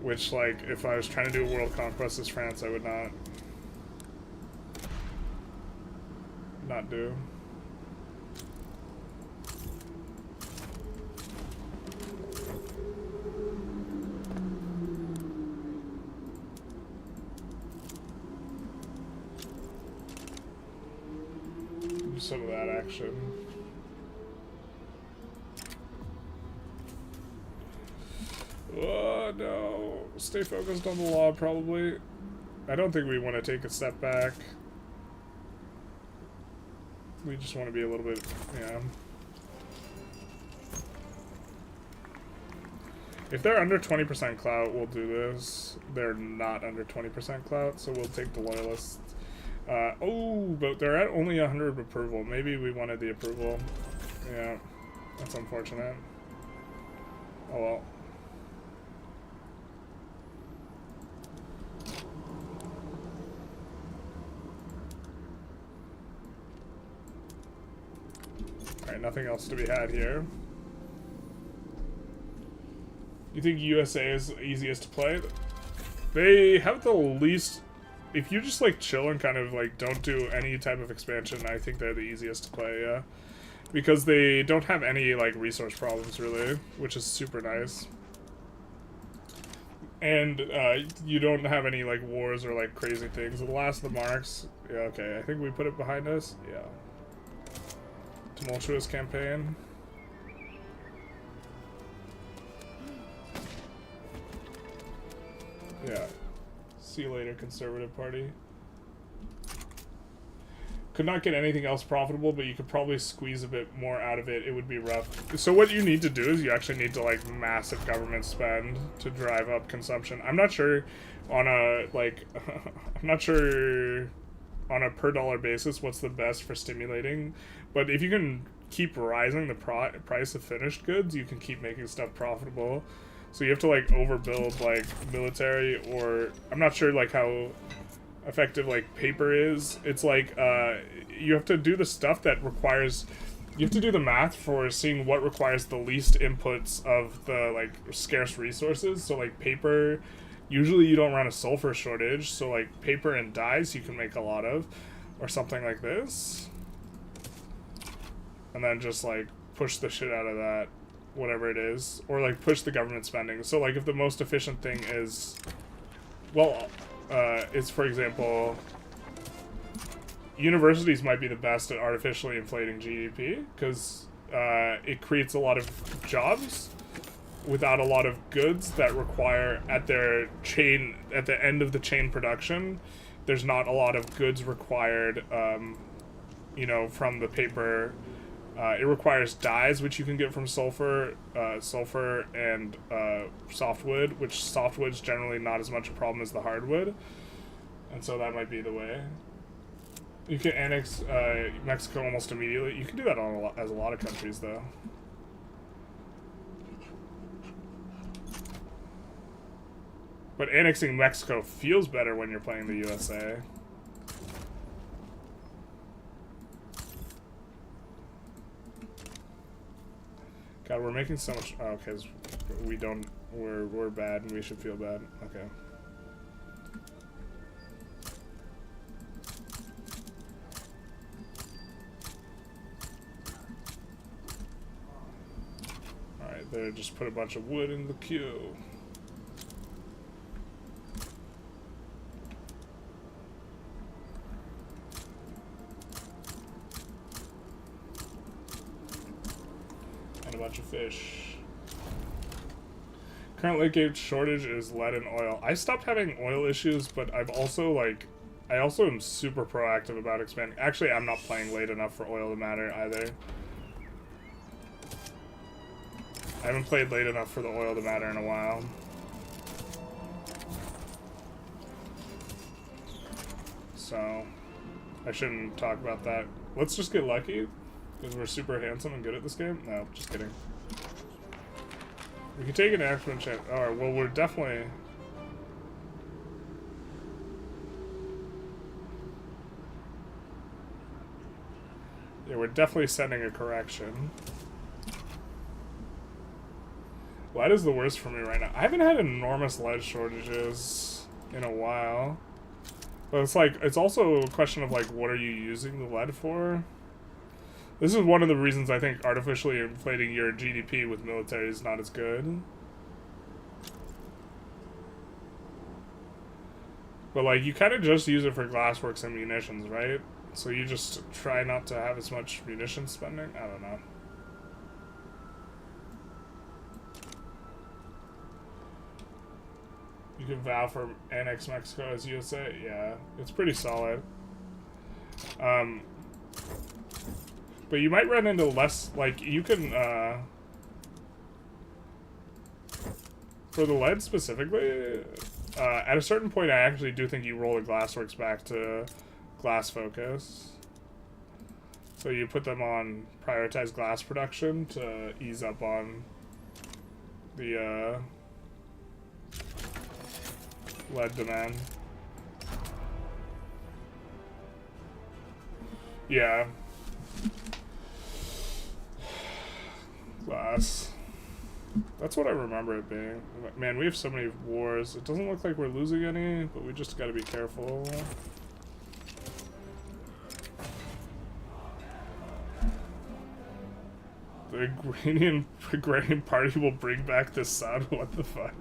Which, like, if I was trying to do a world conquest as France, I would not do. some of that action. Oh no, stay focused on the law probably. I don't think we want to take a step back. We just want to be a little bit, yeah. If they're under 20% clout, we'll do this. They're not under 20% clout, so we'll take the loyalists. Oh, but they're at only 100 approval. Maybe we wanted the approval. Yeah, that's unfortunate. Oh well. Alright, nothing else to be had here. You think USA is easiest to play? They have the least... If you just, like, chill and kind of, like, don't do any type of expansion, I think they're the easiest to play, yeah. Because they don't have any, like, resource problems, really, which is super nice. And, you don't have any, like, wars or, like, crazy things. The last of the monarchs... Yeah, okay, I think we put it behind us. Yeah. Tumultuous campaign. Yeah. See you later, Conservative Party. Could not get anything else profitable, but you could probably squeeze a bit more out of it. It would be rough. So what you need to do is you actually need to, like, massive government spend to drive up consumption. I'm not sure on a, like, I'm not sure on a per dollar basis what's the best for stimulating, but if you can keep rising the price of finished goods, you can keep making stuff profitable. So you have to, like, overbuild, like, military, or I'm not sure, like, how effective, like, paper is. It's like, you have to do the stuff that requires, you have to do the math for seeing what requires the least inputs of the, like, scarce resources. So, like, paper, usually you don't run a sulfur shortage, so, like, paper and dyes you can make a lot of, or something like this. And then just, like, push the shit out of that, whatever it is, or, like, push the government spending. So, like, if the most efficient thing is, well, it's, for example, universities might be the best at artificially inflating GDP, because it creates a lot of jobs without a lot of goods that require, at their chain, at the end of the chain production, there's not a lot of goods required, you know, from the paper. It requires dyes, which you can get from sulfur and softwood, which softwood's generally not as much a problem as the hardwood, and so that might be the way. You can annex Mexico almost immediately. You can do that on as a lot of countries, though. But annexing Mexico feels better when you're playing the USA. God, we're making so much. Oh, okay, we don't. We're bad, and we should feel bad. Okay. All right, there. Just put a bunch of wood in the queue. Bunch of fish. Current late game shortage is lead and oil. I stopped having oil issues, but I've also, like, I also am super proactive about expanding. Actually, I'm not playing late enough for oil to matter either. I haven't played late enough for the oil to matter in a while. So I shouldn't talk about that. Let's just get lucky. Because we're super handsome and good at this game? No, just kidding. We can take an action chance. Alright, well, we're definitely... Yeah, we're definitely sending a correction. Lead is the worst for me right now. I haven't had enormous lead shortages in a while. But it's like, it's also a question of, like, what are you using the lead for? This is one of the reasons I think artificially inflating your GDP with military is not as good. But, like, you kind of just use it for glassworks and munitions, right? So you just try not to have as much munition spending? I don't know. You can vow for annex Mexico as USA? Yeah, it's pretty solid. But you might run into less, like, you can, for the lead specifically, at a certain point I actually do think you roll the glassworks back to glass focus. So you put them on prioritize glass production to ease up on the, lead demand. Yeah. Glass. That's what I remember it being. Man, we have so many wars. It doesn't look like we're losing any, but we just gotta be careful. The agrarian party will bring back the sun. What the fuck?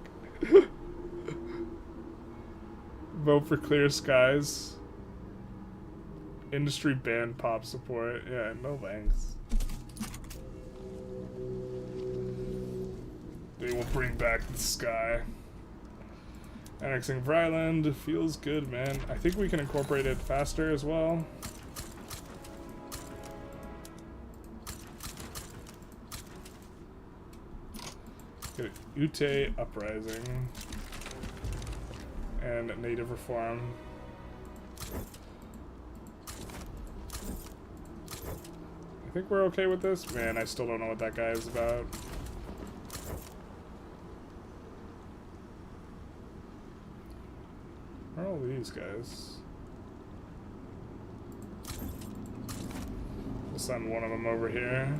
Vote for clear skies. Industry ban pop support. Yeah, no thanks. They will bring back the sky. Annexing Vryland feels good, man. I think we can incorporate it faster as well. Get Ute Uprising. And native reform. I think we're okay with this. Man, I still don't know what that guy is about. Where are all these guys? We'll send one of them over here.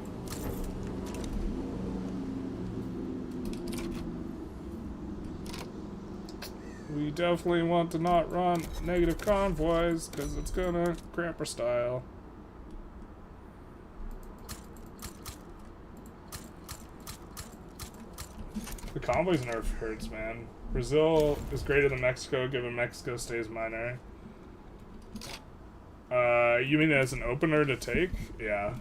We definitely want to not run negative convoys, because it's gonna cramp our style. The convoys nerf hurts, man. Brazil is greater than Mexico, given Mexico stays minor. You mean as an opener to take? Yeah.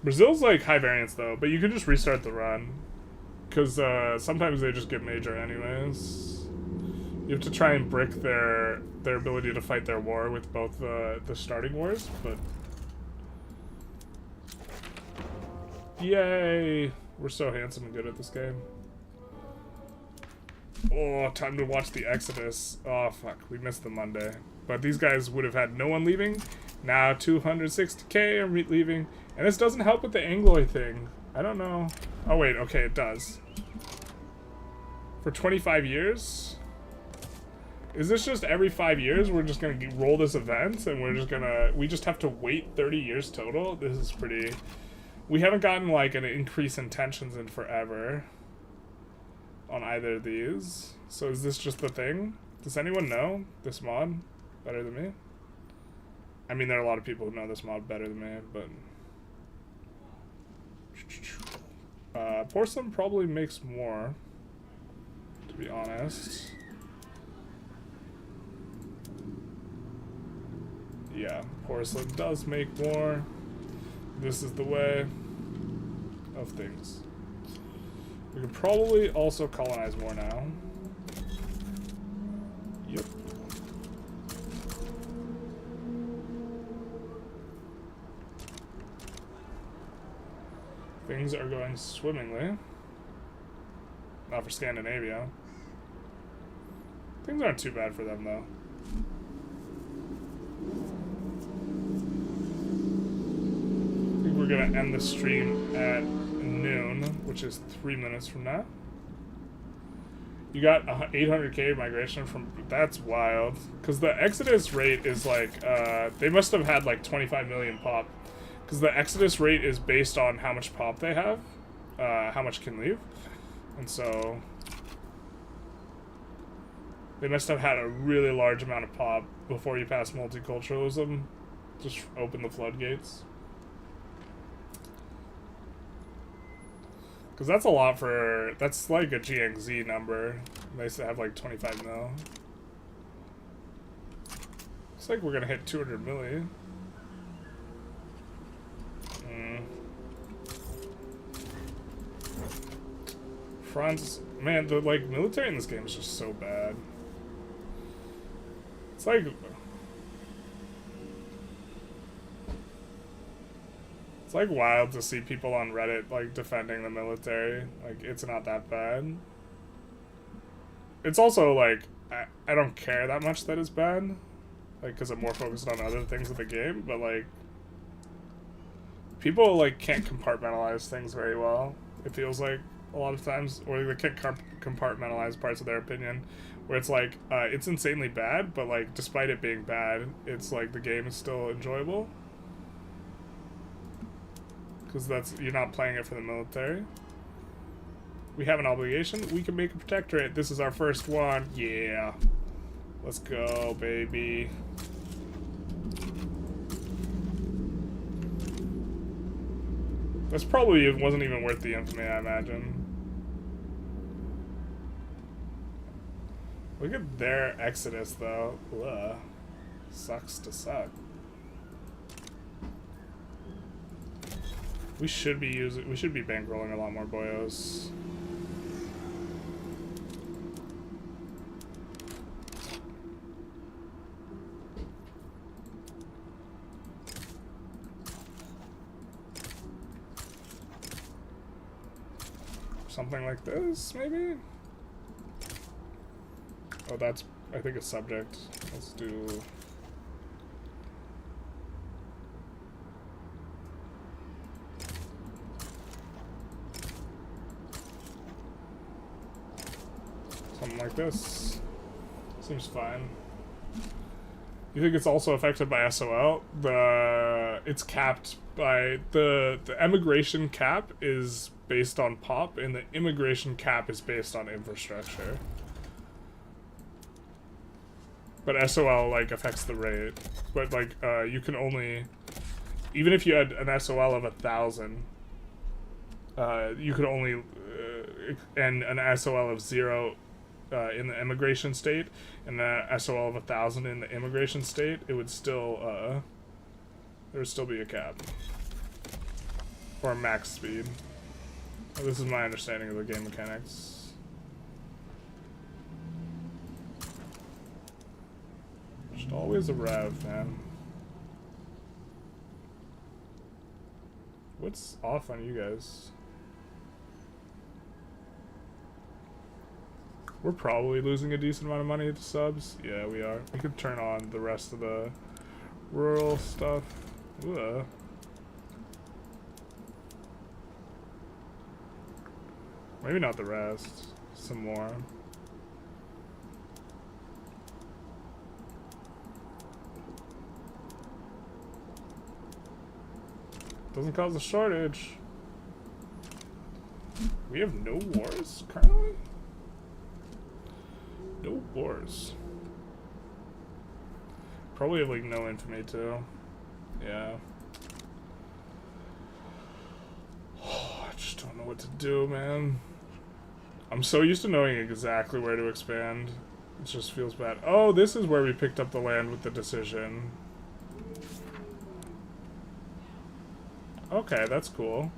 Brazil's like high variance though, but you can just restart the run. Because sometimes they just get major anyways. You have to try and brick their ability to fight their war with both the starting wars, but... Yay! We're so handsome and good at this game. Oh, time to watch the Exodus. Oh, fuck. We missed the Monday. But these guys would have had no one leaving. Now 260k are leaving. And this doesn't help with the Anglois thing. I don't know. Oh, wait. Okay, it does. For 25 years? Is this just every 5 years we're just gonna roll this event and we just have to wait 30 years total? This is pretty... We haven't gotten like an increase in tensions in forever on either of these. So is this just the thing? Does anyone know this mod better than me? I mean, there are a lot of people who know this mod better than me, but... porcelain probably makes more, to be honest. Yeah, porcelain does make more. This is the way of things. We could probably also colonize more now. Yep. Things are going swimmingly. Not for Scandinavia. Things aren't too bad for them, though. I think we're gonna end the stream at noon, which is 3 minutes from now. You got 800k migration from... That's wild. Because the Exodus rate is like... they must have had like 25 million pop. Because the Exodus rate is based on how much pop they have. How much can leave. And so... They must have had a really large amount of pop before you pass multiculturalism. Just open the floodgates. Because that's a lot for... That's like a GXZ number. They used to have like 25 mil. Looks like we're gonna hit 200 million. France, man, the like military in this game is just so bad. It's like wild to see people on Reddit like defending the military. Like, it's not that bad. It's also like I don't care that much that it's bad, like, because I'm more focused on other things of the game. But like, people like can't compartmentalize things very well. It feels like a lot of times, or they can't compartmentalize parts of their opinion, where it's like it's insanely bad, but like despite it being bad, it's like the game is still enjoyable. Because you're not playing it for the military. We have an obligation. We can make a protectorate. This is our first one. Yeah. Let's go, baby. This probably wasn't even worth the infamy, I imagine. Look at their exodus, though. Ugh. Sucks to suck. We should be bankrolling a lot more boyos. Something like this, maybe? Oh, that's, I think it's subject. Let's do... something like this. Seems fine. You think it's also affected by SOL? It's capped by the emigration cap is based on pop, and the immigration cap is based on infrastructure. But SOL like affects the rate. But like you can only, even if you had an SOL of 1,000, you could only and an SOL of 0 in the immigration state, and the SOL of 1,000 in the immigration state, it would still there would still be a cap or a max speed. This is my understanding of the game mechanics. Just always a rev, man. What's off on you guys? We're probably losing a decent amount of money to subs. Yeah, we are. We could turn on the rest of the rural stuff. Ooh. Maybe not the rest. Some more. Doesn't cause a shortage. We have no wars currently? No wars. Probably have like no infamy too. Yeah. Oh, I just don't know what to do, man. I'm so used to knowing exactly where to expand. It just feels bad. Oh, this is where we picked up the land with the decision. Okay, that's cool.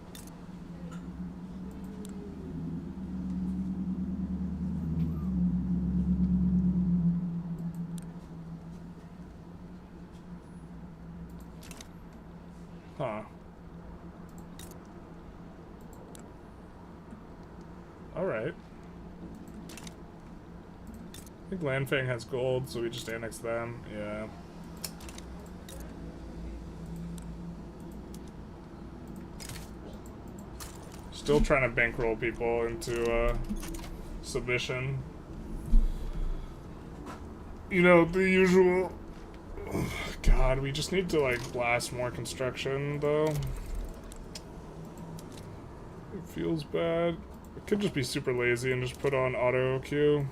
Huh. Alright. I think Landfang has gold, so we just annex them. Yeah. Still trying to bankroll people into submission. You know, the usual. Oh, God, we just need to like blast more construction though. It feels bad. I could just be super lazy and just put on auto queue.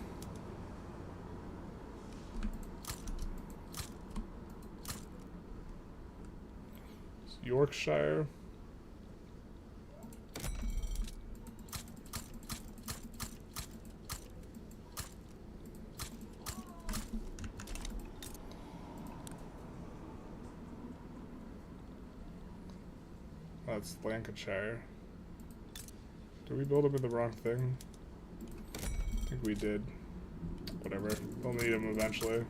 Yorkshire. That's Lancashire. Did we build them in the wrong thing? I think we did. Whatever. We'll need them eventually.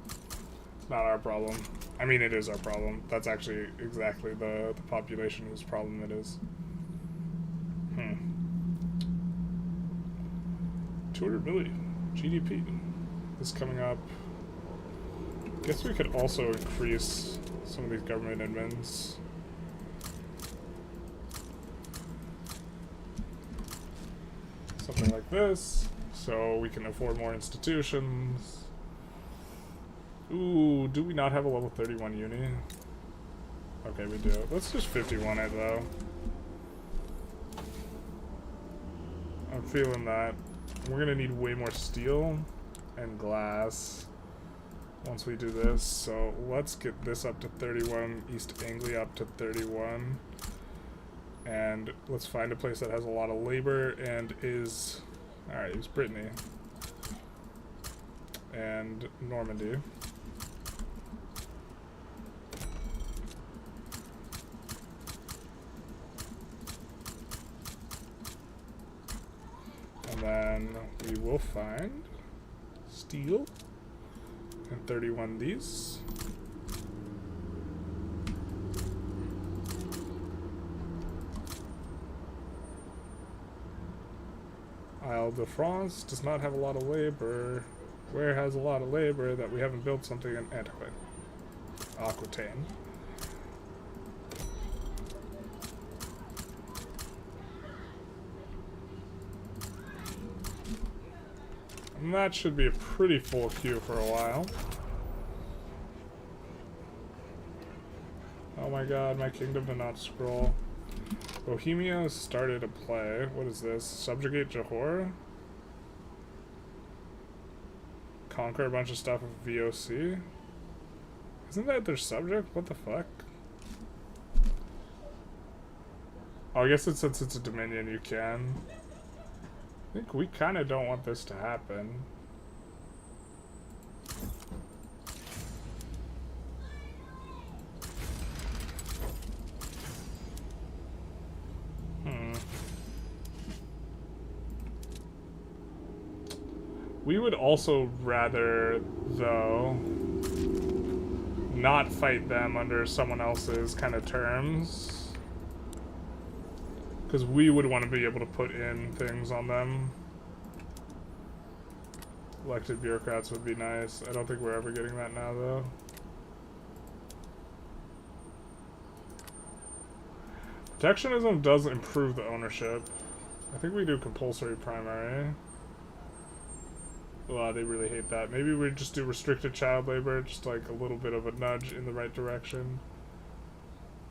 It's not our problem. I mean, it is our problem. That's actually exactly the population whose problem it is. 200 million GDP is coming up. Guess we could also increase some of these government admins. Something like this, so we can afford more institutions. Ooh, do we not have a level 31 uni? Okay, we do. Let's just 51 it though. I'm feeling that. We're gonna need way more steel and glass once we do this, so let's get this up to 31, East Anglia up to 31, and let's find a place that has a lot of labor and is, alright, use Brittany and Normandy. And then we will find steel and 31 these. Isle de France does not have a lot of labor. Where has a lot of labor that we haven't built something in Antiquette? Aquitaine. And that should be a pretty full queue for a while. Oh my god, my kingdom did not scroll. Bohemia started a play. What is this? Subjugate Johor? Conquer a bunch of stuff with VOC? Isn't that their subject? What the fuck? Oh, I guess since it's a dominion, you can. I think we kind of don't want this to happen. We would also rather, though, not fight them under someone else's kind of terms. Because we would want to be able to put in things on them. Elected bureaucrats would be nice. I don't think we're ever getting that now, though. Protectionism does improve the ownership. I think we do compulsory primary. Well, they really hate that. Maybe we just do restricted child labor, just like a little bit of a nudge in the right direction.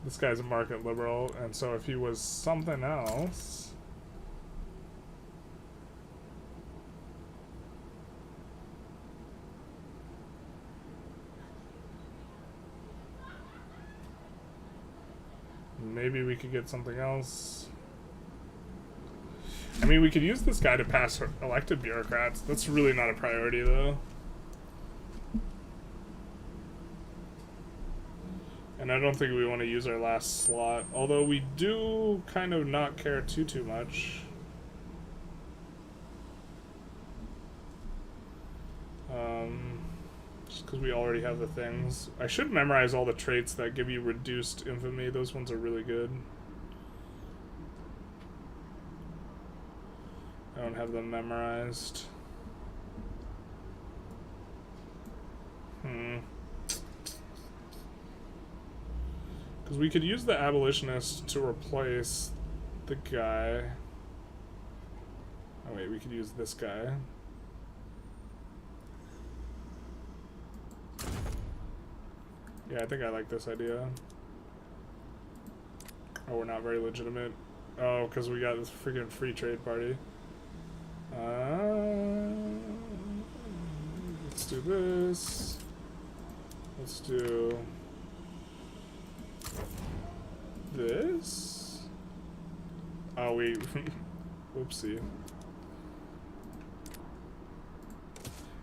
This guy's a market liberal, and so if he was something else... maybe we could get something else. I mean, we could use this guy to pass elected bureaucrats. That's really not a priority, though. And I don't think we want to use our last slot. Although we do kind of not care too much. Just because we already have the things. I should memorize all the traits that give you reduced infamy. Those ones are really good. I don't have them memorized. Because we could use the abolitionist to replace the guy. Oh wait, we could use this guy. Yeah, I think I like this idea. Oh, we're not very legitimate. Oh, because we got this freaking free trade party. Let's do this. Let's do this. Oh, we whoopsie.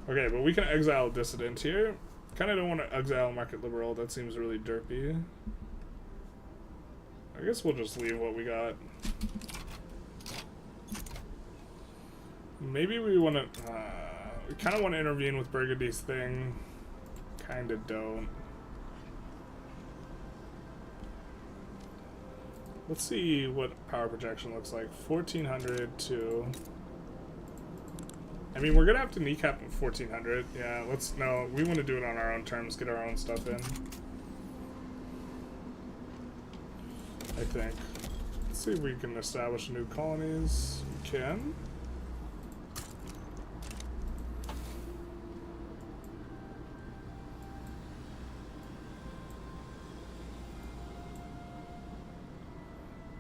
Okay, but we can exile a dissident here. Kind of don't want to exile market liberal. That seems really derpy. I guess we'll just leave what we got. Maybe we want to... we kind of want to intervene with Burgundy's thing. Kind of don't. Let's see what power projection looks like. 1400 to... I mean, we're going to have to kneecap 1400. Yeah, no, we want to do it on our own terms, get our own stuff in. I think. Let's see if we can establish new colonies. We can.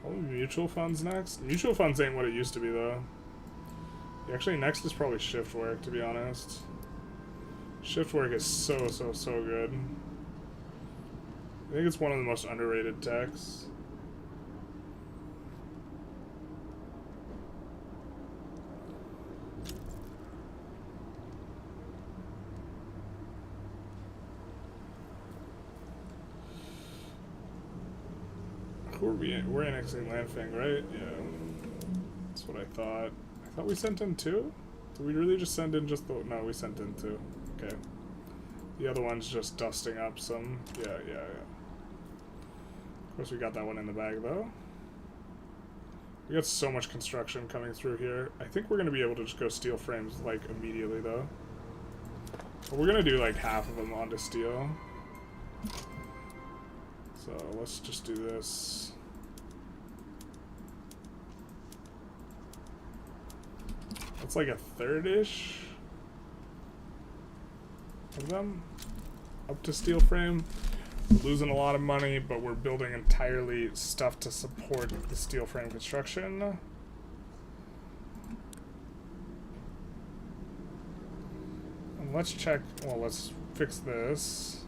Oh, mutual funds next? Mutual funds ain't what it used to be, though. Actually, next is probably shift work, to be honest. Shift work is so good. I think it's one of the most underrated techs. We're annexing Landfang, right? Yeah. That's what I thought. I thought we sent in 2? Did we really just send in just the... No, we sent in 2. Okay. The other one's just dusting up some... Yeah. Of course, we got that one in the bag, though. We got so much construction coming through here. I think we're going to be able to just go steel frames, like, immediately, though. But we're going to do, like, half of them onto steel. So, let's just do this. That's like a third-ish of them up to steel frame. We're losing a lot of money, but we're building entirely stuff to support the steel frame construction. And let's check, well, let's fix this.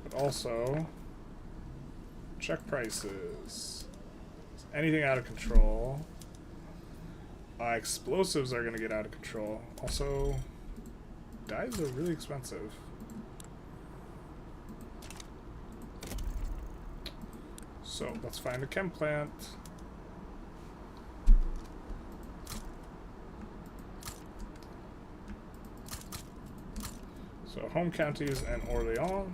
But also, check prices. Anything out of control. Explosives are going to get out of control. Also, dyes are really expensive. So, let's find a chem plant. So, home counties and Orléans.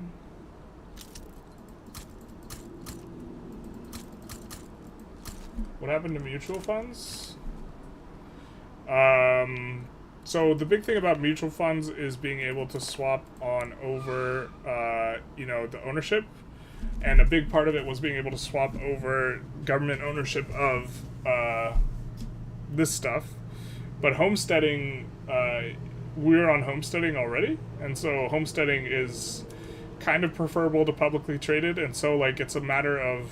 What happened to mutual funds? So the big thing about mutual funds is being able to swap on over, you know, the ownership. And a big part of it was being able to swap over government ownership of this stuff. But homesteading, we're on homesteading already. And so homesteading is kind of preferable to publicly traded. And so, like, it's a matter of...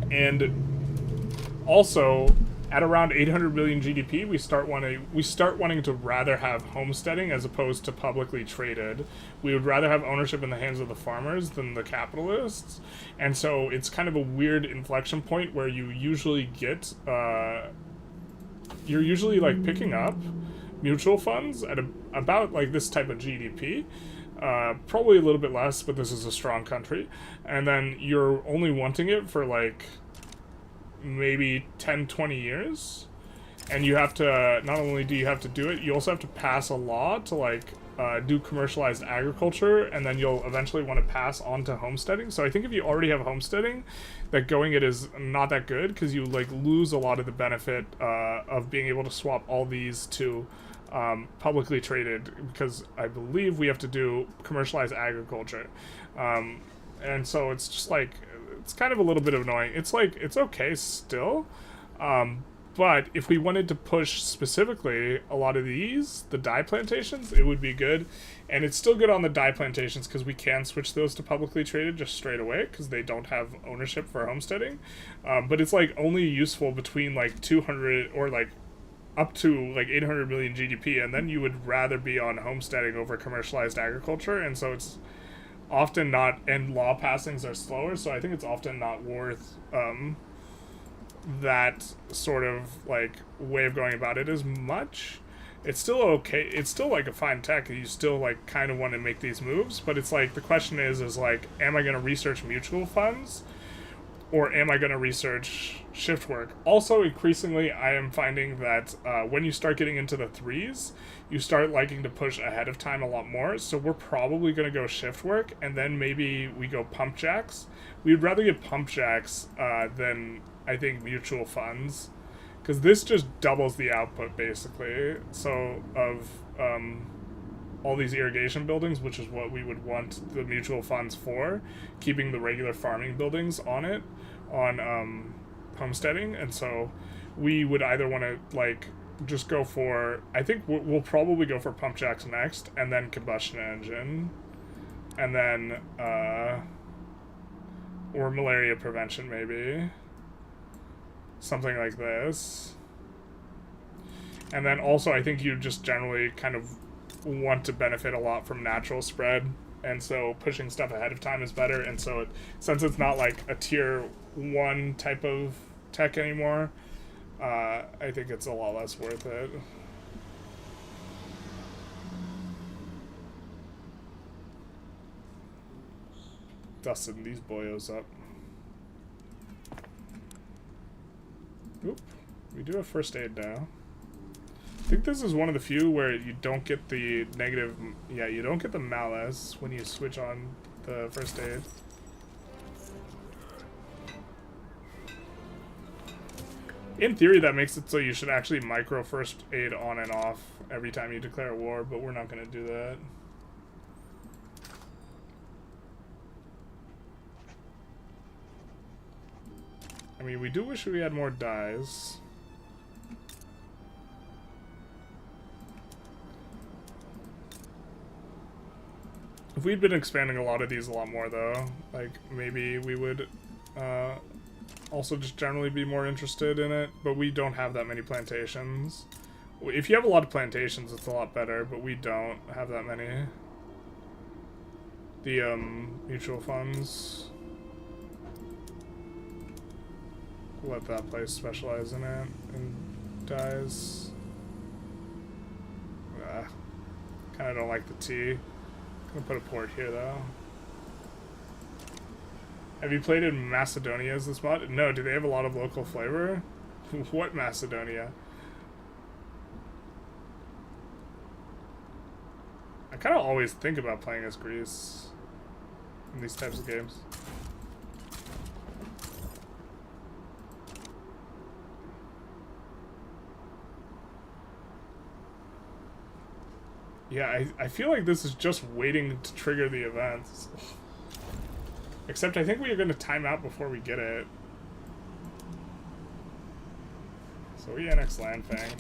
and also, at around 800 million GDP, we start wanting to rather have homesteading as opposed to publicly traded. We would rather have ownership in the hands of the farmers than the capitalists, and so it's kind of a weird inflection point where you usually get you're usually like picking up mutual funds at about like this type of GDP. Probably a little bit less, but this is a strong country. And then you're only wanting it for like maybe 10, 20 years. And you have to, not only do you have to do it, you also have to pass a law to like do commercialized agriculture, and then you'll eventually want to pass on to homesteading. So I think if you already have homesteading, that going it is not that good, because you like lose a lot of the benefit of being able to swap all these to publicly traded, because I believe we have to do commercialized agriculture. And so it's just like, it's kind of a little bit annoying. It's like, it's okay still. But if we wanted to push specifically a lot of these, the dye plantations, it would be good. And it's still good on the dye plantations because we can switch those to publicly traded just straight away because they don't have ownership for homesteading. But it's like only useful between like 200 or like up to like 800 million GDP, and then you would rather be on homesteading over commercialized agriculture. And so it's often not, and law passings are slower, so I think it's often not worth that sort of like way of going about it as much. It's still okay. It's still like a fine tech. You still like kind of want to make these moves, but it's like the question is like, am I going to research mutual funds, or am I going to research shift work? Also, increasingly, I am finding that when you start getting into the threes, you start liking to push ahead of time a lot more. So we're probably going to go shift work, and then maybe we go pump jacks. We'd rather get pump jacks than, I think, mutual funds. Because this just doubles the output, basically, so of all these irrigation buildings, which is what we would want the mutual funds for, keeping the regular farming buildings on it, on homesteading. And so we would either want to, like, just go for, I think we'll probably go for pump jacks next, and then combustion engine, and then, or malaria prevention, maybe. Something like this. And then also I think you just generally kind of want to benefit a lot from natural spread, and so pushing stuff ahead of time is better. And so since it's not like a tier 1 type of tech anymore, I think it's a lot less worth it. Dusting these boyos up. Oop, we do have first aid now. I think this is one of the few where you don't get the negative, yeah, you don't get the malice when you switch on the first aid. In theory, that makes it so you should actually micro first aid on and off every time you declare war, but we're not going to do that. I mean, we do wish we had more dyes. If we'd been expanding a lot of these a lot more, though, like, maybe we would also just generally be more interested in it, but we don't have that many plantations. If you have a lot of plantations, it's a lot better, but we don't have that many. The mutual funds, let that place specialize in it, and dyes. Kinda don't like the tea. I'm gonna put a port here, though. Have you played in Macedonia as this mod? No, do they have a lot of local flavor? What Macedonia? I kind of always think about playing as Greece in these types of games. Yeah, I feel like this is just waiting to trigger the events. Except I think we are going to time out before we get it. So we annex Landfang.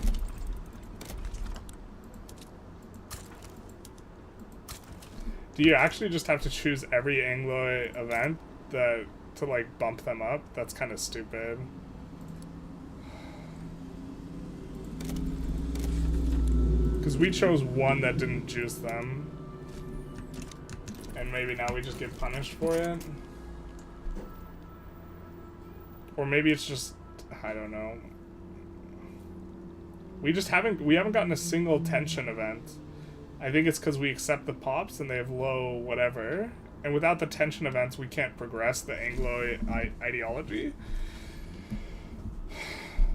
Do you actually just have to choose every Anglois event to like bump them up? That's kind of stupid. Because we chose one that didn't juice them. And maybe now we just get punished for it? Or maybe it's just, I don't know. We haven't gotten a single tension event. I think it's because we accept the pops and they have low whatever. And without the tension events, we can't progress the Anglo ideology.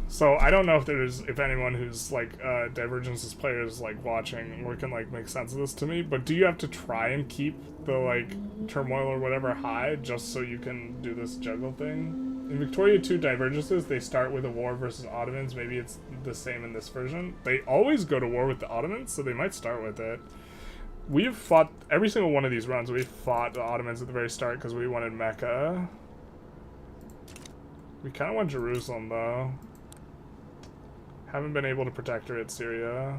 So I don't know if anyone who's like Divergences players like watching or can like make sense of this to me, but do you have to try and keep the like turmoil or whatever high just so you can do this juggle thing? In Victoria 2 Divergences, they start with a war versus Ottomans. Maybe it's the same in this version. They always go to war with the Ottomans, so they might start with it. We've fought every single one of these runs. We fought the Ottomans at the very start because we wanted Mecca. We kind of want Jerusalem though. Haven't been able to protect her at Syria.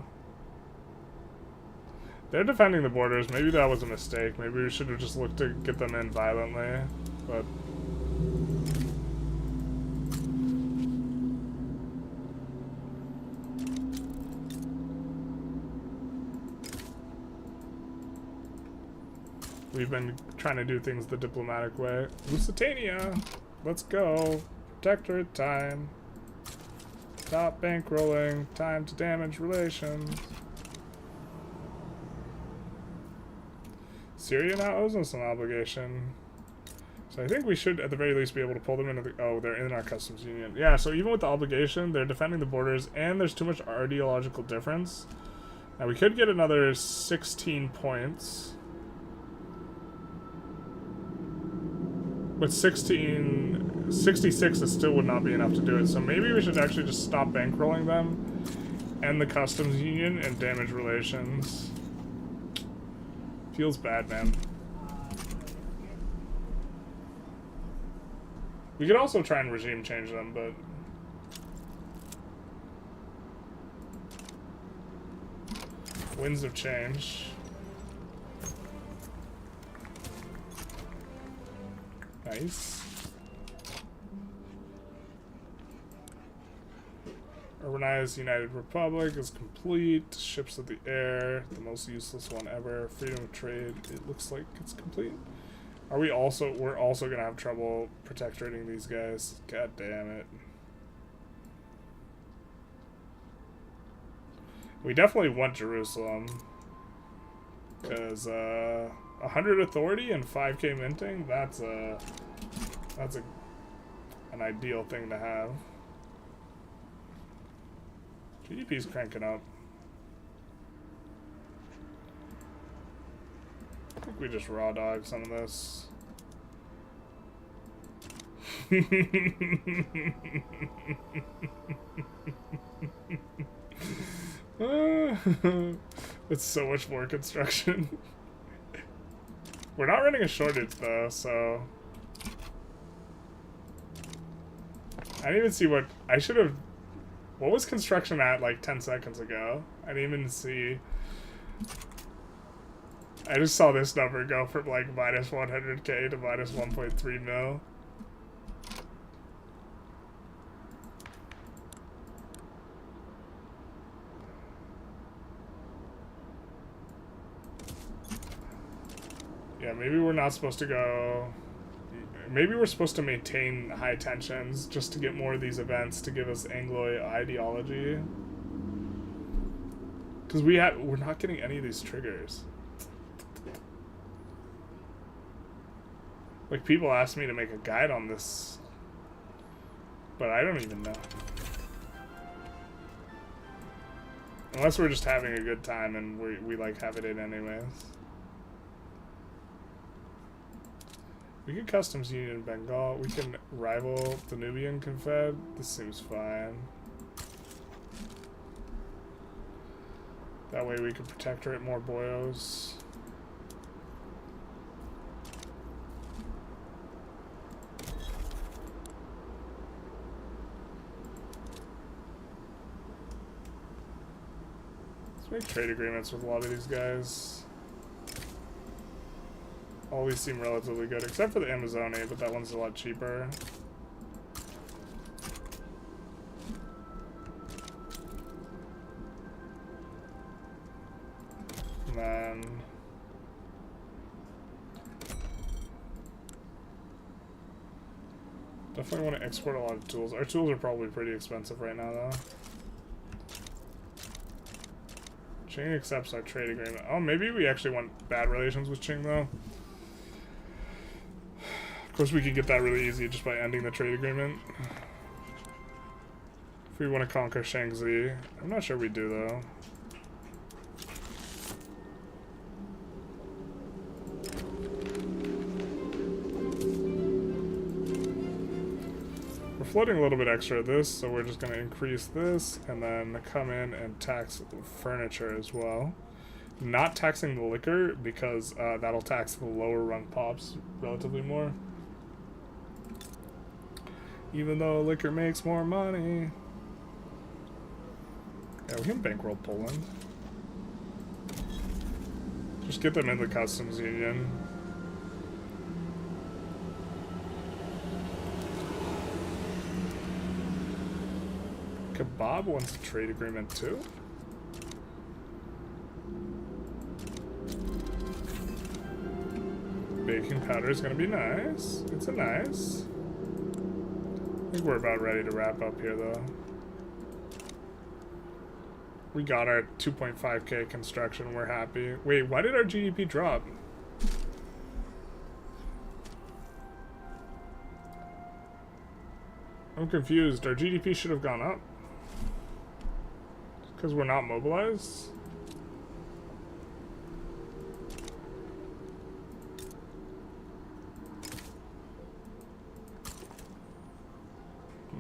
They're defending the borders. Maybe that was a mistake. Maybe we should have just looked to get them in violently. But we've been trying to do things the diplomatic way. Lusitania! Let's go. Protectorate time. Stop bankrolling. Time to damage relations. Syria now owes us an obligation. So I think we should, at the very least, be able to pull them into the... Oh, they're in our customs union. Yeah, so even with the obligation, they're defending the borders, and there's too much ideological difference. Now, we could get another 16 points. But 66 still would not be enough to do it, so maybe we should actually just stop bankrolling them, end the customs union, and damage relations. Feels bad, man. We could also try and regime change them, but... Winds of change. Nice. Urbanized United Republic is complete. Ships of the air, the most useless one ever. Freedom of trade, it looks like it's complete. Are we also, we're also gonna have trouble protectorating these guys. God damn it. We definitely want Jerusalem. Because, 100 authority and 5k minting, that's an ideal thing to have. GDP's cranking up. I think we just raw dog some of this. It's so much more construction. We're not running a shortage though, so I didn't even see what I should have. What was construction at like 10 seconds ago? I didn't even see. I just saw this number go from like minus 100k to minus 1.3 mil. Yeah, maybe we're not supposed to go... Maybe we're supposed to maintain high tensions just to get more of these events to give us Anglois ideology. Because we're not getting any of these triggers. Like, people asked me to make a guide on this, but I don't even know. Unless we're just having a good time and we like have it in anyways. We can customs union Bengal. We can rival the Nubian Confed. This seems fine. That way we can protectorate more boyos. Let's make trade agreements with a lot of these guys. All these seem relatively good, except for the Amazonie, but that one's a lot cheaper. And then... definitely want to export a lot of tools. Our tools are probably pretty expensive right now, though. Qing accepts our trade agreement. Oh, maybe we actually want bad relations with Qing, though. Of course, we could get that really easy just by ending the trade agreement. If we want to conquer Shaanxi. I'm not sure we do, though. We're floating a little bit extra of this, so we're just going to increase this and then come in and tax furniture as well. Not taxing the liquor because that'll tax the lower rung pops relatively more. Even though liquor makes more money. Yeah, we can bankroll Poland. Just get them in the customs union. Kebab wants a trade agreement too. Baking powder is gonna be nice. It's a nice. I think we're about ready to wrap up here, though. We got our 2.5k construction. We're happy. Wait, why did our GDP drop? I'm confused. Our GDP should have gone up. Because we're not mobilized?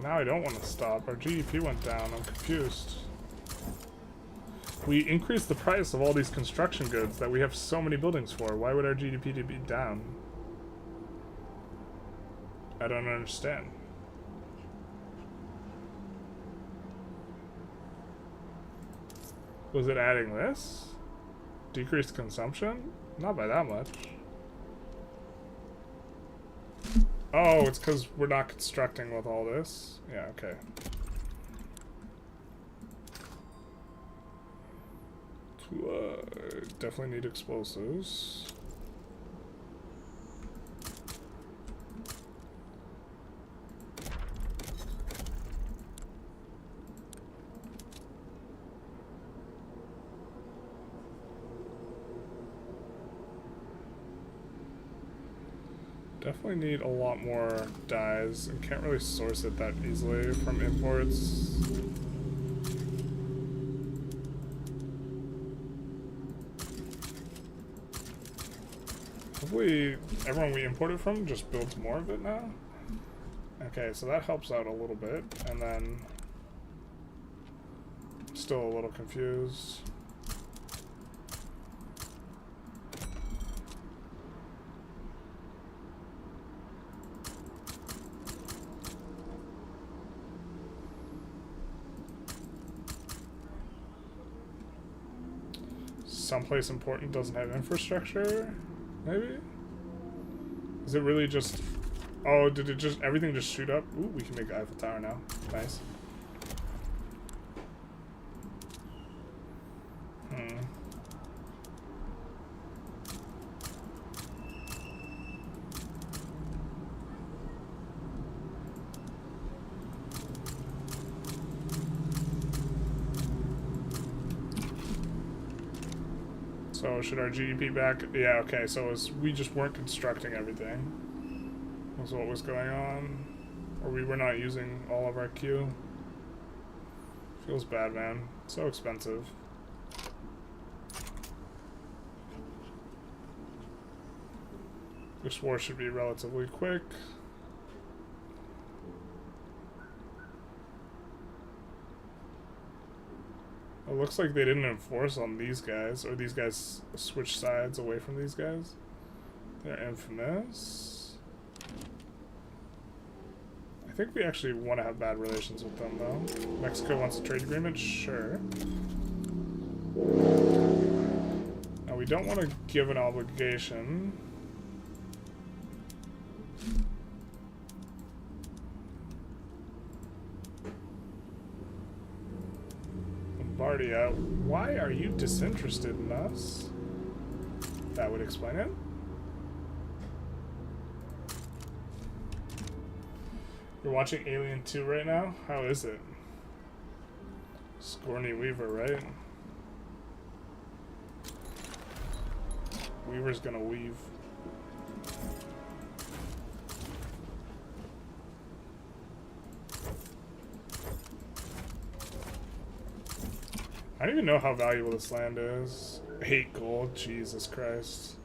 Now I don't want to stop. Our GDP went down. I'm confused. We increased the price of all these construction goods that we have so many buildings for. Why would our GDP be down? I don't understand. Was it adding this? Decreased consumption? Not by that much. Oh, it's because we're not constructing with all this? Yeah, okay. Definitely need explosives. Definitely need a lot more dyes and can't really source it that easily from imports. Hopefully everyone we imported from just builds more of it now. Okay, so that helps out a little bit, and then still a little confused. Someplace important doesn't have infrastructure, maybe? Is it really just... Oh, did it just... everything just shoot up? Ooh, we can make Eiffel Tower now. Nice. So should our GDP back? Yeah, okay, so we just weren't constructing everything. Was what was going on. Or we were not using all of our Q. Feels bad, man. So expensive. This war should be relatively quick. It looks like they didn't enforce on these guys, or these guys switched sides away from these guys. They're infamous. I think we actually want to have bad relations with them, though. Mexico wants a trade agreement? Sure. Now, we don't want to give an obligation. Bardia, why are you disinterested in us? That would explain it. You're watching Alien 2 right now? How is it? Scorny Weaver, right? Weaver's gonna weave. I don't even know how valuable this land is. 8 gold, Jesus Christ.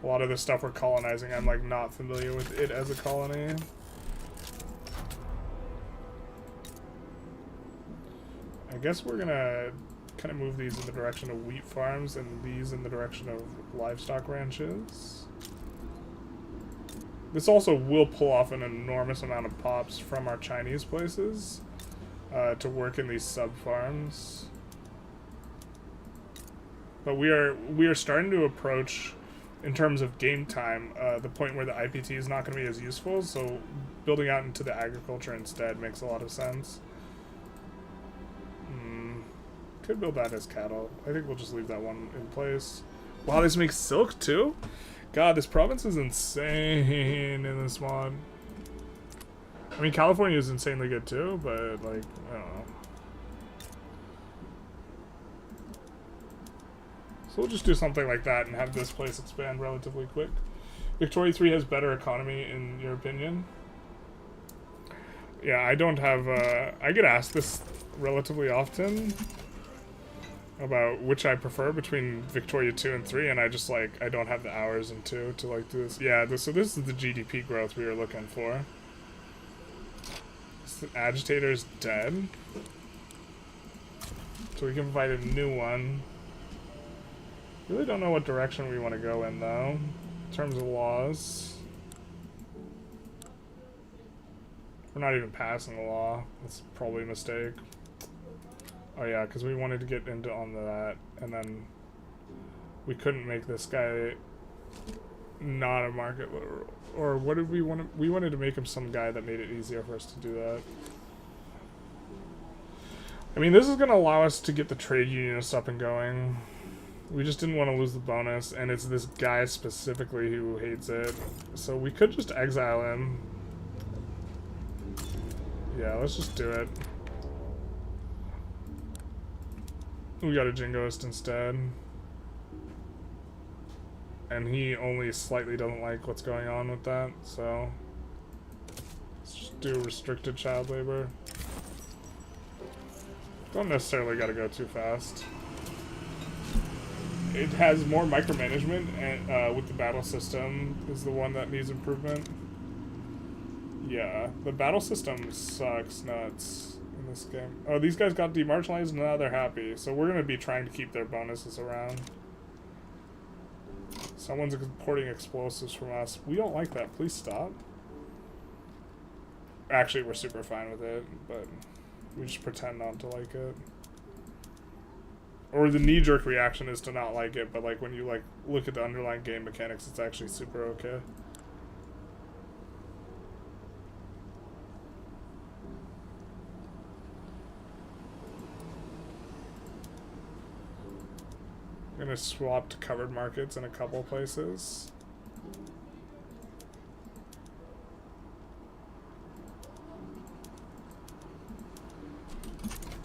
A lot of the stuff we're colonizing, I'm like not familiar with it as a colony. I guess we're gonna kind of move these in the direction of wheat farms and these in the direction of livestock ranches. This also will pull off an enormous amount of pops from our Chinese places to work in these sub-farms. But we are starting to approach, in terms of game time, the point where the IPT is not going to be as useful, so building out into the agriculture instead makes a lot of sense. Could build that as cattle. I think we'll just leave that one in place. Wow, this makes silk too? God, this province is insane in this mod. I mean, California is insanely good too, but like, I don't know. So we'll just do something like that and have this place expand relatively quick. Victoria 3 has better economy, in your opinion? Yeah, I don't have, I get asked this relatively often about which I prefer between Victoria 2 and 3, and I just, like, I don't have the hours in 2 to, like, do this. Yeah, so this is the GDP growth we were looking for. The agitator's dead. So we can provide a new one. Really don't know what direction we want to go in, though, in terms of laws. We're not even passing the law. That's probably a mistake. Oh yeah, because we wanted to get into on that, and then we couldn't make this guy not a market literal. Or what did we want? We wanted to make him some guy that made it easier for us to do that. I mean, this is going to allow us to get the trade unionists up and going. We just didn't want to lose the bonus, and it's this guy specifically who hates it. So we could just exile him. Yeah, let's just do it. We got a jingoist instead. And he only slightly doesn't like what's going on with that, so let's just do restricted child labor. Don't necessarily gotta go too fast. It has more micromanagement, and with the battle system is the one that needs improvement. Yeah, the battle system sucks nuts in this game. Oh, these guys got demarginalized, now they're happy. So we're gonna be trying to keep their bonuses around. Someone's importing explosives from us. We don't like that. Please stop. Actually, we're super fine with it, but we just pretend not to like it. Or the knee-jerk reaction is to not like it, but like when you like look at the underlying game mechanics, it's actually super okay. I'm gonna swap to covered markets in a couple places.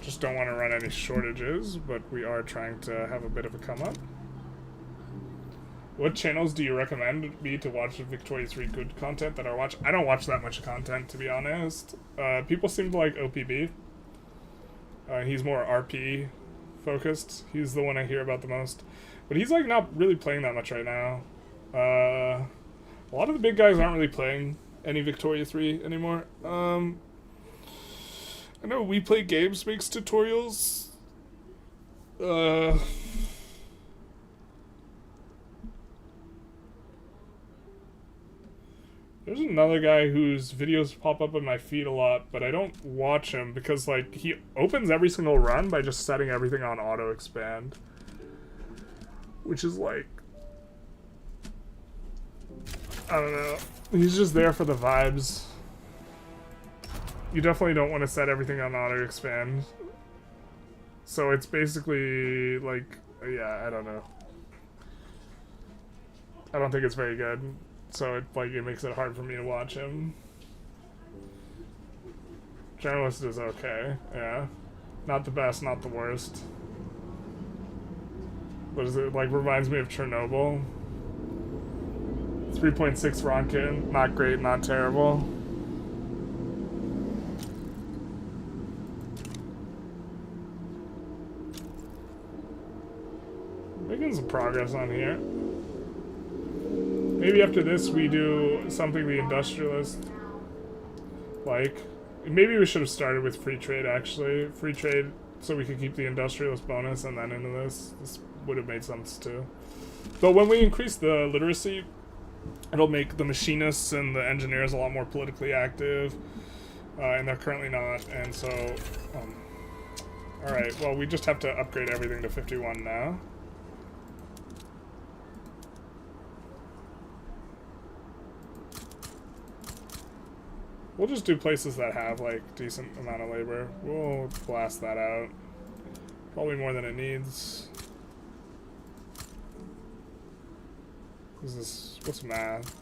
Just don't want to run any shortages, but we are trying to have a bit of a come up. What channels do you recommend me to watch Victoria 3 good content that I watch? I don't watch that much content, to be honest. People seem to like OPB. He's more RP focused. He's the one I hear about the most. But he's like not really playing that much right now. A lot of the big guys aren't really playing any Victoria 3 anymore. I know We Play Games makes tutorials. There's another guy whose videos pop up on my feed a lot, but I don't watch him because like he opens every single run by just setting everything on auto expand, which is like, I don't know, he's just there for the vibes. You definitely don't want to set everything on auto expand. So it's basically like, yeah, I don't know. I don't think it's very good. So it makes it hard for me to watch him. Generalist is okay, yeah. Not the best, not the worst. What is it, like, reminds me of Chernobyl. 3.6 Ronkin, not great, not terrible. Making some progress on here. Maybe after this we do something the Industrialists like. Maybe we should have started with free trade, actually. Free trade so we could keep the Industrialist bonus and then into this. This would have made sense too. But when we increase the literacy, it'll make the machinists and the engineers a lot more politically active. And they're currently not. And so, alright, well we just have to upgrade everything to 51 now. We'll just do places that have, like, decent amount of labor. We'll blast that out. Probably more than it needs. What's math?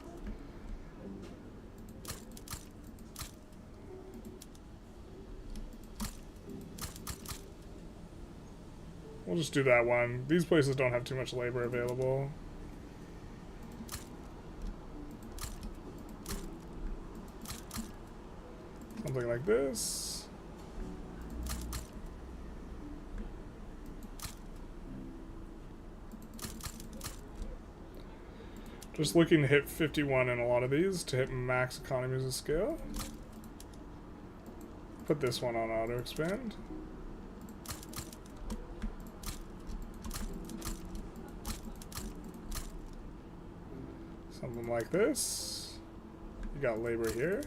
We'll just do that one. These places don't have too much labor available. Something like this. Just looking to hit 51 in a lot of these to hit max economies of scale. Put this one on auto expand. Something like this. You got labor here.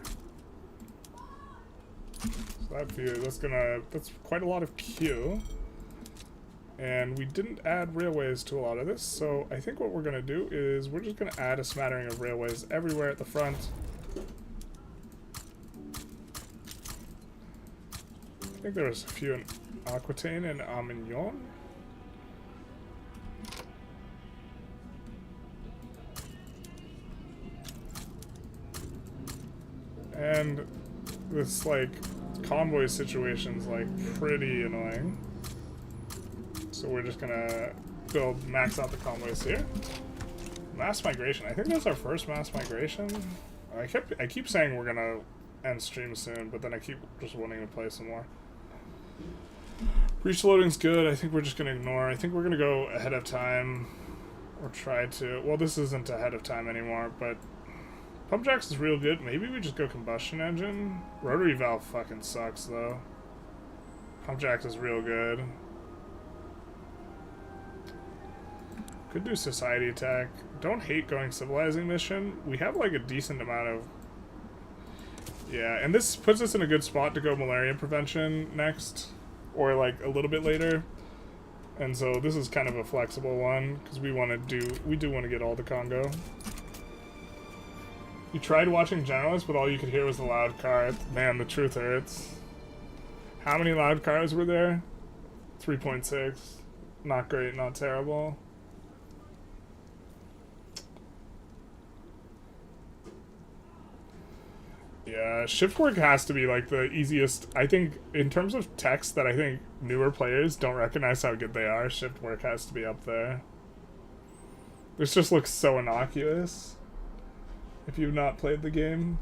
So that's quite a lot of Q. And we didn't add railways to a lot of this, so I think what we're gonna do is we're just gonna add a smattering of railways everywhere at the front. I think there was a few in Aquitaine and Avignon. And this like convoy situation's like pretty annoying. So we're just gonna max out the convoys here. Mass migration. I think that's our first mass migration. I keep saying we're gonna end stream soon, but then I keep just wanting to play some more. Breach loading's good. I think we're just gonna ignore. I think we're gonna go ahead of time, or try to. Well, this isn't ahead of time anymore, but pump jacks is real good. Maybe we just go combustion engine. Rotary valve fucking sucks though. Pump jacks is real good. Could do society attack. Don't hate going civilizing mission. We have like a decent amount of... Yeah, and this puts us in a good spot to go malaria prevention next. Or like a little bit later. And so this is kind of a flexible one. Because we do want to get all the Congo. You tried watching Generalist, but all you could hear was the loud car. Man, the truth hurts. How many loud cars were there? 3.6. Not great, not terrible. Yeah, shift work has to be like the easiest. I think in terms of text that I think newer players don't recognize how good they are, shift work has to be up there. This just looks so innocuous if you've not played the game.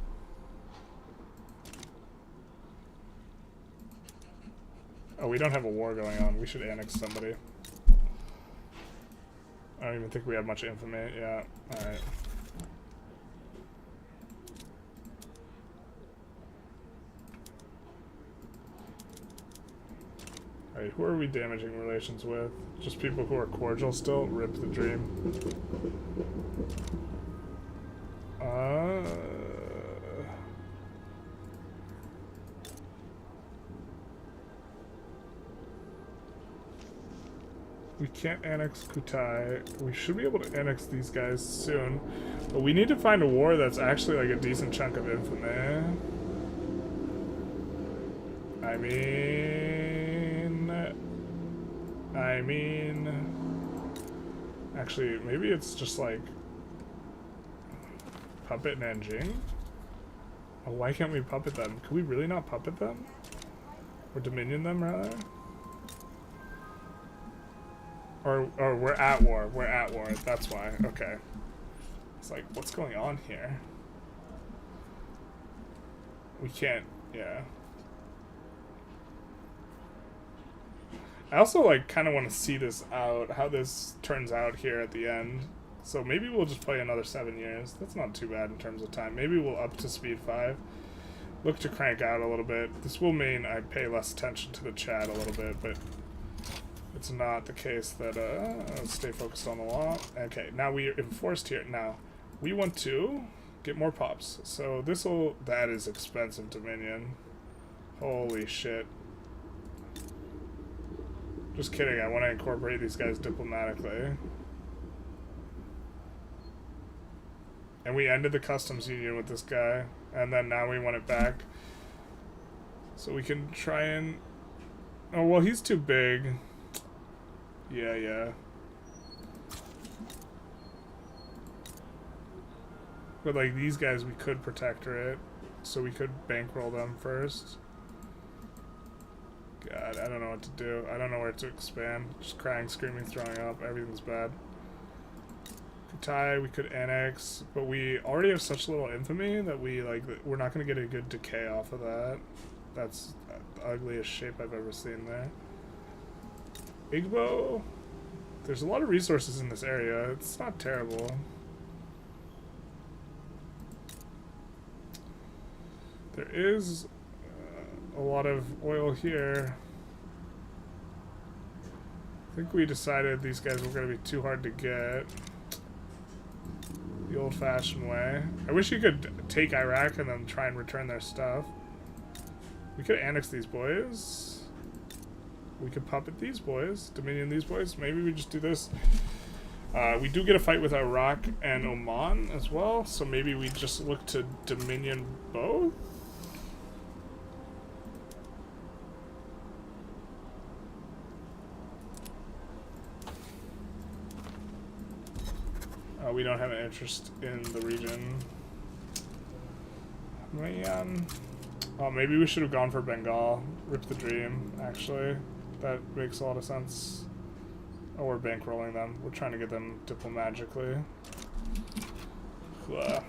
Oh, we don't have a war going on. We should annex somebody. I don't even think we have much infamy. Yeah, alright. Alright, who are we damaging relations with? Just people who are cordial still? Rip the dream. We can't annex Kutai. We should be able to annex these guys soon. But we need to find a war that's actually like a decent chunk of infamy. I mean... Actually, maybe it's just like... Puppet Nanjing? Oh, why can't we puppet them? Could we really not puppet them? Or dominion them, rather? Or we're at war. We're at war. That's why. Okay. It's like, what's going on here? We can't... Yeah. I also, like, kind of want to see this out, how this turns out here at the end. So maybe we'll just play another 7 years. That's not too bad in terms of time. Maybe we'll up to speed 5. Look to crank out a little bit. This will mean I pay less attention to the chat a little bit, but it's not the case that, let's stay focused on the law. Okay, now we are enforced here. Now, we want to get more pops. So that is expensive Dominion. Holy shit. Just kidding, I want to incorporate these guys diplomatically. And we ended the customs union with this guy, and then now we want it back. So we can try and... Oh, well, he's too big. Yeah. But, like, these guys we could protectorate, so we could bankroll them first. God, I don't know what to do. I don't know where to expand. Just crying, screaming, throwing up. Everything's bad. Could tie, we could annex, but we already have such little infamy that we're not going to get a good decay off of that. That's the ugliest shape I've ever seen there. Igbo. There's a lot of resources in this area. It's not terrible. There is a lot of oil here. I think we decided these guys were going to be too hard to get. The old-fashioned way. I wish you could take Iraq and then try and return their stuff. We could annex these boys. We could puppet these boys. Dominion these boys. Maybe we just do this. We do get a fight with Iraq and Oman as well, so maybe we just look to dominion both? We don't have an interest in the region. Man. Oh, maybe we should have gone for Bengal. Rip the dream, actually. That makes a lot of sense. Oh, we're bankrolling them. We're trying to get them diplomatically. Ugh.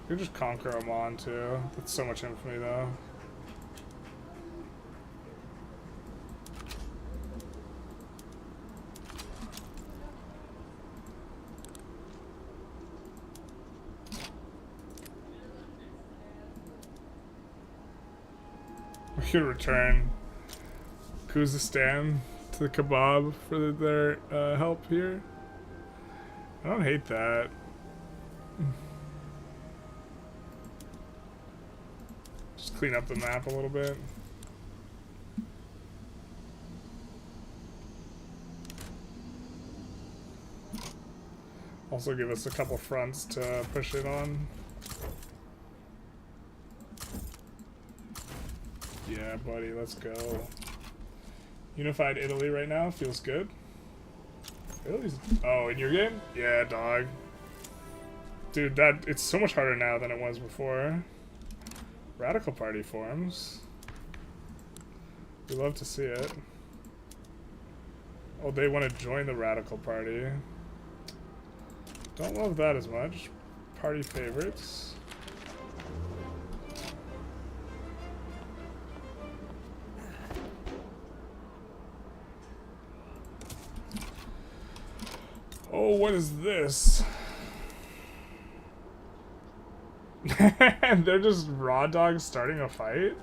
We could just conquer Oman too. That's so much infamy though. We could return Khuzestan to the kebab for their help here. I don't hate that. Just clean up the map a little bit. Also give us a couple fronts to push it on. Yeah, buddy, let's go. Unified Italy right now feels good. Italy's... Oh, in your game? Yeah, dog. Dude, it's so much harder now than it was before. Radical Party forms. We love to see it. Oh, they want to join the Radical Party. Don't love that as much. Party favorites. Oh, what is this? They're just raw dogs starting a fight?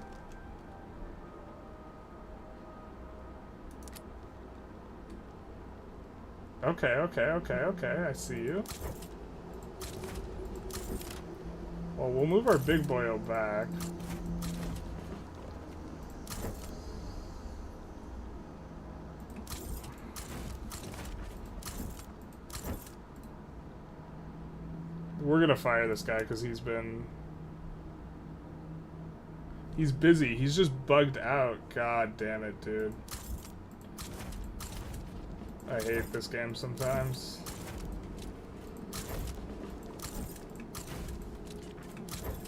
Okay, I see you. Well, we'll move our big boyo back. We're gonna fire this guy because he's busy. He's just bugged out. God damn it, dude. I hate this game sometimes.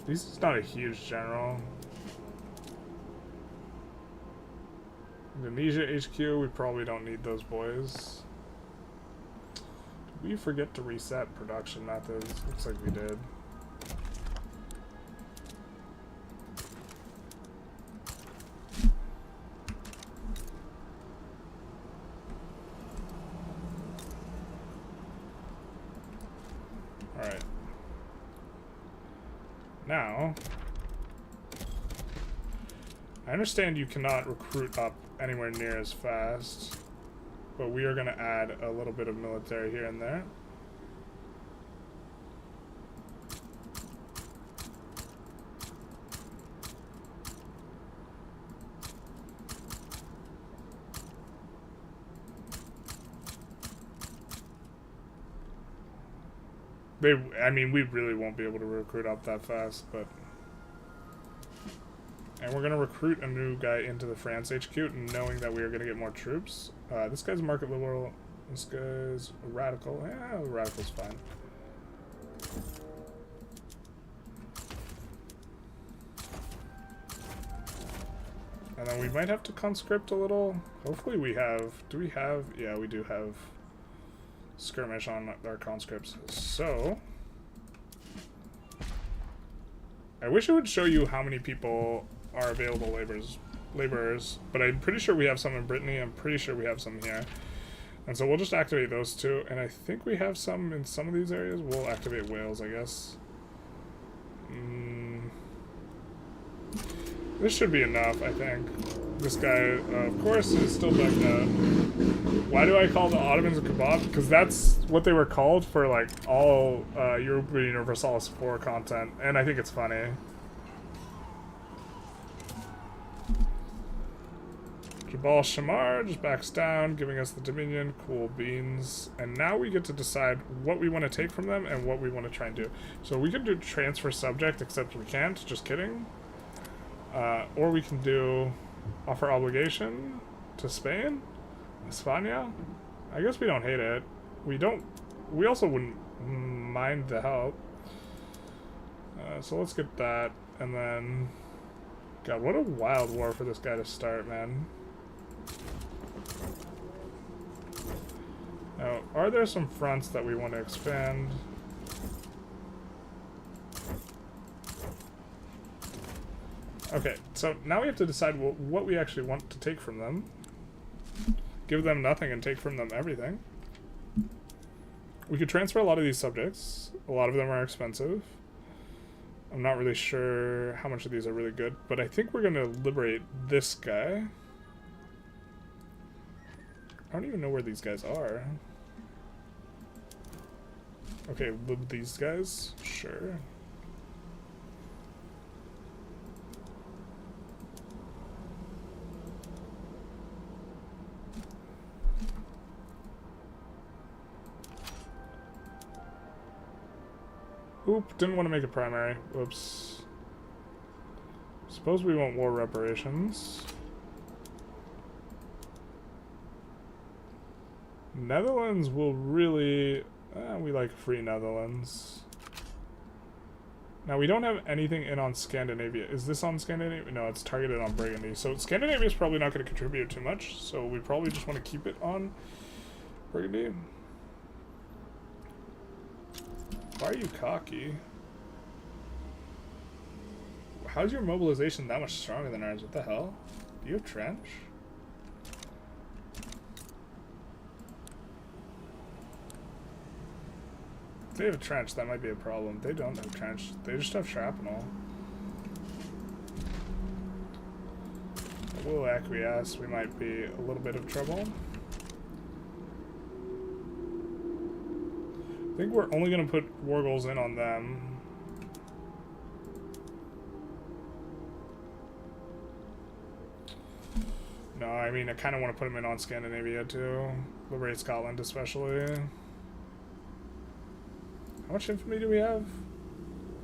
This is not a huge general. Indonesia HQ, we probably don't need those boys. Did we forget to reset production methods? Looks like we did. Alright. Now, I understand you cannot recruit up anywhere near as fast, but we are going to add a little bit of military here and there. I mean, we really won't be able to recruit up that fast, but And we're going to recruit a new guy into the France HQ, knowing that we are going to get more troops. This guy's market liberal. This guy's radical. Yeah, radical's fine. And then we might have to conscript a little. Hopefully we have... Do we have... Yeah, we do have skirmish on our conscripts. So... I wish it would show you how many people are available laborers, but I'm pretty sure we have some in Brittany. I'm pretty sure we have some here. And so we'll just activate those two. And I think we have some in some of these areas. We'll activate Wales, I guess. This should be enough, I think. This guy, of course, is still Baghdad. Why do I call the Ottomans a kebab? Because that's what they were called for, like, all European Universalis 4 content. And I think it's funny. Jabal Shamar just backs down, giving us the Dominion. Cool beans. And now we get to decide what we want to take from them and what we want to try and do. So we could do transfer subject, except we can't. Just kidding. Or we can do offer obligation to Spain, España. I guess we don't hate it. We also wouldn't mind the help. So let's get that, and then, God, what a wild war for this guy to start, man. Now, are there some fronts that we want to expand? Okay, so now we have to decide what we actually want to take from them. Give them nothing and take from them everything. We could transfer a lot of these subjects. A lot of them are expensive. I'm not really sure how much of these are really good, but I think we're going to liberate this guy. I don't even know where these guys are. Okay, lib these guys? Sure. Oop, didn't want to make a primary. Whoops. Suppose we want war reparations. Netherlands will really... we like free Netherlands. Now, we don't have anything in on Scandinavia. Is this on Scandinavia? No, it's targeted on Burgundy. So Scandinavia is probably not going to contribute too much. So we probably just want to keep it on Burgundy. Why are you cocky? How's your mobilization that much stronger than ours? What the hell? Do you have trench? If they have a trench, that might be a problem. They don't have trench. They just have shrapnel. We'll acquiesce. We might be a little bit of trouble. I think we're only going to put war goals in on them. No, I mean, I kind of want to put them in on Scandinavia too. Liberate Scotland especially. How much infamy do we have?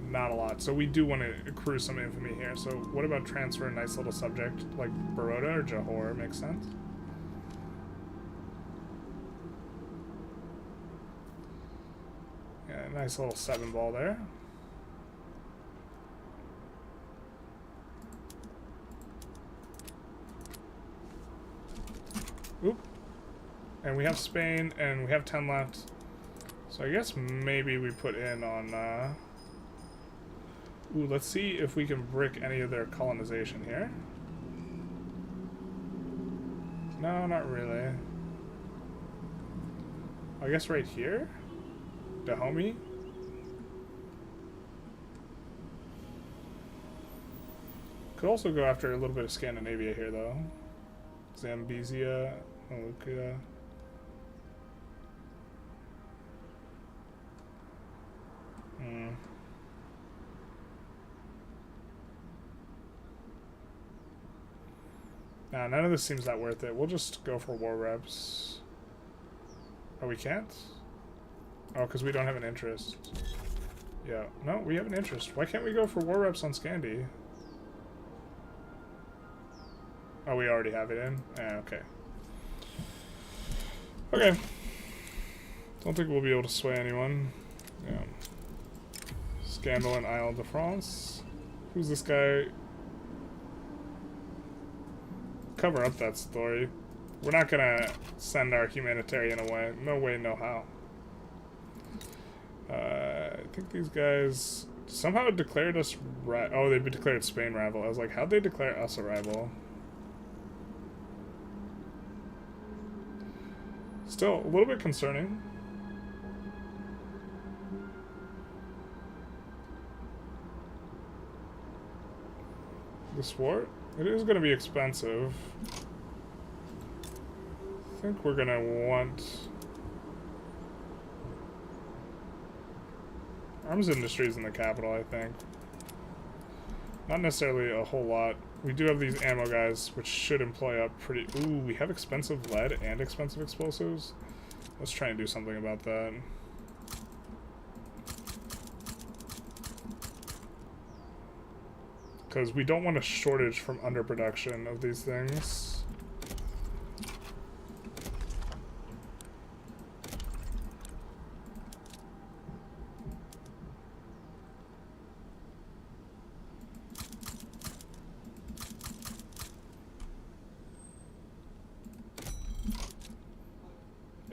Not a lot. So we do want to accrue some infamy here. So what about transfer a nice little subject like Baroda or Johor? Makes sense. Yeah, nice little 7-ball there. Oop. And we have Spain, and we have 10 left. So I guess maybe we put in on... Ooh, let's see if we can brick any of their colonization here. No, not really. I guess right here? Dahomey? Could also go after a little bit of Scandinavia here, though. Zambezia, Maluka. Nah, none of this seems that worth it. We'll just go for war reps. Oh, we can't? Oh, because we don't have an interest. Yeah. No, we have an interest. Why can't we go for war reps on Scandi? Oh, we already have it in? Okay. Okay. Don't think we'll be able to sway anyone. Yeah. Scandal in Isle de France. Who's this guy? Cover up that story. We're not gonna send our humanitarian away. No way, no how. I think these guys somehow declared us oh, they declared Spain rival. I was like, how'd they declare us a rival? Still a little bit concerning. This war, it is going to be expensive. I think we're going to want arms industries in the capital, I think. Not necessarily a whole lot. We do have these ammo guys, which should employ up pretty... Ooh, we have expensive lead and expensive explosives. Let's try and do something about that. Because we don't want a shortage from underproduction of these things.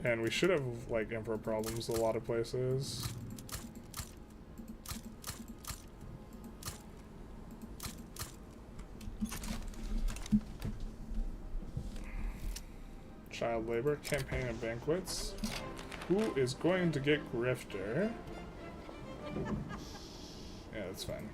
And we should have, like, emperor problems a lot of places. Child labor, campaign of banquets. Who is going to get grifter? Yeah, that's fine.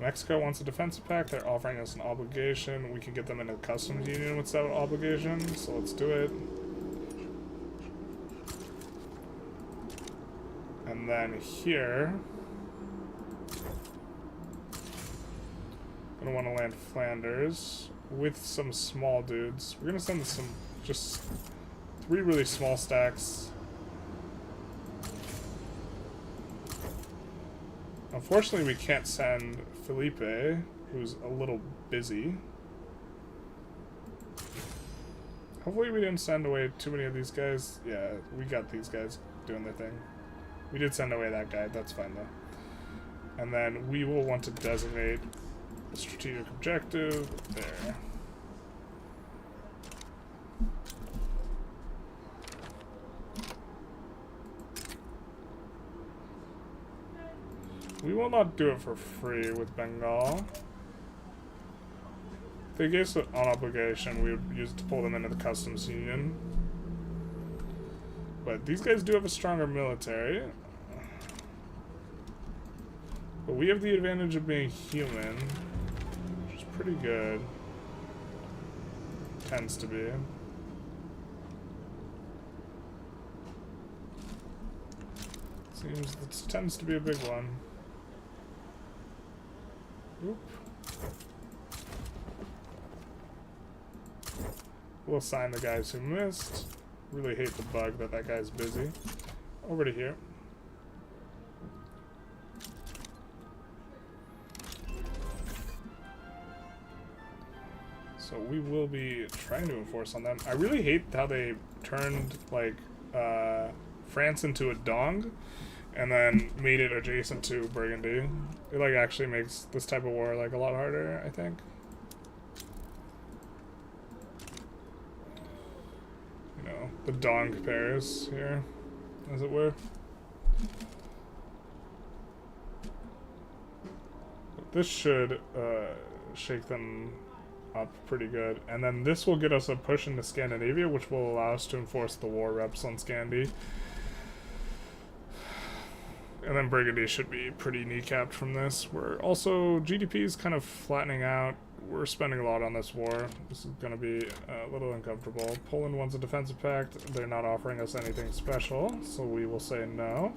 Mexico wants a defense pact. They're offering us an obligation. We can get them into the customs union with that obligation, so let's do it. And then here, I'm gonna want to land Flanders with some small dudes. We're gonna send some, just 3 really small stacks. Unfortunately, we can't send Felipe, who's a little busy. Hopefully we didn't send away too many of these guys. Yeah, we got these guys doing their thing. We did send away that guy, that's fine though. And then we will want to designate a strategic objective there. We will not do it for free with Bengal. If they gave us an obligation, we would use it to pull them into the customs union. But these guys do have a stronger military. But we have the advantage of being human, which is pretty good. Tends to be. Seems this tends to be a big one. Oop. We'll assign the guys who missed. Really hate the bug that that guy's busy. Over to here. So we will be trying to enforce on them. I really hate how they turned, like, France into a dong and then made it adjacent to Burgundy. It, like, actually makes this type of war, like, a lot harder, I think. You know, the dong pairs here, as it were. But this should shake them up pretty good. And then this will get us a push into Scandinavia, which will allow us to enforce the war reps on Scandi. And then Burgundy should be pretty kneecapped from this. We're also, GDP is kind of flattening out. We're spending a lot on this war. This is going to be a little uncomfortable. Poland wants a defensive pact. They're not offering us anything special, so we will say no.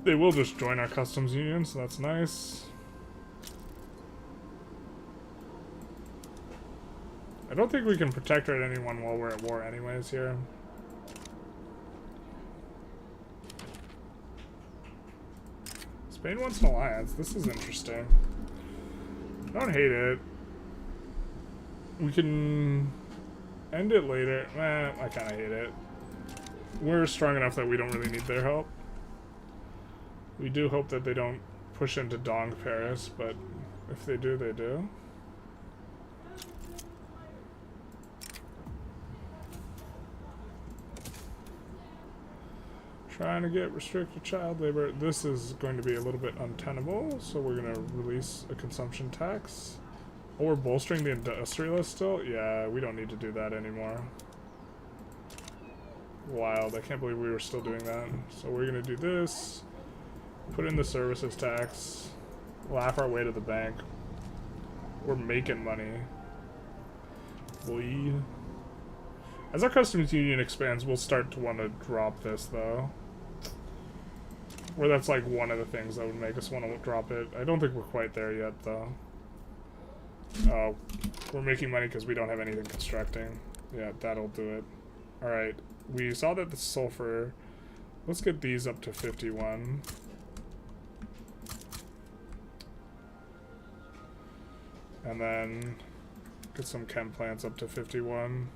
They will just join our customs union, so that's nice. I don't think we can protectorate anyone while we're at war anyways here. Spain wants an alliance. This is interesting. I don't hate it. We can end it later. I kind of hate it. We're strong enough that we don't really need their help. We do hope that they don't push into Dong Paris, but if they do, they do. Trying to get restricted child labor. This is going to be a little bit untenable, so we're going to release a consumption tax. Oh, we're bolstering the industrialists still? Yeah, we don't need to do that anymore. Wild. I can't believe we were still doing that. So we're going to do this. Put in the services tax. Laugh our way to the bank. We're making money. As our customs union expands, we'll start to want to drop this, though. Or that's like one of the things that would make us want to drop it. I don't think we're quite there yet, though. Oh, we're making money because we don't have anything constructing. Yeah, that'll do it. Alright, we saw that the sulfur... Let's get these up to 51. And then get some chem plants up to 51.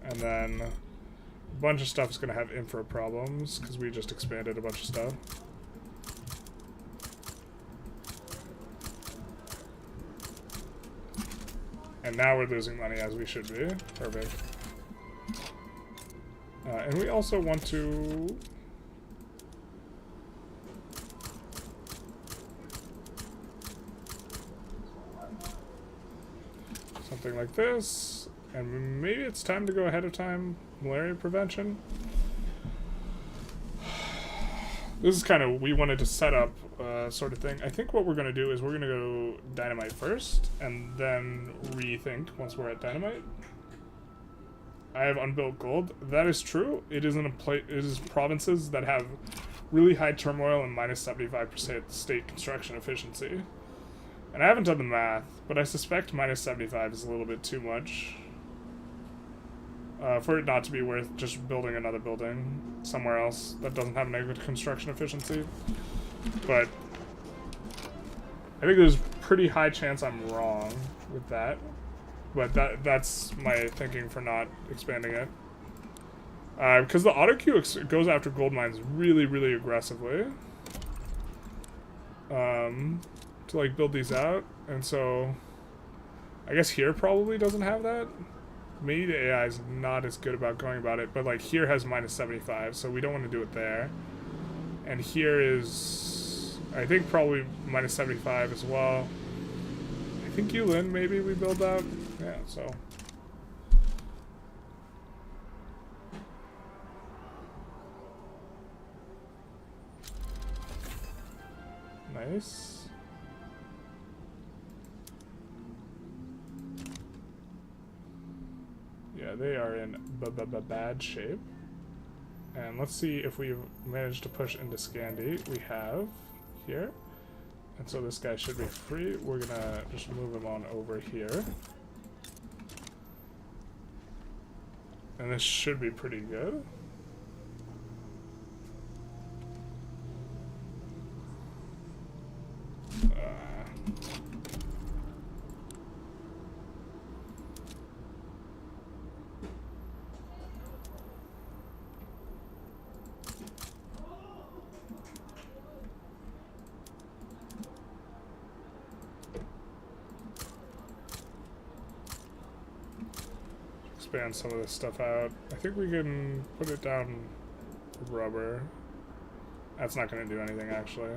And then a bunch of stuff is going to have infra problems because we just expanded a bunch of stuff. And now we're losing money as we should be. Perfect. And we also want to... something like this. And maybe it's time to go ahead of time. Malaria prevention. This is kind of, we wanted to set up sort of thing. I think what we're going to do is we're going to go dynamite first, and then rethink once we're at dynamite. I have unbuilt gold. That is true. It is in a it is provinces that have really high turmoil and minus 75% state construction efficiency. And I haven't done the math, but I suspect minus 75 is a little bit too much. For it not to be worth just building another building somewhere else that doesn't have negative construction efficiency. But I think there's a pretty high chance I'm wrong with that. But that's my thinking for not expanding it. Because the auto queue goes after gold mines really, really aggressively. To like build these out. And so I guess here probably doesn't have that. Maybe the AI is not as good about going about it, but like here has minus 75, so we don't want to do it there. And here is, I think, probably minus 75 as well. I think Yulin maybe we build out. Yeah, so. Nice. Yeah, they are in bad shape. And let's see if we've managed to push into Scandi. We have here. And so this guy should be free. We're gonna just move him on over here. And this should be pretty good. Expand some of this stuff out. I think we can put it down rubber. That's not going to do anything, actually.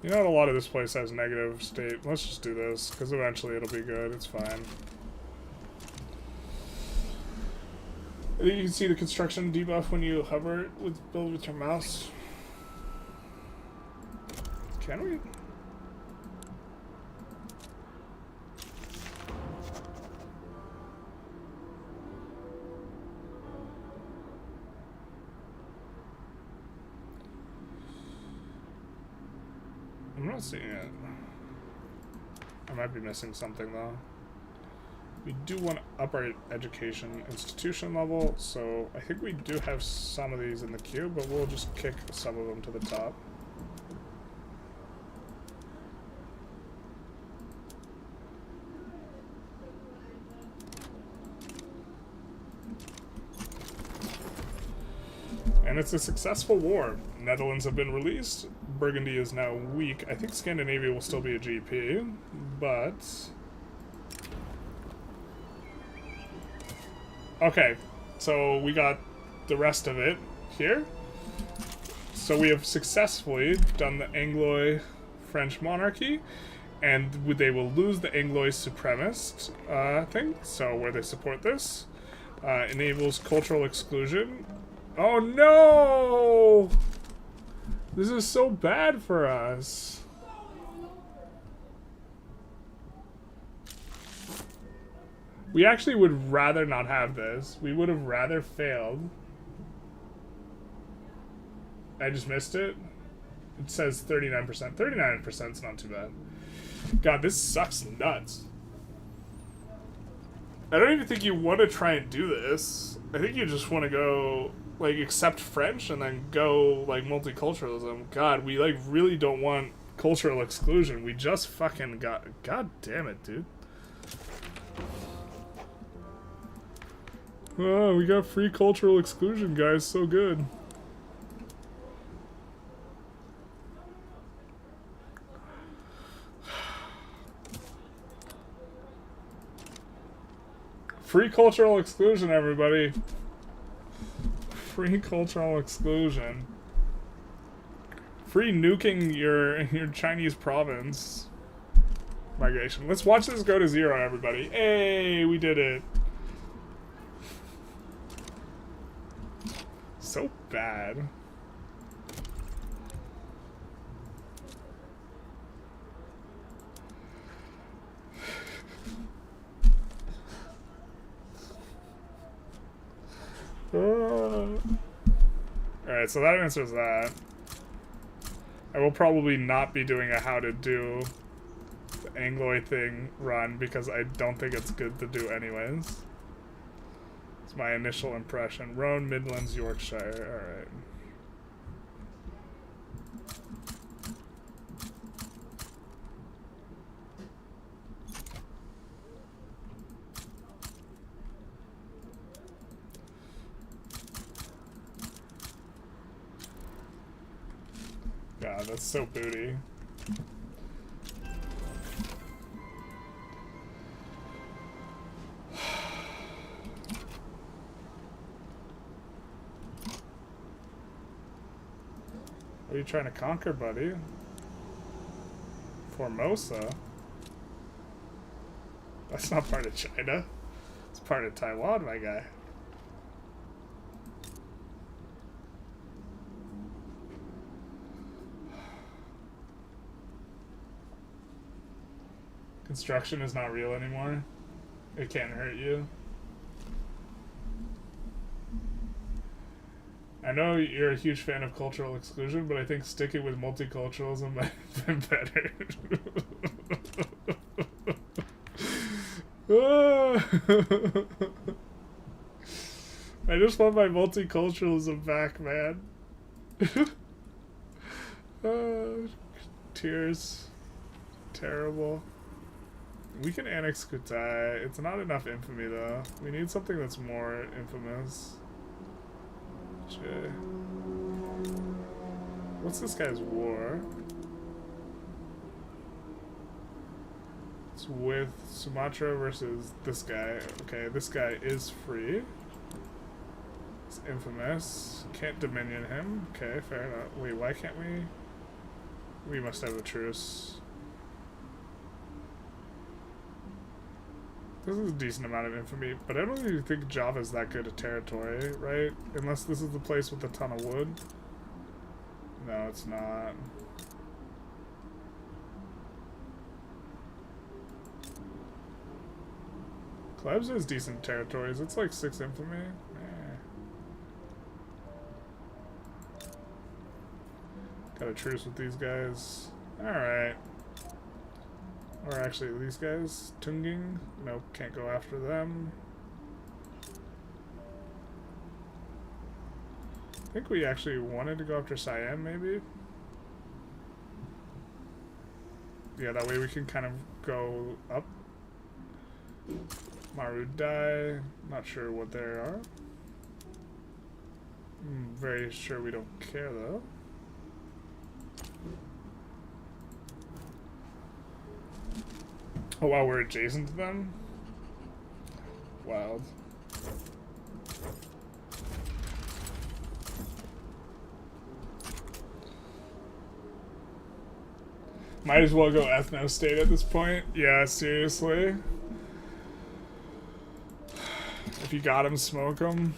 You know, a lot of this place has negative state. Let's just do this, because eventually it'll be good. It's fine. I think you can see the construction debuff when you hover with build with your mouse. Can we? I'm not seeing it. I might be missing something though. We do want to up our education institution level, so I think we do have some of these in the queue, but we'll just kick some of them to the top. And it's a successful war. Netherlands have been released. Burgundy is now weak. I think Scandinavia will still be a GP, but... Okay, so we got the rest of it here. So we have successfully done the Anglois French monarchy, and they will lose the Anglois supremacist thing, so where they support this. Enables cultural exclusion. Oh no! This is so bad for us. We actually would rather not have this. We would have rather failed. I just missed it. It says 39%. 39% is not too bad. God, this sucks nuts. I don't even think you want to try and do this. I think you just want to go, like, accept French and then go, like, multiculturalism. God, we, like, really don't want cultural exclusion. We just fucking got... God damn it, dude. Oh, we got free cultural exclusion, guys. So good. Free cultural exclusion, everybody. Free cultural exclusion. Free nuking your Chinese province. Migration. Let's watch this go to 0, everybody. Hey, we did it. So bad. Alright, so that answers that. I will probably not be doing a how to do the Anglois thing run because I don't think it's good to do anyways. It's my initial impression. Rhone, Midlands, Yorkshire. Alright. God, that's so booty. What are you trying to conquer, buddy? Formosa? That's not part of China. It's part of Taiwan, my guy. Construction is not real anymore. It can't hurt you. I know you're a huge fan of cultural exclusion, but I think sticking with multiculturalism might have been better. I just want my multiculturalism back, man. Tears. Terrible. We can annex Kutai. It's not enough infamy, though. We need something that's more infamous. Okay. What's this guy's war? It's with Sumatra versus this guy. Okay, this guy is free. It's infamous. Can't dominion him. Okay, fair enough. Wait, why can't we? We must have a truce. This is a decent amount of infamy, but I don't even think Java's that good a territory, right? Unless this is the place with a ton of wood. No, it's not. Klebs has decent territories. It's like 6 infamy. Got a truce with these guys. Alright. Or actually, these guys? Tunging? Nope, can't go after them. I think we actually wanted to go after Siam, maybe? Yeah, that way we can kind of go up. Marudai, not sure what they are. Very sure we don't care though. Oh wow, we're adjacent to them? Wild. Might as well go ethno-state at this point. Yeah, seriously. If you got him, smoke him.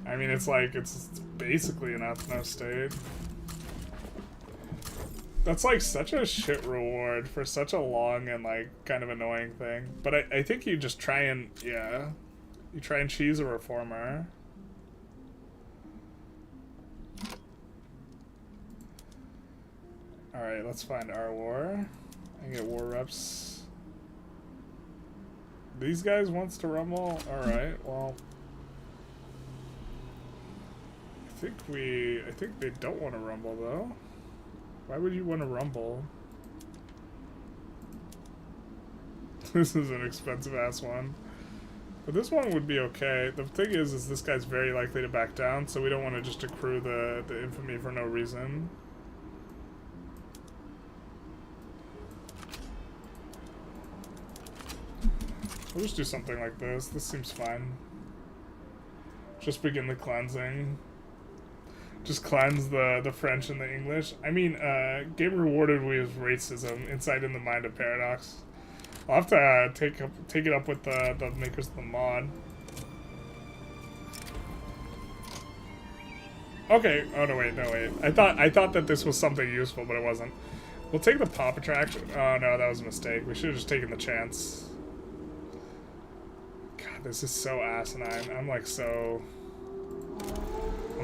I mean, it's like, it's basically an ethno-state. That's like such a shit reward for such a long and like kind of annoying thing. But I think you just try and, yeah. You try and cheese a reformer. Alright, let's find our war. And get war reps. These guys wants to rumble? Alright, well. I think they don't want to rumble though. Why would you want to rumble? This is an expensive ass one. But this one would be okay. The thing is this guy's very likely to back down, so we don't want to just accrue the infamy for no reason. We'll just do something like this. This seems fine. Just begin the cleansing. Just cleanse the French and the English. I mean, game rewarded with racism, insight in the mind of Paradox. I'll have to take it up with the makers of the mod. Okay. Oh no wait. I thought that this was something useful, but it wasn't. We'll take the pop attraction. Oh no, that was a mistake. We should have just taken the chance. God, this is so asinine. I'm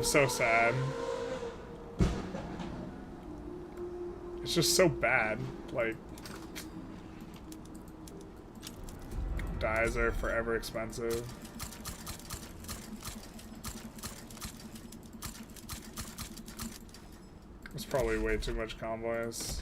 so sad. It's just so bad. Like, dyes are forever expensive. It's probably way too much convoys.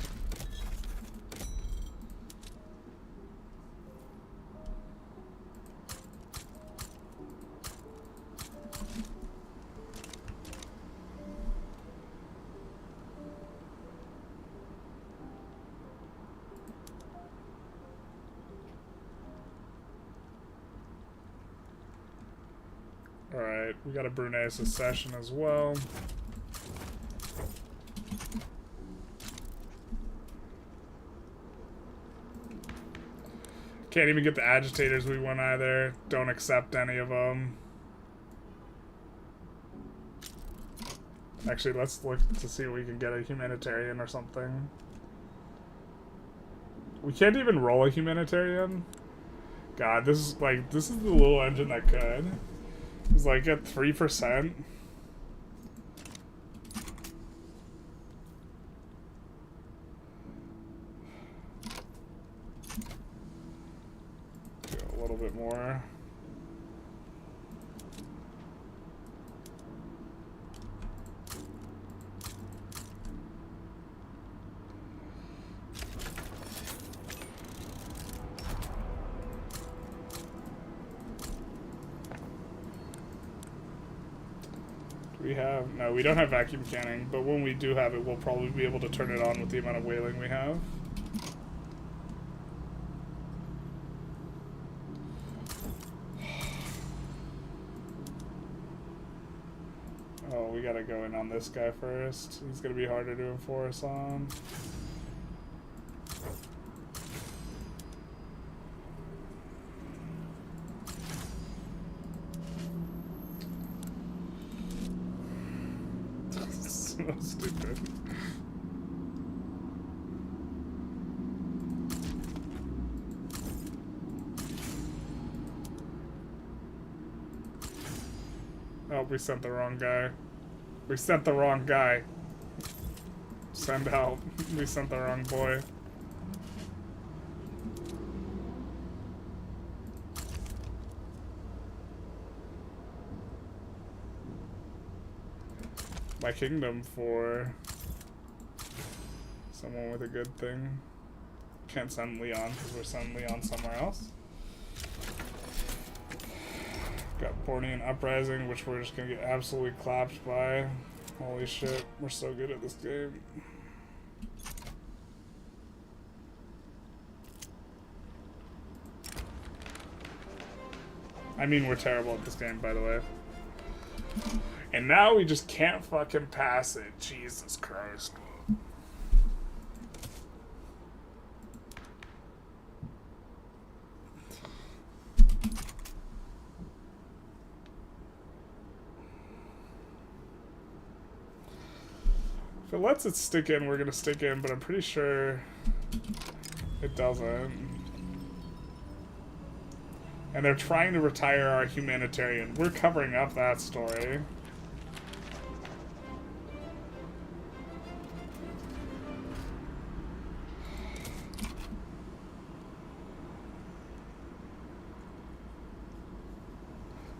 Alright, we got a Brunei secession as well. Can't even get the agitators we want either. Don't accept any of them. Actually, let's look to see if we can get a humanitarian or something. We can't even roll a humanitarian. God, this is the little engine that could. It's like at 3%. Do a little bit more. No, we don't have vacuum canning, but when we do have it, we'll probably be able to turn it on with the amount of whaling we have. Oh, we gotta go in on this guy first. He's gonna be harder to enforce on. So stupid. Oh, we sent the wrong guy. We sent the wrong guy. Send help. We sent the wrong boy. My kingdom for someone with a good thing. Can't send Leon because we're sending Leon somewhere else. Got Bornean Uprising, which we're just gonna get absolutely clapped by. Holy shit, we're so good at this game. I mean, we're terrible at this game, by the way. And now we just can't fucking pass it. Jesus Christ. If it lets it stick in, we're gonna stick in, but I'm pretty sure it doesn't. And they're trying to retire our humanitarian. We're covering up that story.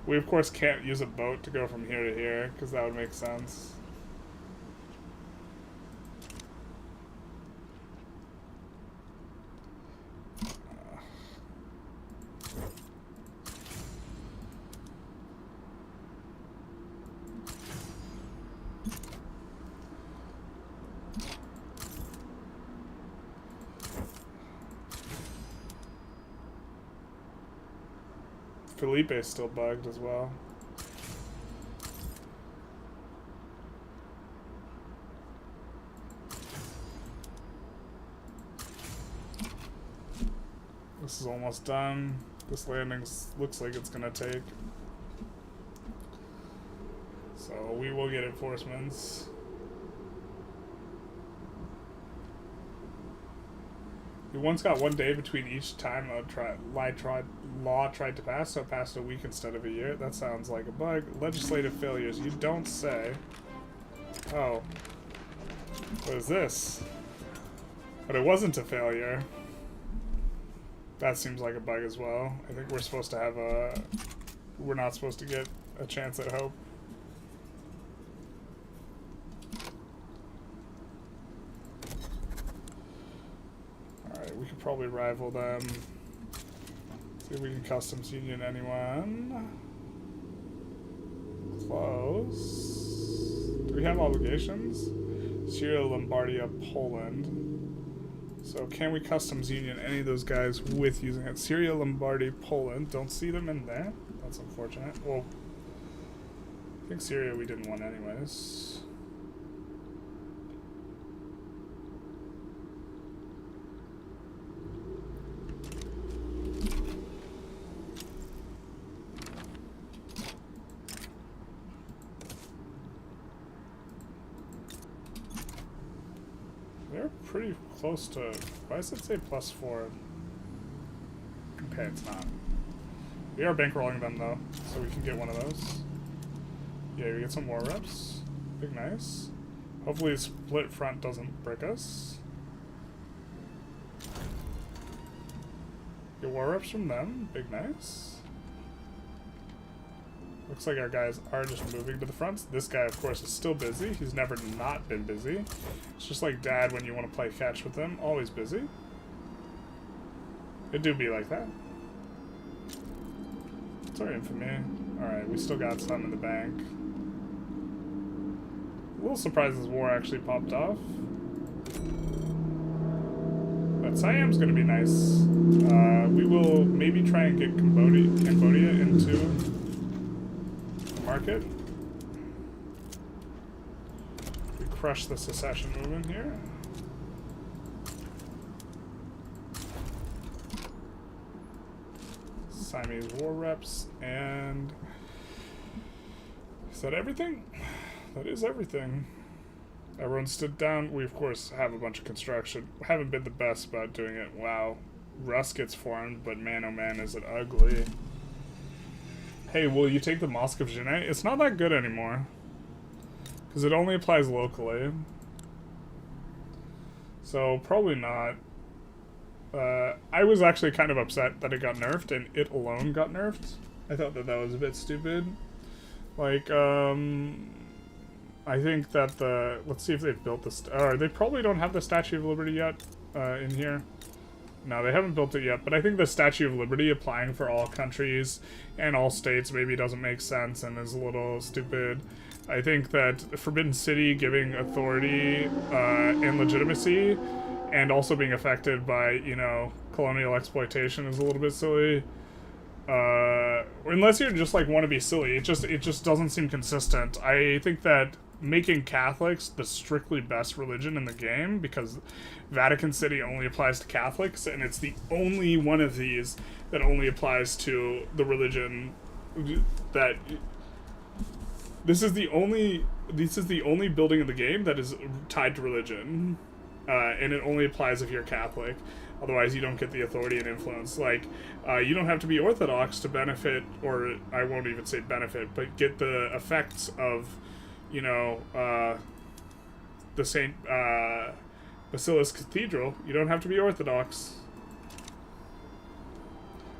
We of course can't use a boat to go from here to here, because that would make sense. Felipe's still bugged as well. This is almost done. This landing looks like it's gonna take. So we will get enforcements. We once got 1 day between each time law tried to pass, so it passed a week instead of a year. That sounds like a bug. Legislative failures. You don't say. Oh. What is this? But it wasn't a failure. That seems like a bug as well. I think we're supposed to have a... We're not supposed to get a chance at hope. We could probably rival them. See if we can customs union anyone. Close. Do we have obligations? Syria, Lombardia, Poland. So can we customs union any of those guys with using it? Syria, Lombardy, Poland. Don't see them in there. That's unfortunate. Well, I think Syria we didn't want anyways. Pretty close to... Why does it say +4? Okay, it's not. We are bankrolling them though, so we can get one of those. Yeah, we get some war reps. Big nice. Hopefully split front doesn't brick us. Get war reps from them. Big nice. Looks like our guys are just moving to the front. This guy, of course, is still busy. He's never not been busy. It's just like Dad when you want to play catch with him. Always busy. It do be like that. It's our infamy. Alright, we still got some in the bank. A little surprised this war actually popped off. But Siam's going to be nice. We will maybe try and get Cambodia into... market. We crush the secession movement here. Siamese war reps, and is that everything? That is everything. Everyone stood down. We of course have a bunch of construction. Haven't been the best about doing it. Wow. Rust gets formed, but man oh man is it ugly. Hey, will you take the Mosque of Genet? It's not that good anymore. Because it only applies locally. So, probably not. I was actually kind of upset that it got nerfed, and it alone got nerfed. I thought that was a bit stupid. Like, I think that let's see if they've built this. They probably don't have the Statue of Liberty yet in here. No, they haven't built it yet, but I think the Statue of Liberty applying for all countries and all states maybe doesn't make sense and is a little stupid. I think that Forbidden City giving authority and legitimacy and also being affected by, you know, colonial exploitation is a little bit silly. Unless you just, like, want to be silly. It just doesn't seem consistent. I think that making Catholics the strictly best religion in the game, because Vatican City only applies to Catholics, and it's the only one of these that only applies to the religion that... This is the only building in the game that is tied to religion, and it only applies if you're Catholic. Otherwise, you don't get the authority and influence. Like, you don't have to be Orthodox to benefit, or I won't even say benefit, but get the effects of, you know, the St. Basilisk Cathedral. You don't have to be Orthodox.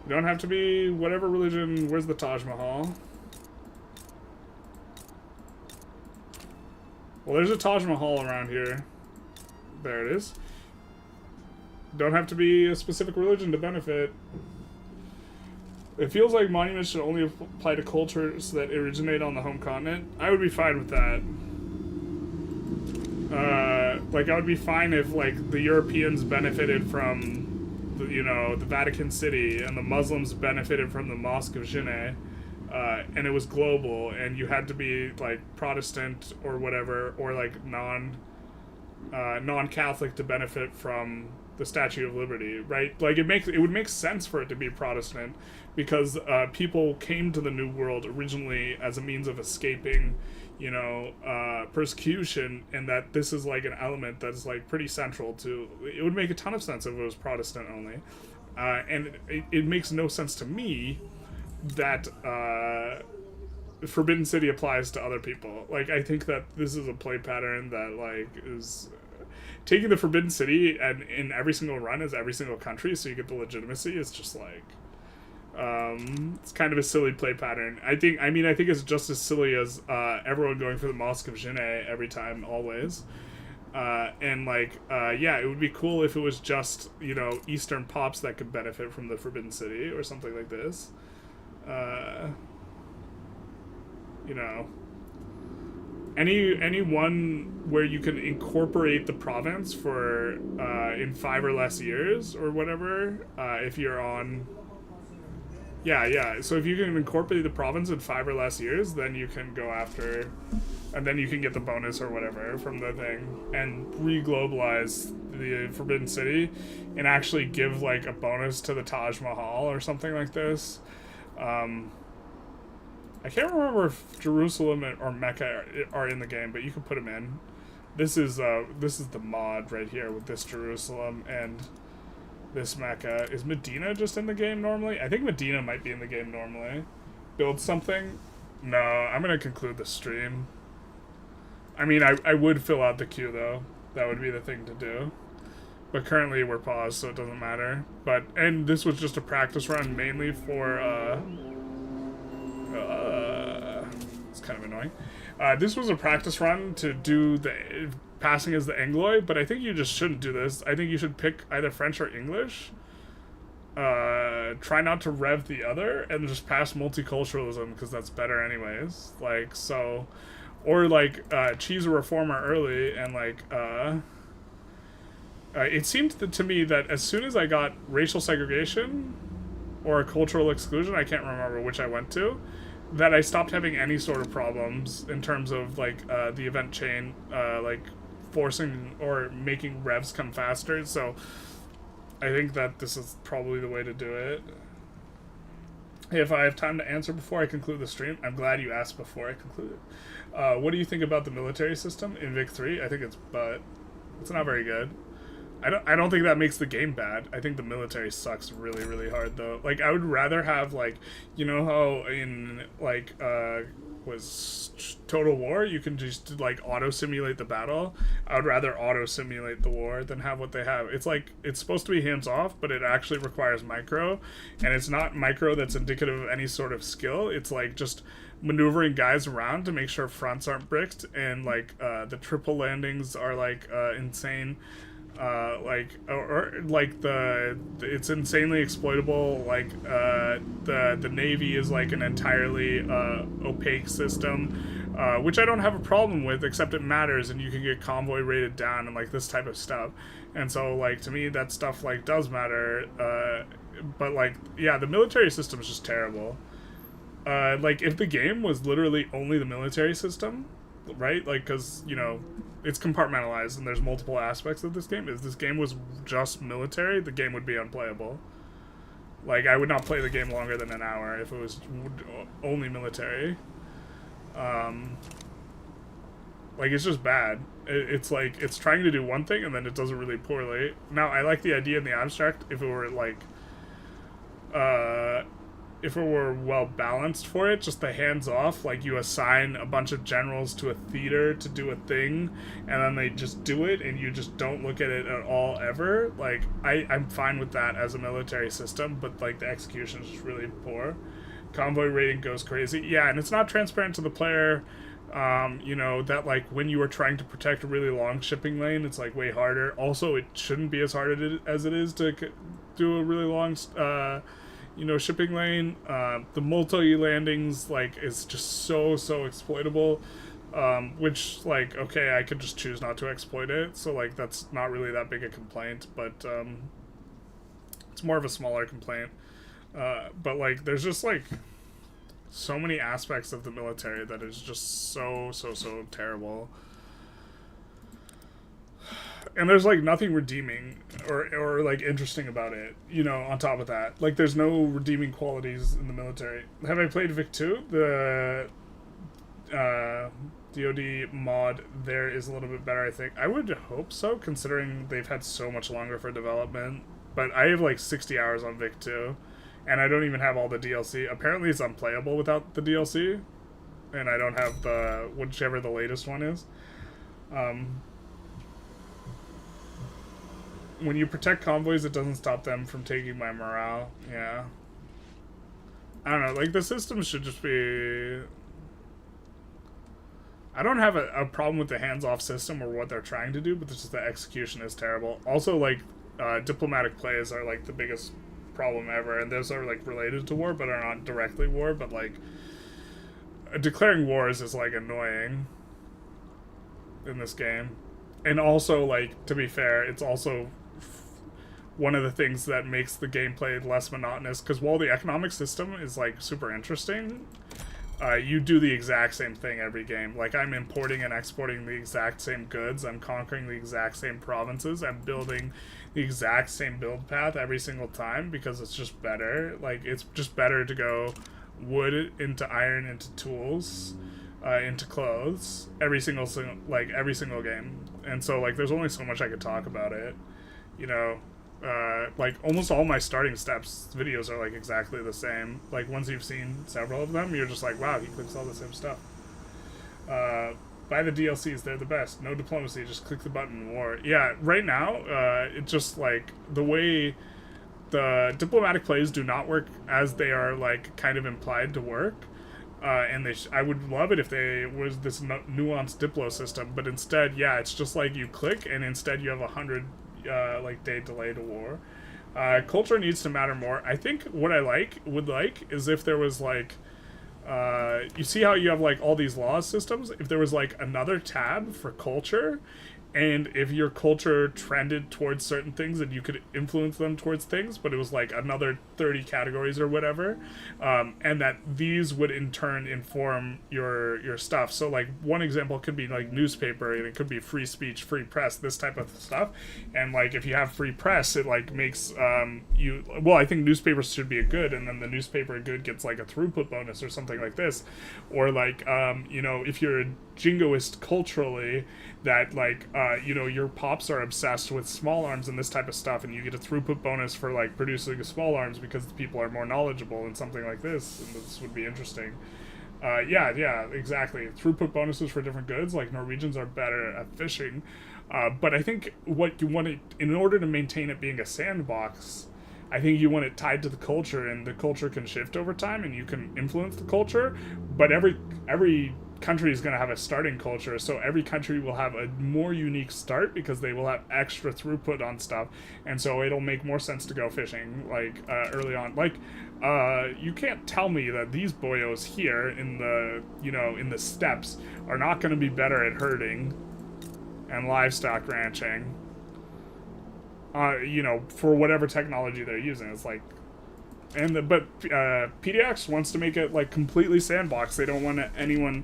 You don't have to be whatever religion. Where's the Taj Mahal? Well, there's a Taj Mahal around here. There it is. Don't have to be a specific religion to benefit. It feels like monuments should only apply to cultures that originate on the home continent. I would be fine with that. Like, I would be fine if, like, the Europeans benefited from, the, you know, the Vatican City, and the Muslims benefited from the Mosque of Quinine, and it was global, and you had to be, like, Protestant or whatever, or, like, non-Catholic to benefit from the Statue of Liberty, right? Like, it would make sense for it to be Protestant, because people came to the New World originally as a means of escaping, you know, persecution, and that this is, like, an element that's, like, pretty central to... It would make a ton of sense if it was Protestant only. And it makes no sense to me that Forbidden City applies to other people. Like, I think that this is a play pattern that, like, is... Taking the Forbidden City and in every single run as every single country so you get the legitimacy is just, like... it's kind of a silly play pattern. I think it's just as silly as everyone going for the Mosque of Quinine every time, always. And, like, yeah, it would be cool if it was just, you know, Eastern pops that could benefit from the Forbidden City or something like this. You know, any one where you can incorporate the province for in 5 or less years or whatever, if you're on... Yeah, so if you can incorporate the province in 5 or less years, then you can go after, and then you can get the bonus or whatever from the thing, and re-globalize the Forbidden City, and actually give, like, a bonus to the Taj Mahal or something like this. I can't remember if Jerusalem or Mecca are in the game, but you can put them in. This is the mod right here with this Jerusalem and this Mecca. Is Medina just in the game normally? I think Medina might be in the game normally. Build something? No, I'm gonna conclude the stream. I mean, I would fill out the queue though. That would be the thing to do. But currently we're paused, so it doesn't matter. And this was just a practice run mainly for, it's kind of annoying. This was a practice run to do the passing as the Anglois, but I think you just shouldn't do this. I think you should pick either French or English. Try not to rev the other, and just pass multiculturalism, because that's better anyways. Like, so... Or, like, choose a reformer early, and, like, it seemed to me that as soon as I got racial segregation, or cultural exclusion, I can't remember which I went to, that I stopped having any sort of problems in terms of, like, the event chain, like, forcing or making revs come faster, so I think that this is probably the way to do it. If I have time to answer before I conclude the stream, I'm glad you asked before I concluded. What do you think about the military system in Vic 3? I think it's not very good. I don't think that makes the game bad. I think the military sucks really, really hard, though. Like, I would rather have, like, you know how in, like, was Total War. You can just like auto simulate the battle. I would rather auto simulate the war than have what they have. It's like it's supposed to be hands off, but it actually requires micro, and it's not micro that's indicative of any sort of skill. It's like just maneuvering guys around to make sure fronts aren't bricked, and like the triple landings are like insane. It's insanely exploitable. Like the Navy is like an entirely opaque system, which I don't have a problem with, except it matters, and you can get convoy rated down and like this type of stuff. And so like to me that stuff like does matter. But like yeah, the military system is just terrible. Like if the game was literally only the military system, right? Like because you know it's compartmentalized and there's multiple aspects of this game. If this game was just military, the game would be unplayable. Like I would not play the game longer than an hour if it was only military. Like it's just bad. It's like it's trying to do one thing and then it does it really poorly. Now I like the idea in the abstract if it were like if it were well balanced for it, just the hands off, like you assign a bunch of generals to a theater to do a thing and then they just do it and you just don't look at it at all ever. Like I'm fine with that as a military system, but like the execution is just really poor. Convoy rating goes crazy. Yeah, and it's not transparent to the player. You know, that like when you are trying to protect a really long shipping lane, it's like way harder. Also, it shouldn't be as hard as it is to do a really long you know, shipping lane. The multi-landings, like, is just so exploitable, which, like, okay, I could just choose not to exploit it, so, like, that's not really that big a complaint, but, it's more of a smaller complaint, but, like, there's just, like, so many aspects of the military that is just so terrible. And there's, like, nothing redeeming or like, interesting about it, you know, on top of that. Like, there's no redeeming qualities in the military. Have I played Vic 2? The DoD mod there is a little bit better, I think. I would hope so, considering they've had so much longer for development. But I have, like, 60 hours on Vic 2, and I don't even have all the DLC. Apparently it's unplayable without the DLC, and I don't have the, whichever the latest one is. When you protect convoys, it doesn't stop them from taking my morale. Yeah. I don't know, like, the system should just be... I don't have a problem with the hands-off system or what they're trying to do, but just the execution is terrible. Also, like, diplomatic plays are, like, the biggest problem ever, and those are, like, related to war, but are not directly war, but, like, declaring wars is, like, annoying in this game. And also, like, to be fair, it's also one of the things that makes the gameplay less monotonous, because while the economic system is, like, super interesting, you do the exact same thing every game. Like, I'm importing and exporting the exact same goods, I'm conquering the exact same provinces, I'm building the exact same build path every single time, because it's just better. Like, it's just better to go wood into iron into tools, into clothes, every single game. And so, like, there's only so much I could talk about it, you know. Like, almost all my starting steps videos are, like, exactly the same. Like, once you've seen several of them, you're just like, wow, he clicks all the same stuff. Buy the DLCs, they're the best. No diplomacy, just click the button, war. Yeah, right now, it's just, like, the way the diplomatic plays do not work as they are, like, kind of implied to work. And I would love it if they was this nuanced Diplo system, but instead, yeah, it's just like you click, and instead you have 100 like day delay to war. Culture needs to matter more. I think what I would like is if there was like, you see how you have like all these law systems? If there was like another tab for culture, and if your culture trended towards certain things and you could influence them towards things, but it was like another 30 categories or whatever, and that these would in turn inform your stuff. So like one example could be like newspaper, and it could be free speech, free press, this type of stuff. And like if you have free press, it like makes well, I think newspapers should be a good, and then the newspaper good gets like a throughput bonus or something like this. Or like you know, if you're a jingoist culturally, that like you know, your pops are obsessed with small arms and this type of stuff, and you get a throughput bonus for like producing small arms because the people are more knowledgeable and something like this, and this would be interesting. Yeah, exactly. Throughput bonuses for different goods, like Norwegians are better at fishing. But I think what you want it, in order to maintain it being a sandbox, I think you want it tied to the culture, and the culture can shift over time, and you can influence the culture. But every country is going to have a starting culture, so every country will have a more unique start because they will have extra throughput on stuff, and so it'll make more sense to go fishing like early on. Like you can't tell me that these boyos here in the in the steppes are not going to be better at herding and livestock ranching. For whatever technology they're using, it's like. But PDX wants to make it like completely sandbox. They don't want anyone.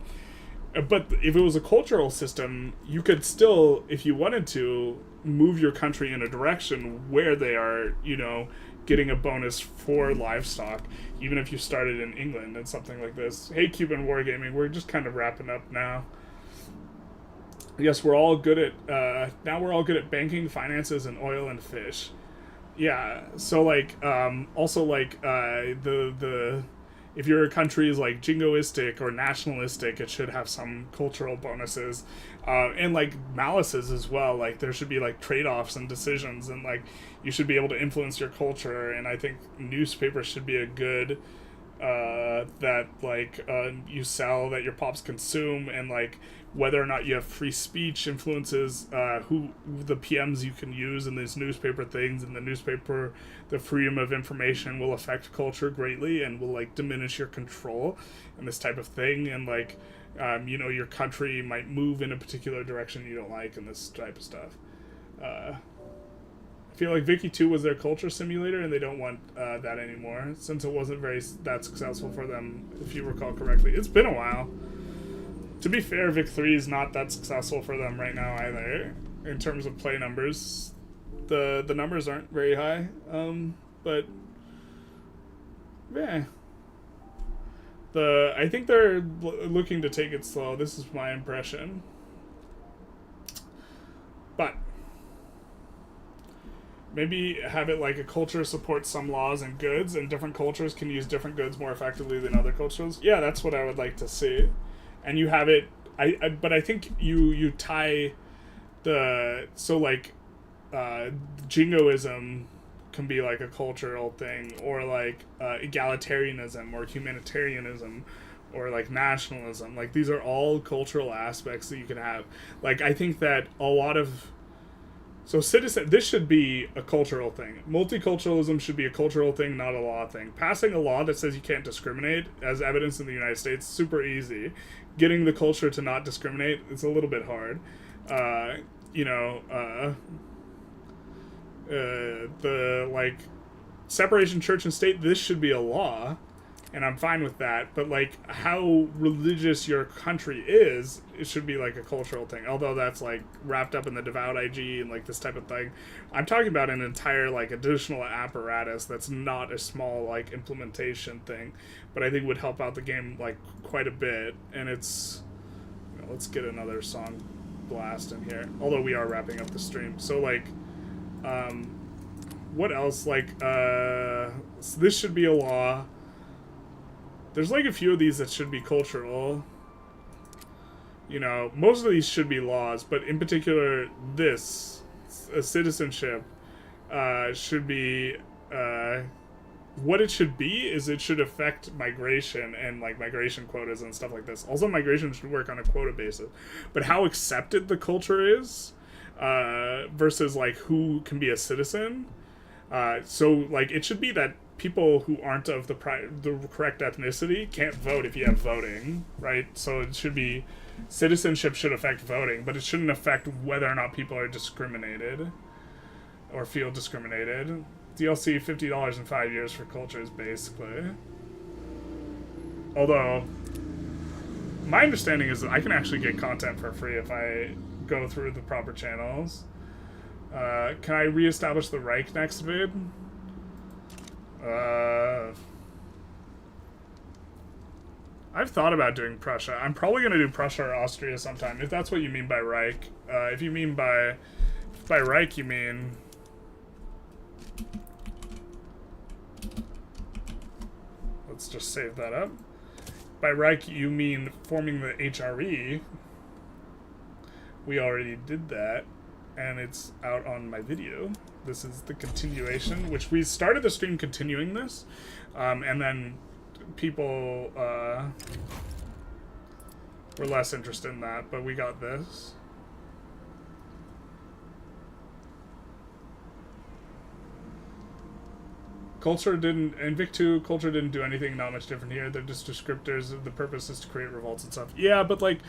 But if it was a cultural system, you could still, if you wanted to, move your country in a direction where they are, getting a bonus for livestock, even if you started in England and something like this. Hey, Cuban Wargaming, we're just kind of wrapping up now. Yes, we're all good at now. We're all good at banking, finances, and oil and fish. Yeah, so like also like the if your country is like jingoistic or nationalistic, it should have some cultural bonuses, and like malices as well. Like there should be like trade-offs and decisions, and like you should be able to influence your culture. And I think newspapers should be a good that like you sell, that your pops consume, and like whether or not you have free speech influences who the PMs you can use in these newspaper things. And the newspaper, the freedom of information will affect culture greatly and will like diminish your control and this type of thing. And like your country might move in a particular direction you don't like, and this type of stuff. I feel like Vicky 2 was their culture simulator, and they don't want that anymore since it wasn't that successful for them, if you recall correctly. It's been a while. To be fair, Vic 3 is not that successful for them right now either, in terms of play numbers. The numbers aren't very high, but yeah. I think they're looking to take it slow. This is my impression. But maybe have it like a culture supports some laws and goods, and different cultures can use different goods more effectively than other cultures. Yeah, that's what I would like to see. And you have it, but I think you tie jingoism can be like a cultural thing, or like egalitarianism or humanitarianism, or like nationalism. Like these are all cultural aspects that you can have. Like I think that a lot of this should be a cultural thing. Multiculturalism should be a cultural thing, not a law thing. Passing a law that says you can't discriminate, as evidenced in the United States, super easy. Getting the culture to not discriminate, it's a little bit hard. The like separation church and state, this should be a law, and I'm fine with that. But like how religious your country is, it should be like a cultural thing. Although that's like wrapped up in the devout IG and like this type of thing. I'm talking about an entire like additional apparatus that's not a small like implementation thing, but I think would help out the game like quite a bit. And it's let's get another song blast in here. Although we are wrapping up the stream, so like what else? Like this should be a law. There's like a few of these that should be cultural. Most of these should be laws, but in particular, this, citizenship, should be, what it should be is it should affect migration and like migration quotas and stuff like this. Also, migration should work on a quota basis. But how accepted the culture is, versus like who can be a citizen. So like it should be that people who aren't of the correct ethnicity can't vote if you have voting, right? So it should be, citizenship should affect voting, but it shouldn't affect whether or not people are discriminated or feel discriminated. DLC $50 in 5 years for cultures, basically. Although, my understanding is that I can actually get content for free if I go through the proper channels. Can I reestablish the Reich next vid? I've thought about doing Prussia. I'm probably going to do Prussia or Austria sometime, if that's what you mean by Reich. If you mean by Reich, you mean... Let's just save that up. by Reich you mean forming the HRE. We already did that, and it's out on my video. This is the continuation, which we started the stream continuing this, and then people were less interested in that, but we got this. Culture didn't, in Vic 2, culture didn't do anything not much different here. They're just descriptors. The purpose is to create revolts and stuff. Yeah, but like,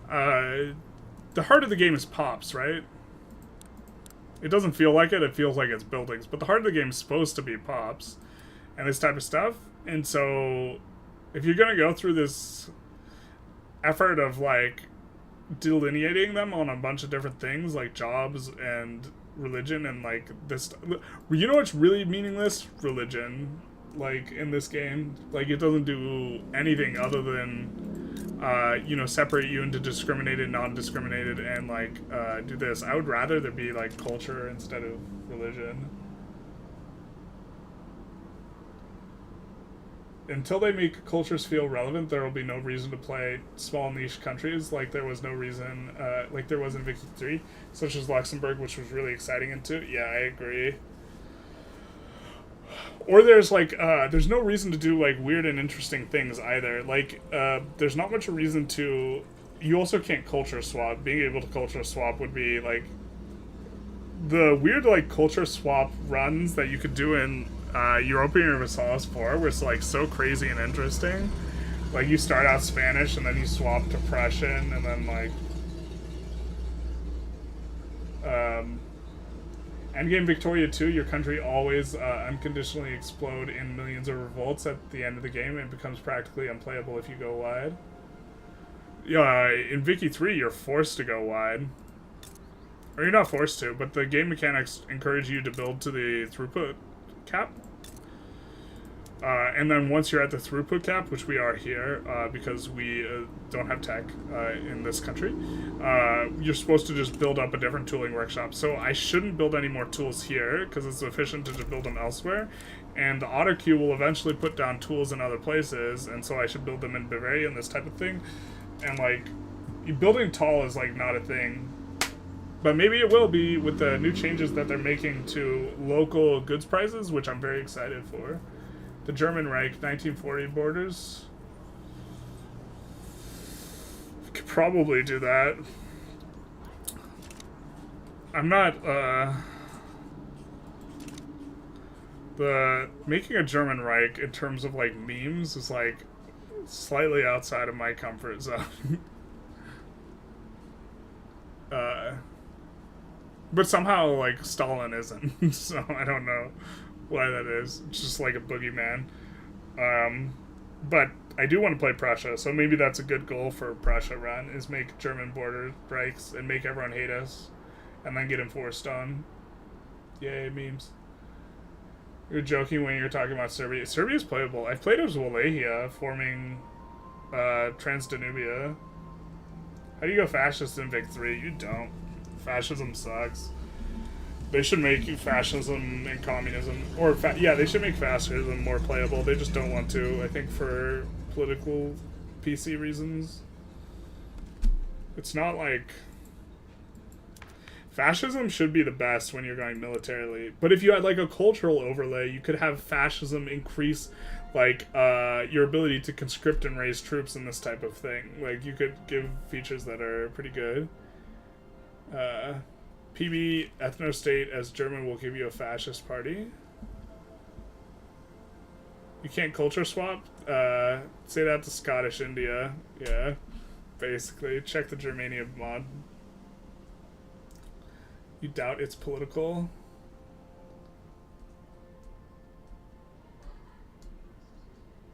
the heart of the game is pops, right? It doesn't feel like it feels like it's buildings, but the heart of the game is supposed to be pops and this type of stuff. And so if you're gonna go through this effort of like delineating them on a bunch of different things like jobs and religion and like this, you know what's really meaningless? Religion, like in this game, like it doesn't do anything other than you know, separate you into discriminated, non-discriminated, and like do this. I would rather there be like culture instead of religion. Until they make cultures feel relevant, there will be no reason to play small niche countries like there was no reason, like there was in Vicky 3, such as Luxembourg, which was really exciting into. Yeah, I agree. Or there's like, there's no reason to do like weird and interesting things either. Like, there's not much reason to, you also can't culture swap. Being able to culture swap would be like, the weird like culture swap runs that you could do in European Universalis 4 were like so crazy and interesting. Like you start out Spanish and then you swap to Prussian and then like Endgame Victoria 2, your country always unconditionally explode in millions of revolts at the end of the game and it becomes practically unplayable if you go wide. Yeah, in Vicky 3 you're forced to go wide. Or you're not forced to, but the game mechanics encourage you to build to the throughput cap. And then once you're at the throughput cap, which we are here, because we don't have tech in this country, you're supposed to just build up a different tooling workshop. So I shouldn't build any more tools here, because it's efficient to just build them elsewhere. And the AutoQ will eventually put down tools in other places, and so I should build them in Bavaria and this type of thing. And like, building tall is like not a thing. But maybe it will be with the new changes that they're making to local goods prices, which I'm very excited for. The German Reich, 1940 borders. We could probably do that. I'm not, making a German Reich in terms of, like, memes is, like, slightly outside of my comfort zone. But somehow, like, Stalin isn't, so I don't know why that is. It's just like a boogeyman. But I do want to play Prussia, so maybe that's a good goal for Prussia run, is make German border Reichs and make everyone hate us, and then get enforced on. Yay, memes. You're joking when you're talking about Serbia. Serbia's playable. I've played as Wallachia, forming Transdanubia. How do you go fascist in Vic 3? You don't. Fascism sucks. They should make fascism and communism, or yeah, they should make fascism more playable. They just don't want to, I think, for political PC reasons. It's not like... Fascism should be the best when you're going militarily, but if you had like a cultural overlay, you could have fascism increase like your ability to conscript and raise troops and this type of thing. Like you could give features that are pretty good. PB ethno-state as German will give you a fascist party. You can't culture swap? Say that to Scottish India. Yeah, basically. Check the Germania mod. You doubt it's political?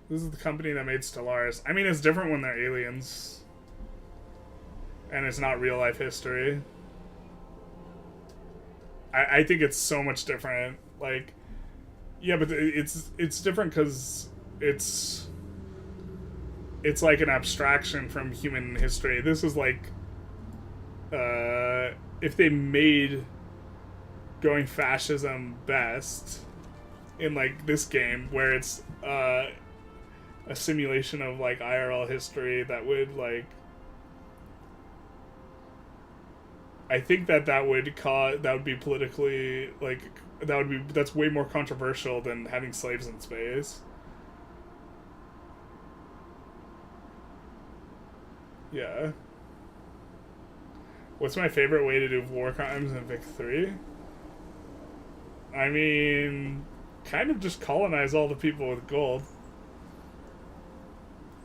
This is the company that made Stellaris. I mean, it's different when they're aliens. And it's not real life history. I think it's so much different. Like, yeah, but it's different because it's like an abstraction from human history. This is like, if they made going fascism best in like this game, where it's a simulation of like IRL history that would like. I think that would be politically like that's way more controversial than having slaves in space. Yeah. What's my favorite way to do war crimes in Vic 3? I mean, kind of just colonize all the people with gold.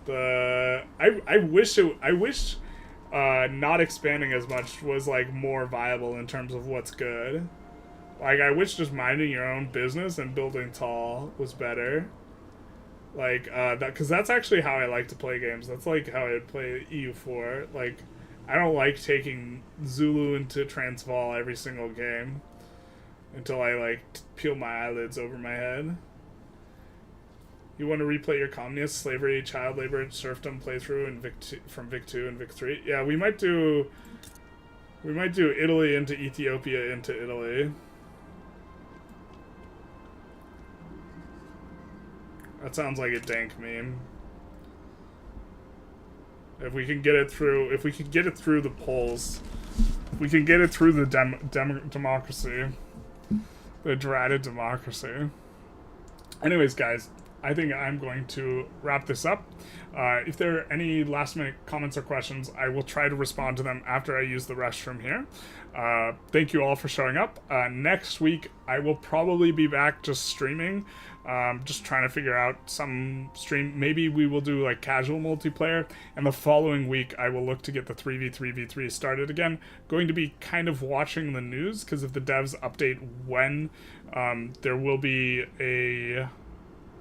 I wish not expanding as much was like more viable in terms of what's good. Like I wish just minding your own business and building tall was better. Like because that's actually how I like to play games. That's like how I would play EU4. Like I don't like taking Zulu into Transvaal every single game until I like peel my eyelids over my head. You want to replay your communist, slavery, child labor, serfdom playthrough in from Vic 2 and Vic 3? Yeah, we might do Italy into Ethiopia into Italy. That sounds like a dank meme. If we can get it through the polls, if we can get it through the democracy, the dreaded democracy. Anyways, guys, I think I'm going to wrap this up. If there are any last minute comments or questions, I will try to respond to them after I use the restroom here. Thank you all for showing up. Next week, I will probably be back just streaming. Just trying to figure out some stream. Maybe we will do like casual multiplayer. And the following week, I will look to get the 3v3v3 started again. Going to be kind of watching the news because if the devs update when there will be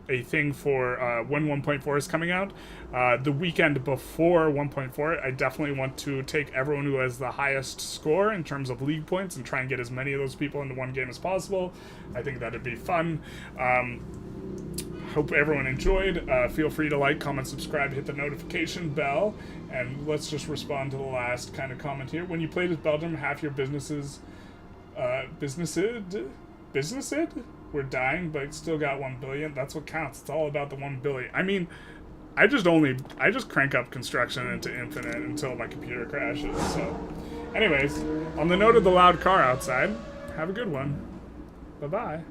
a thing for when 1.4 is coming out. The weekend before 1.4, I definitely want to take everyone who has the highest score in terms of league points and try and get as many of those people into one game as possible. I think that'd be fun. Hope everyone enjoyed. Feel free to like, comment, subscribe, hit the notification bell, and let's just respond to the last kind of comment here. When you played as Belgium, half your businesses we're dying, but still got 1 billion. That's what counts. It's all about the 1 billion. I mean, I just crank up construction into infinite until my computer crashes. So, anyways, on the note of the loud car outside, have a good one. Bye-bye.